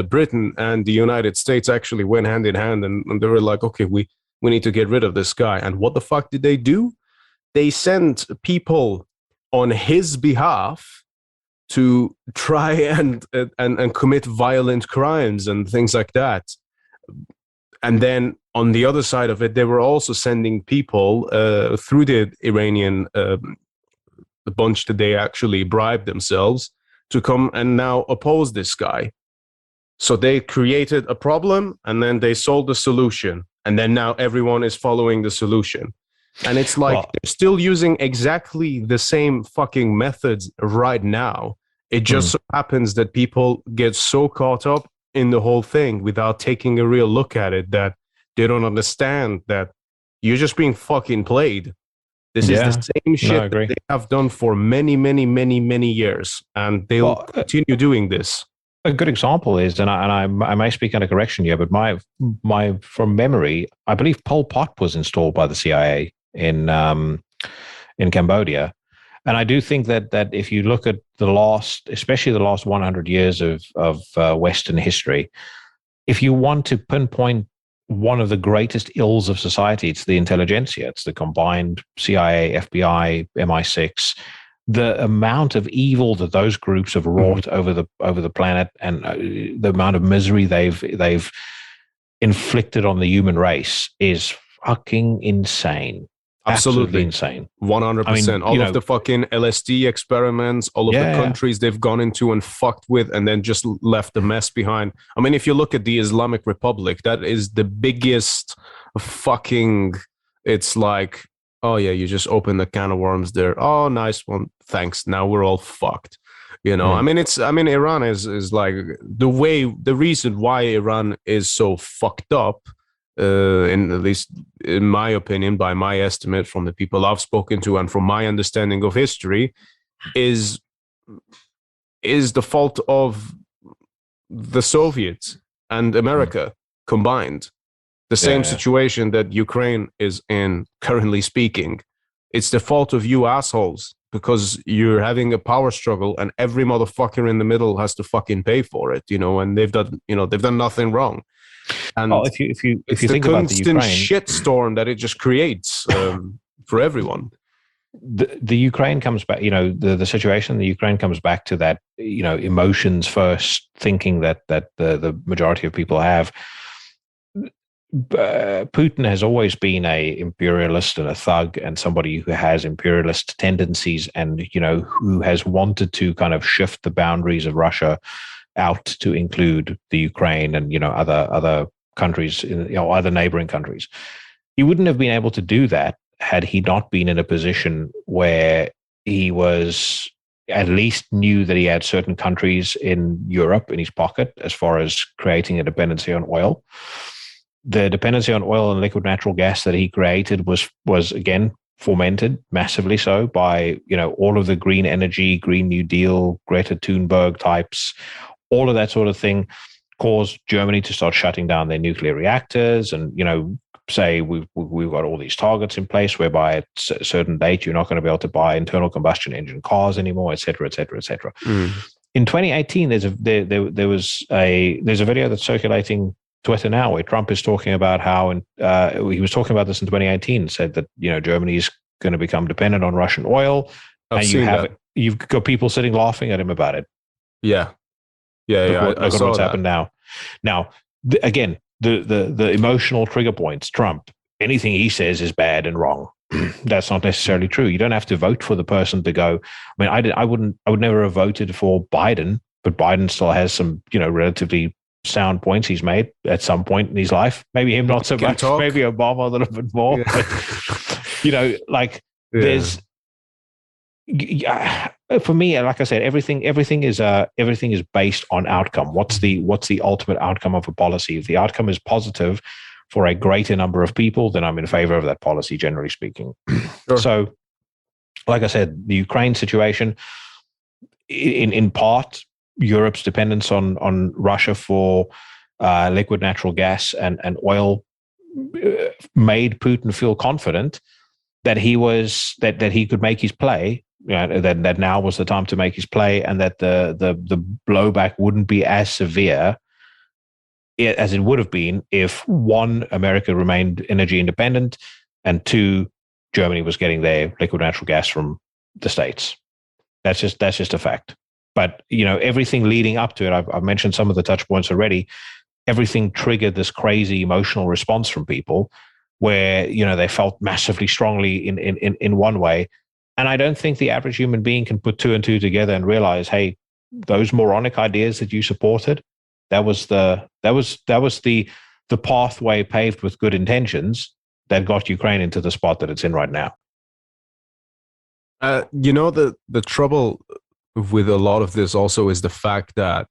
Britain and the United States actually went hand in hand, and they were like, okay, we need to get rid of this guy. And what the fuck did they do? They sent people on his behalf to try and commit violent crimes and things like that. And then on the other side of it, they were also sending people through the Iranian the bunch that they actually bribed themselves to come and now oppose this guy. So they created a problem, and then they sold the solution, and then now everyone is following the solution. And it's like they're still using exactly the same fucking methods right now. It just so happens that people get so caught up in the whole thing without taking a real look at it that they don't understand that you're just being fucking played. This is the same shit that they have done for many, many, many, many years, and they'll continue doing this. A good example is, and I may speak under correction here, but my from memory, I believe Pol Pot was installed by the CIA in Cambodia, and I do think that if you look at especially the last 100 years of Western history, if you want to pinpoint one of the greatest ills of society, it's the intelligentsia. It's the combined CIA, FBI, MI6. The amount of evil that those groups have wrought over the planet, and the amount of misery they've inflicted on the human race is fucking insane. Absolutely insane. 100%. All of the fucking LSD experiments, all of the countries they've gone into and fucked with, and then just left the mess behind. I mean, if you look at the Islamic Republic, that is the biggest fucking. It's like, oh yeah, you just open the can of worms there. Oh, nice one. Thanks. Now we're all fucked. I mean, Iran is like the reason why Iran is so fucked up, in at least in my opinion, by my estimate, from the people I've spoken to and from my understanding of history, is the fault of the Soviets and America combined. The same situation that Ukraine is in, currently speaking. It's the fault of you assholes, because you're having a power struggle and every motherfucker in the middle has to fucking pay for it, and they've done nothing wrong. And if you think about the Ukraine shitstorm that it just creates for everyone. The Ukraine comes back, the situation in the Ukraine comes back to that, emotions first thinking that the majority of people have. Putin has always been a imperialist and a thug, and somebody who has imperialist tendencies, and who has wanted to kind of shift the boundaries of Russia out to include the Ukraine and other countries, other neighboring countries. He wouldn't have been able to do that had he not been in a position where he was at least knew that he had certain countries in Europe in his pocket as far as creating a dependency on oil. The dependency on oil and liquid natural gas that he created was again fomented massively so by all of the green energy, Green New Deal, Greta Thunberg types, all of that sort of thing caused Germany to start shutting down their nuclear reactors, and say we've got all these targets in place whereby at a certain date you're not going to be able to buy internal combustion engine cars anymore, et cetera, et cetera, et cetera. in 2018, there's a video that's circulating Twitter now where Trump is talking about how, he was talking about this in 2018, said that Germany's going to become dependent on Russian oil, I've seen that. You've got people sitting laughing at him about it. Yeah, Look I at saw what's that. happened now. Now, again, the emotional trigger points. Trump, anything he says is bad and wrong. That's not necessarily true. You don't have to vote for the person to go. I mean, I would never have voted for Biden, but Biden still has some, relatively sound points he's made at some point in his life. Maybe him not so much. Talk. Maybe Obama a little bit more. Yeah. But, there's. For me, like I said, everything is based on outcome. What's the ultimate outcome of a policy? If the outcome is positive for a greater number of people, then I'm in favor of that policy, generally speaking. Sure. So, like I said, the Ukraine situation, in part, Europe's dependence on Russia for liquid natural gas and oil made Putin feel confident that he could make his play. That now was the time to make his play, and that the blowback wouldn't be as severe as it would have been if, one, America remained energy independent, and two, Germany was getting their liquid natural gas from the States. That's just a fact. But everything leading up to it, I've mentioned some of the touch points already. Everything triggered this crazy emotional response from people, where they felt massively strongly in one way. And I don't think the average human being can put two and two together and realize, hey, those moronic ideas that you supported, that was the pathway paved with good intentions that got Ukraine into the spot that it's in right now. The trouble with a lot of this also is the fact that,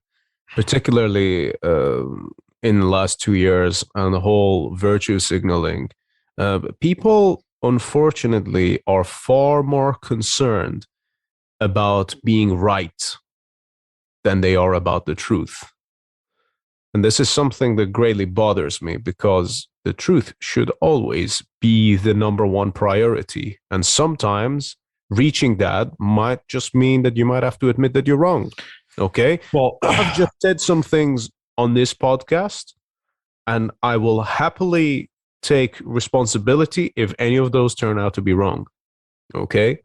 particularly in the last 2 years, and the whole virtue signaling, people unfortunately are far more concerned about being right than they are about the truth. And this is something that greatly bothers me, because the truth should always be the number one priority. And sometimes reaching that might just mean that you might have to admit that you're wrong. Okay? Well, I've just said some things on this podcast, and I will happily take responsibility if any of those turn out to be wrong. Okay?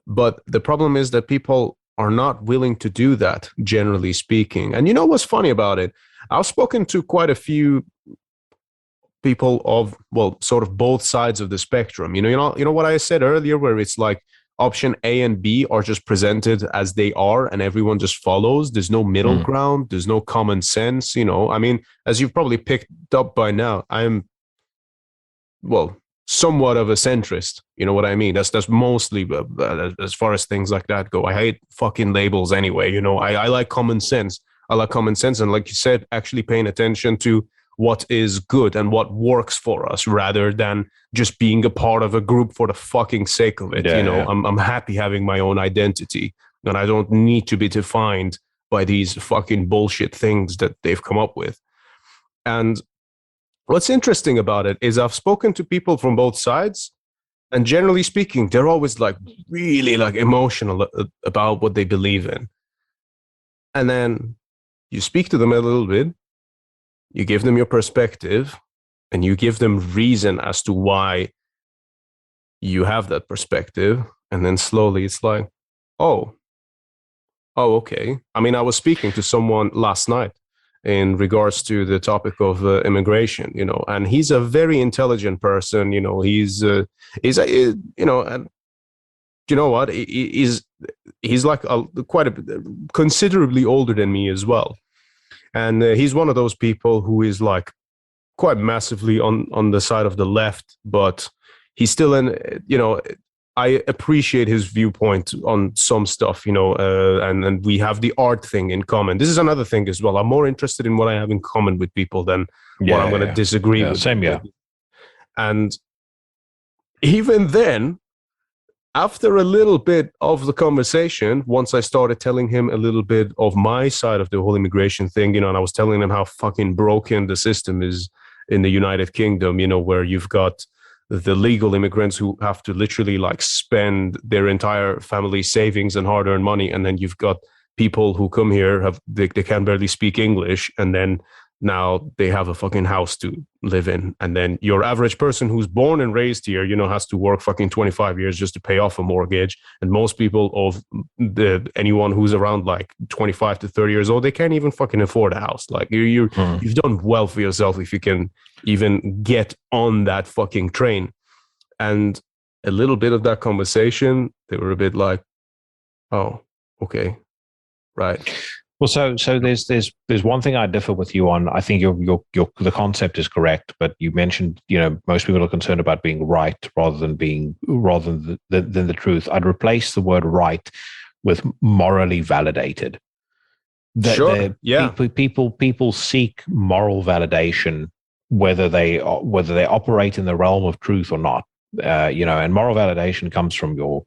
But the problem is that people are not willing to do that, generally speaking. And what's funny about it? I've spoken to quite a few people of, sort of both sides of the spectrum. You know what I said earlier, where it's like option A and B are just presented as they are, and everyone just follows. There's no middle ground. There's no common sense. I mean, as you've probably picked up by now, I'm, somewhat of a centrist. You know what I mean? That's mostly as far as things like that go. I hate fucking labels anyway. I like common sense. I like common sense, and like you said, actually paying attention to what is good and what works for us, rather than just being a part of a group for the fucking sake of it. Yeah. I'm happy having my own identity, and I don't need to be defined by these fucking bullshit things that they've come up with. And what's interesting about it is I've spoken to people from both sides, and generally speaking, they're always like really like emotional about what they believe in. And then you speak to them a little bit, you give them your perspective, and you give them reason as to why you have that perspective. And then slowly it's like, oh, okay. I mean, I was speaking to someone last night in regards to the topic of immigration, and he's a very intelligent person. He's and you know what? He's like quite a considerably older than me as well. And he's one of those people who is like quite massively on the side of the left, but he's still I appreciate his viewpoint on some stuff, and we have the art thing in common. This is another thing as well. I'm more interested in what I have in common with people than what I'm going to disagree with. Same, yeah. And even then, after a little bit of the conversation, once I started telling him a little bit of my side of the whole immigration thing, and I was telling him how fucking broken the system is in the United Kingdom, where you've got the legal immigrants who have to literally like spend their entire family savings and hard-earned money, and then you've got people who come here they can barely speak English, and then now they have a fucking house to live in. And then your average person who's born and raised here, has to work fucking 25 years just to pay off a mortgage. And most people of anyone who's around like 25 to 30 years old, they can't even fucking afford a house. Like you've done well for yourself if you can even get on that fucking train. And a little bit of that conversation, they were a bit like, oh, okay, right. Well, so there's one thing I differ with you on. I think the concept is correct, but you mentioned most people are concerned about being right rather than the truth. I'd replace the word right with morally validated. Sure. Yeah. People seek moral validation whether they operate in the realm of truth or not. And moral validation comes from your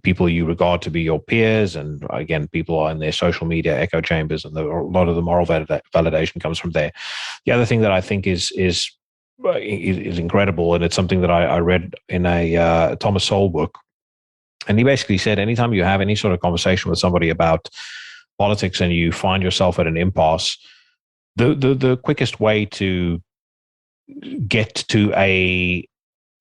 people you regard to be your peers, and again, people are in their social media echo chambers, and a lot of the moral validation comes from there. The other thing that I think is incredible, and it's something that I read in a Thomas Sowell book, and he basically said, anytime you have any sort of conversation with somebody about politics and you find yourself at an impasse, the quickest way to get to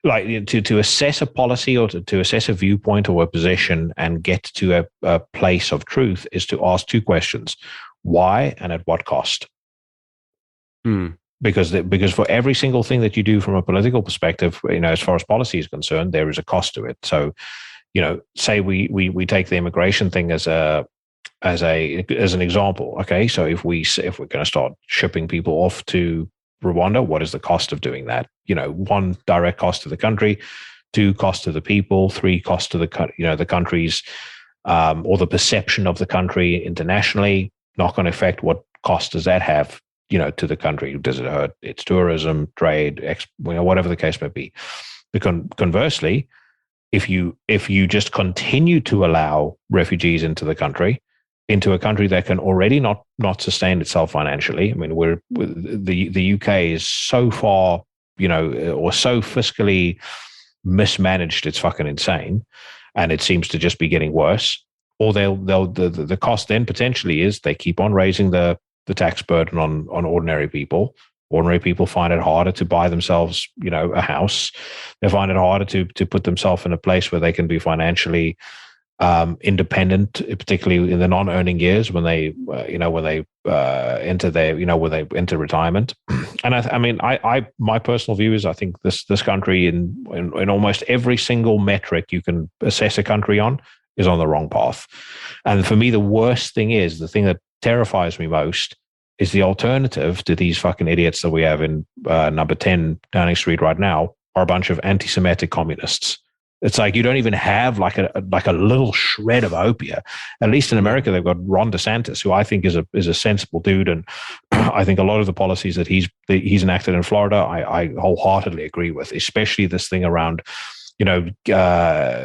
to assess a policy or to assess a viewpoint or a position and get to a place of truth is to ask two questions: why and at what cost? Because for every single thing that you do from a political perspective, as far as policy is concerned, there is a cost to it. So, say we take the immigration thing as an example. Okay, so if we're going to start shipping people off to Rwanda, what is the cost of doing that? One, direct cost to the country; two, cost to the people; three, cost to the countries or the perception of the country internationally. Knock-on effect: what cost does that have to the country? Does it hurt its tourism, trade, whatever the case may be? Conversely, if you just continue to allow refugees into a country that can already not sustain itself financially. I mean, the UK is so far, or so fiscally mismanaged, it's fucking insane, and it seems to just be getting worse. Or the cost then potentially is they keep on raising the tax burden on ordinary people. Ordinary people find it harder to buy themselves, a house. They find it harder to put themselves in a place where they can be financially independent, particularly in the non-earning years when they enter retirement. And I my personal view is I think this country in almost every single metric you can assess a country on is on the wrong path. And for me, the worst thing is, the thing that terrifies me most is the alternative to these fucking idiots that we have in number 10 Downing Street right now are a bunch of anti-Semitic communists. It's like you don't even have like a little shred of hope here. At least in America, they've got Ron DeSantis, who I think is a sensible dude, and I think a lot of the policies that he's enacted in Florida, I wholeheartedly agree with. Especially this thing around,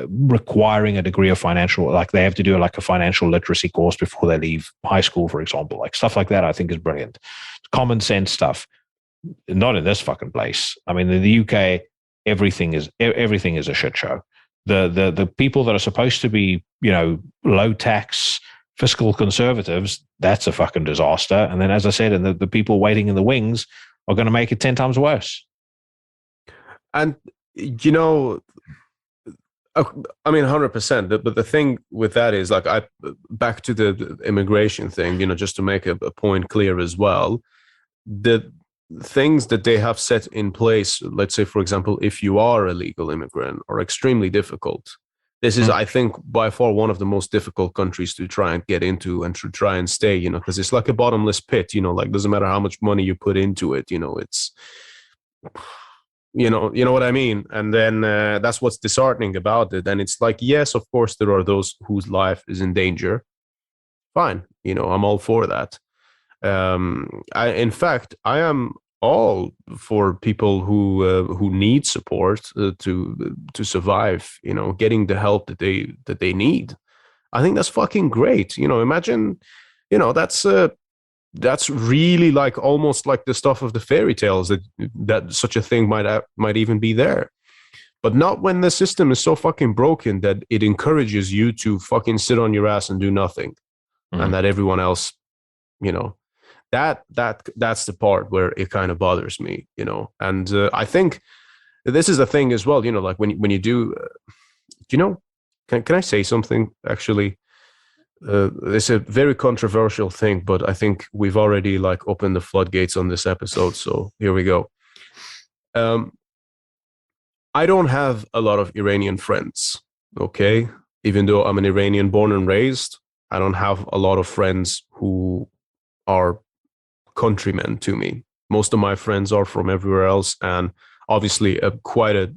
requiring a degree of financial, like they have to do like a financial literacy course before they leave high school, for example. Like stuff like that, I think is brilliant. Common sense stuff. Not in this fucking place. I mean, in the UK, everything is a shit show. The people that are supposed to be, low tax fiscal conservatives, that's a fucking disaster. And then, as I said, and the people waiting in the wings are going to make it 10 times worse. And 100%. But the thing with that is, like, back to the immigration thing, just to make a point clear as well, the things that they have set in place, let's say, for example, if you are a legal immigrant, are extremely difficult. This is, I think, by far one of the most difficult countries to try and get into and to try and stay, because it's like a bottomless pit, like, doesn't matter how much money you put into it, it's, you know what I mean? And then that's what's disheartening about it. And it's like, yes, of course, there are those whose life is in danger. Fine. I'm all for that. In fact, I am all for people who need support to survive. Getting the help that they need. I think that's fucking great. Imagine, that's really like almost like the stuff of the fairy tales that such a thing might even be there. But not when the system is so fucking broken that it encourages you to fucking sit on your ass and do nothing. and that everyone else, you know, that's the part where it kind of bothers me, you know. And I think this is a thing as well, you know, like when you do, you know, can I say something actually? It's a very controversial thing, but I think we've already like opened the floodgates on this episode, so here we go. I don't have a lot of Iranian friends, okay? Even though I'm an Iranian born and raised, I don't have a lot of friends who are countrymen to me. Most of my friends are from everywhere else, and obviously quite a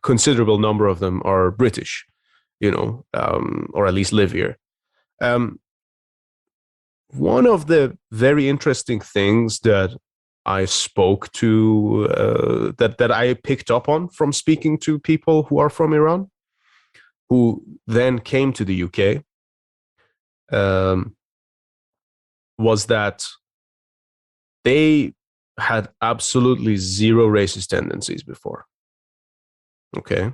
considerable number of them are British, you know, or at least live here. One of the very interesting things that I spoke to, that I picked up on from speaking to people who are from Iran, who then came to the UK, was that they had absolutely zero racist tendencies before. Okay.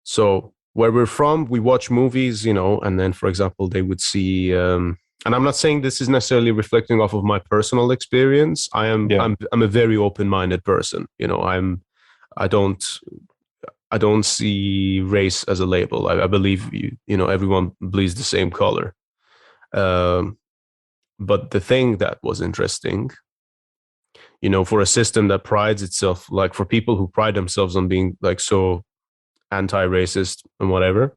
So where we're from, we watch movies, you know, and then, for example, they would see, and I'm not saying this is necessarily reflecting off of my personal experience. I'm a very open-minded person. You know, I don't see race as a label. I believe you know, everyone bleeds the same color. But the thing that was interesting, you know, for a system that prides itself, like for people who pride themselves on being like so anti-racist and whatever,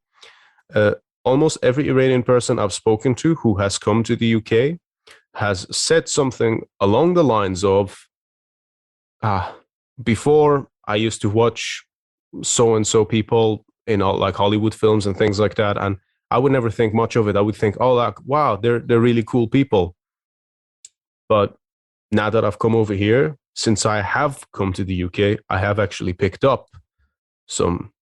almost every Iranian person I've spoken to who has come to the UK has said something along the lines of, before I used to watch so and so people in all like Hollywood films and things like that, and I would never think much of it. I would think, oh, like, wow, they're really cool people. But now that I've come over here, since I have come to the UK, I have actually picked up some,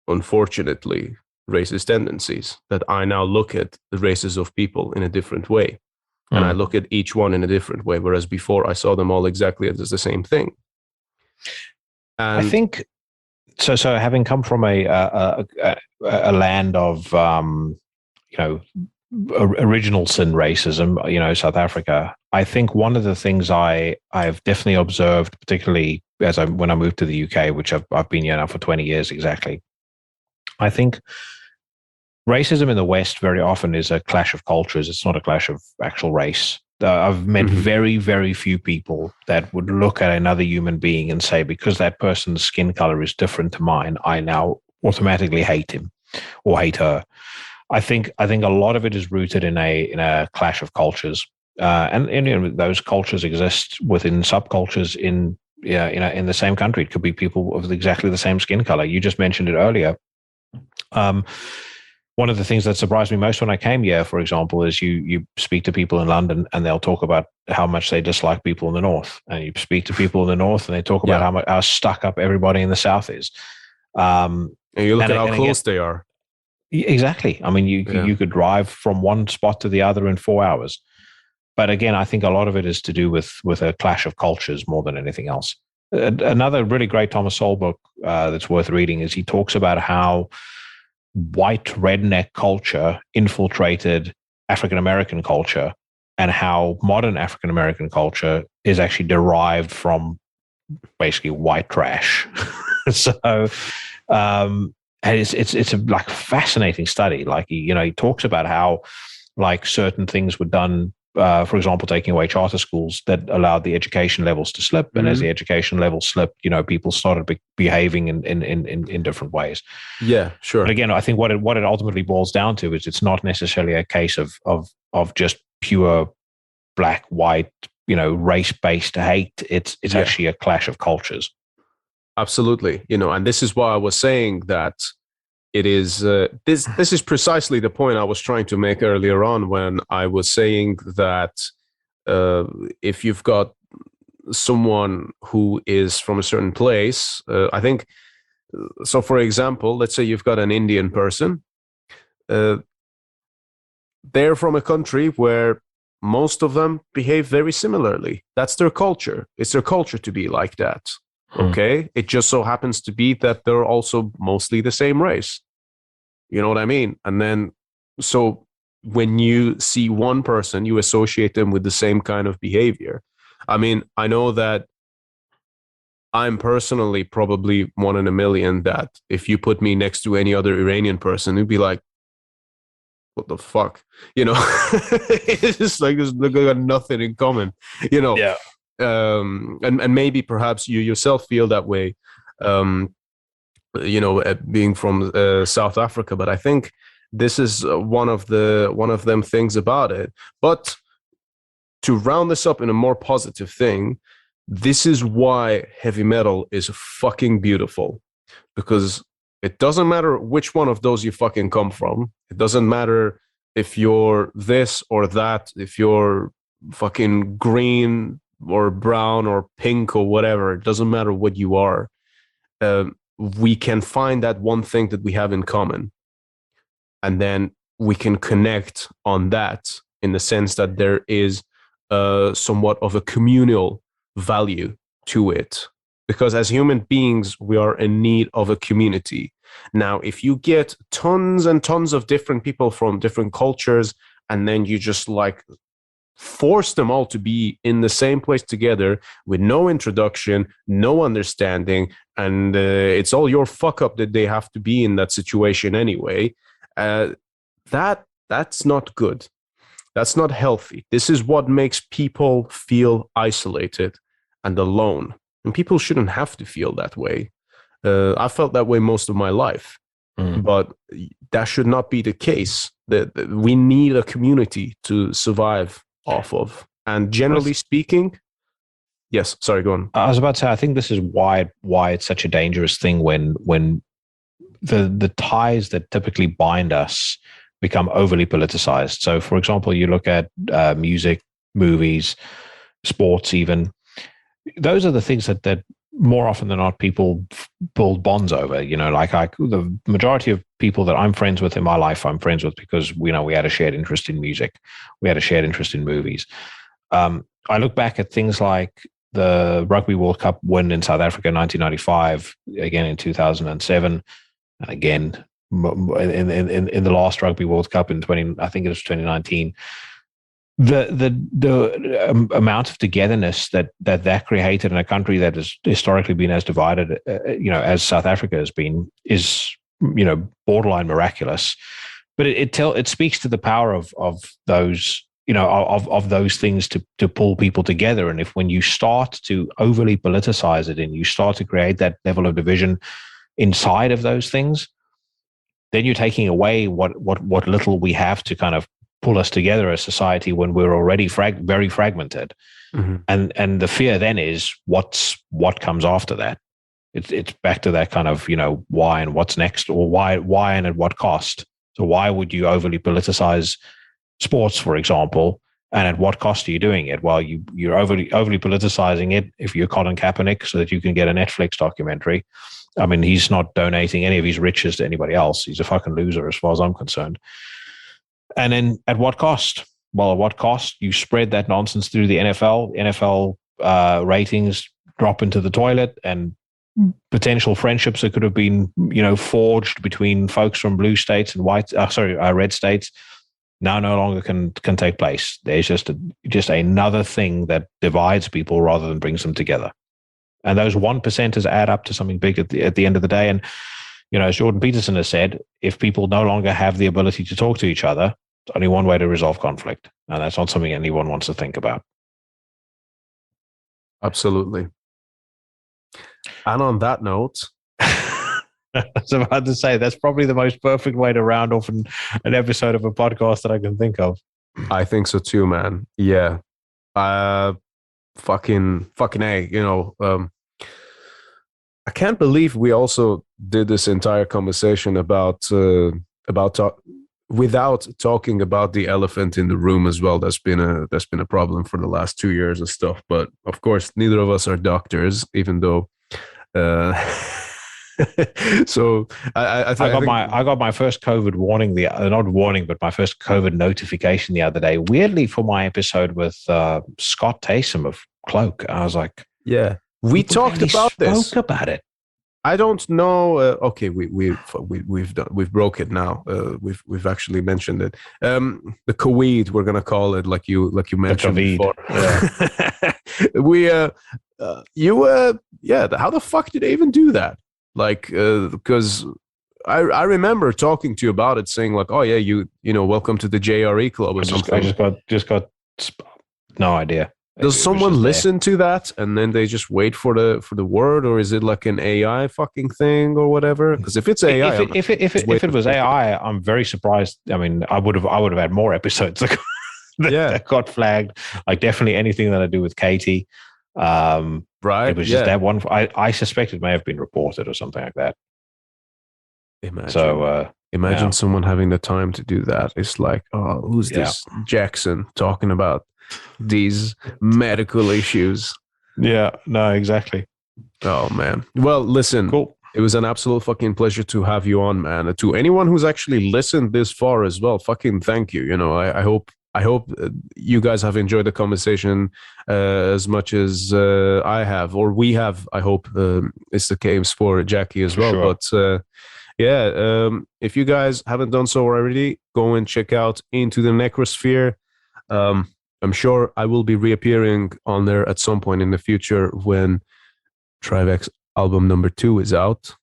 unfortunately, racist tendencies that I now look at the races of people in a different way. And I look at each one in a different way, whereas before I saw them all exactly as the same thing. And I think so. So having come from a land of you know, original sin racism, you know, South Africa, I think one of the things I've definitely observed, particularly when I moved to the UK, which I've been here now for 20 years exactly, I think racism in the West very often is a clash of cultures. It's not a clash of actual race. I've met very, very few people that would look at another human being and say, because that person's skin color is different to mine, I now automatically hate him or hate her. I think a lot of it is rooted in a clash of cultures, and you know, those cultures exist within subcultures in the same country. It could be people of exactly the same skin color. You just mentioned it earlier. One of the things that surprised me most when I came here, for example, is you speak to people in London and they'll talk about how much they dislike people in the North, and you speak to people in the North and they talk about how stuck up everybody in the South is. And you look at how close they are. Exactly. I mean, you could drive from one spot to the other in 4 hours. But again, I think a lot of it is to do with a clash of cultures more than anything else. Another really great Thomas Sowell book that's worth reading is he talks about how white redneck culture infiltrated African American culture, and how modern African American culture is actually derived from basically white trash. So, and it's a like fascinating study. Like he talks about how like certain things were done. For example, taking away charter schools that allowed the education levels to slip, and as the education levels slipped, you know, people started behaving in different ways. Yeah, sure. But again, I think what it ultimately boils down to is it's not necessarily a case of just pure black white, you know, race based hate. It's actually a clash of cultures. Absolutely, you know, and this is why I was saying that it is this is precisely the point I was trying to make earlier on when I was saying that if you've got someone who is from a certain place, I think so. For example, let's say you've got an Indian person. They're from a country where most of them behave very similarly. That's their culture. It's their culture to be like that. Okay. It just so happens to be that they're also mostly the same race. You know what I mean? And then, so when you see one person, you associate them with the same kind of behavior. I mean, I know that I'm personally probably one in a million that if you put me next to any other Iranian person, it'd be like, what the fuck? You know, it's just like there's got nothing in common, you know. Yeah. And maybe perhaps you yourself feel that way, you know, being from South Africa. But I think this is one of them things about it. But to round this up in a more positive thing, this is why heavy metal is fucking beautiful, because it doesn't matter which one of those you fucking come from. It doesn't matter if you're this or that, if you're fucking green or brown or pink or whatever. It doesn't matter what you are. We can find that one thing that we have in common. And then we can connect on that in the sense that there is somewhat of a communal value to it. Because as human beings, we are in need of a community. Now, if you get tons and tons of different people from different cultures, and then you just like force them all to be in the same place together with no introduction, no understanding, and it's all your fuck up that they have to be in that situation anyway, that's not good. That's not healthy. This is what makes people feel isolated and alone. And people shouldn't have to feel that way. I felt that way most of my life, but that should not be the case. That we need a community to survive off of. And generally speaking, yes, sorry, go on. I was about to say, I think this is why it's such a dangerous thing when the ties that typically bind us become overly politicized. So, for example, you look at music, movies, sports, even. Those are the things that more often than not people build bonds over. You know, like the majority of people that I'm friends with in my life, I'm friends with because we had a shared interest in music, we had a shared interest in movies. I look back at things like the Rugby World Cup win in South Africa in 1995, again in 2007, and again in the last Rugby World Cup in 2019. The amount of togetherness that created in a country that has historically been as divided, as South Africa has been, is borderline miraculous. But it speaks to the power of those of those things to pull people together. And when you start to overly politicize it and you start to create that level of division inside of those things, then you're taking away what little we have to kind of pull us together as society when we're already very fragmented. Mm-hmm. And the fear then is what comes after that. It's back to that kind of, why and what's next, or why and at what cost. So why would you overly politicize sports, for example, and at what cost are you doing it? Well, you're overly politicizing it if you're Colin Kaepernick so that you can get a Netflix documentary. I mean, he's not donating any of his riches to anybody else. He's a fucking loser as far as I'm concerned. And then at what cost? Well, at what cost? You spread that nonsense through the NFL. NFL ratings drop into the toilet, and potential friendships that could have been, forged between folks from blue states and red states now no longer can take place. There's just another thing that divides people rather than brings them together. And those 1%ers add up to something big at the end of the day. And, as Jordan Peterson has said, if people no longer have the ability to talk to each other, it's only one way to resolve conflict. And that's not something anyone wants to think about. Absolutely. And on that note, I was about to say, that's probably the most perfect way to round off an episode of a podcast that I can think of. I think so too, man. Yeah. Fucking A, I can't believe we also did this entire conversation without talking about the elephant in the room as well. That's been a problem for the last 2 years and stuff. But of course, neither of us are doctors, even though. So I got my first COVID warning, not warning, but my first COVID notification the other day. Weirdly, for my episode with Scott Taysom of Cloak, I was like, yeah, we talked about this. Spoke about it. I don't know. Okay, we've broke it now. We've actually mentioned it. The Kweed, we're gonna call it, like you mentioned Kweed, before. yeah. we yeah. How the fuck did they even do that? Like, because I remember talking to you about it, saying like, oh yeah, you know, welcome to the JRE club or something. I just got no idea. Does someone listen to that and then they just wait for the word, or is it like an AI fucking thing or whatever? Because if it's AI, if it was AI, I'm very surprised. I mean, I would have had more episodes that got flagged. Like definitely anything that I do with Katie. Right. It was just that one. I suspect it may have been reported or something like that. Imagine someone having the time to do that. It's like, oh, who's this Jackson talking about these medical issues? Yeah, no, exactly. Oh man. Well, listen, cool. It was an absolute fucking pleasure to have you on, man. To anyone who's actually listened this far as well, fucking thank you. You know, I hope you guys have enjoyed the conversation as much as I have, or we have. I hope it's the case for Jackie as well. Sure. But if you guys haven't done so already, go and check out Into the Necrosphere. I'm sure I will be reappearing on there at some point in the future when Trivex album number 2 is out.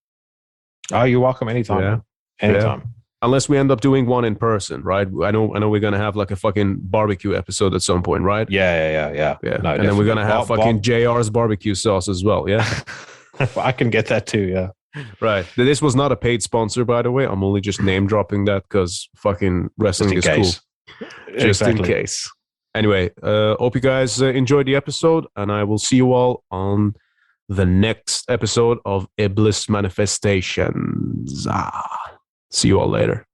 Oh, you're welcome anytime. Yeah. Anytime. Yeah. Unless we end up doing one in person, right? I know we're gonna have like a fucking barbecue episode at some point, right? Yeah. No, and then we're gonna have fucking JR's barbecue sauce as well, yeah? I can get that too, yeah. Right. This was not a paid sponsor, by the way. I'm only just name dropping that because fucking wrestling is cool. Just in case. Anyway, hope you guys enjoyed the episode, and I will see you all on the next episode of Iblis Manifestations. See you all later.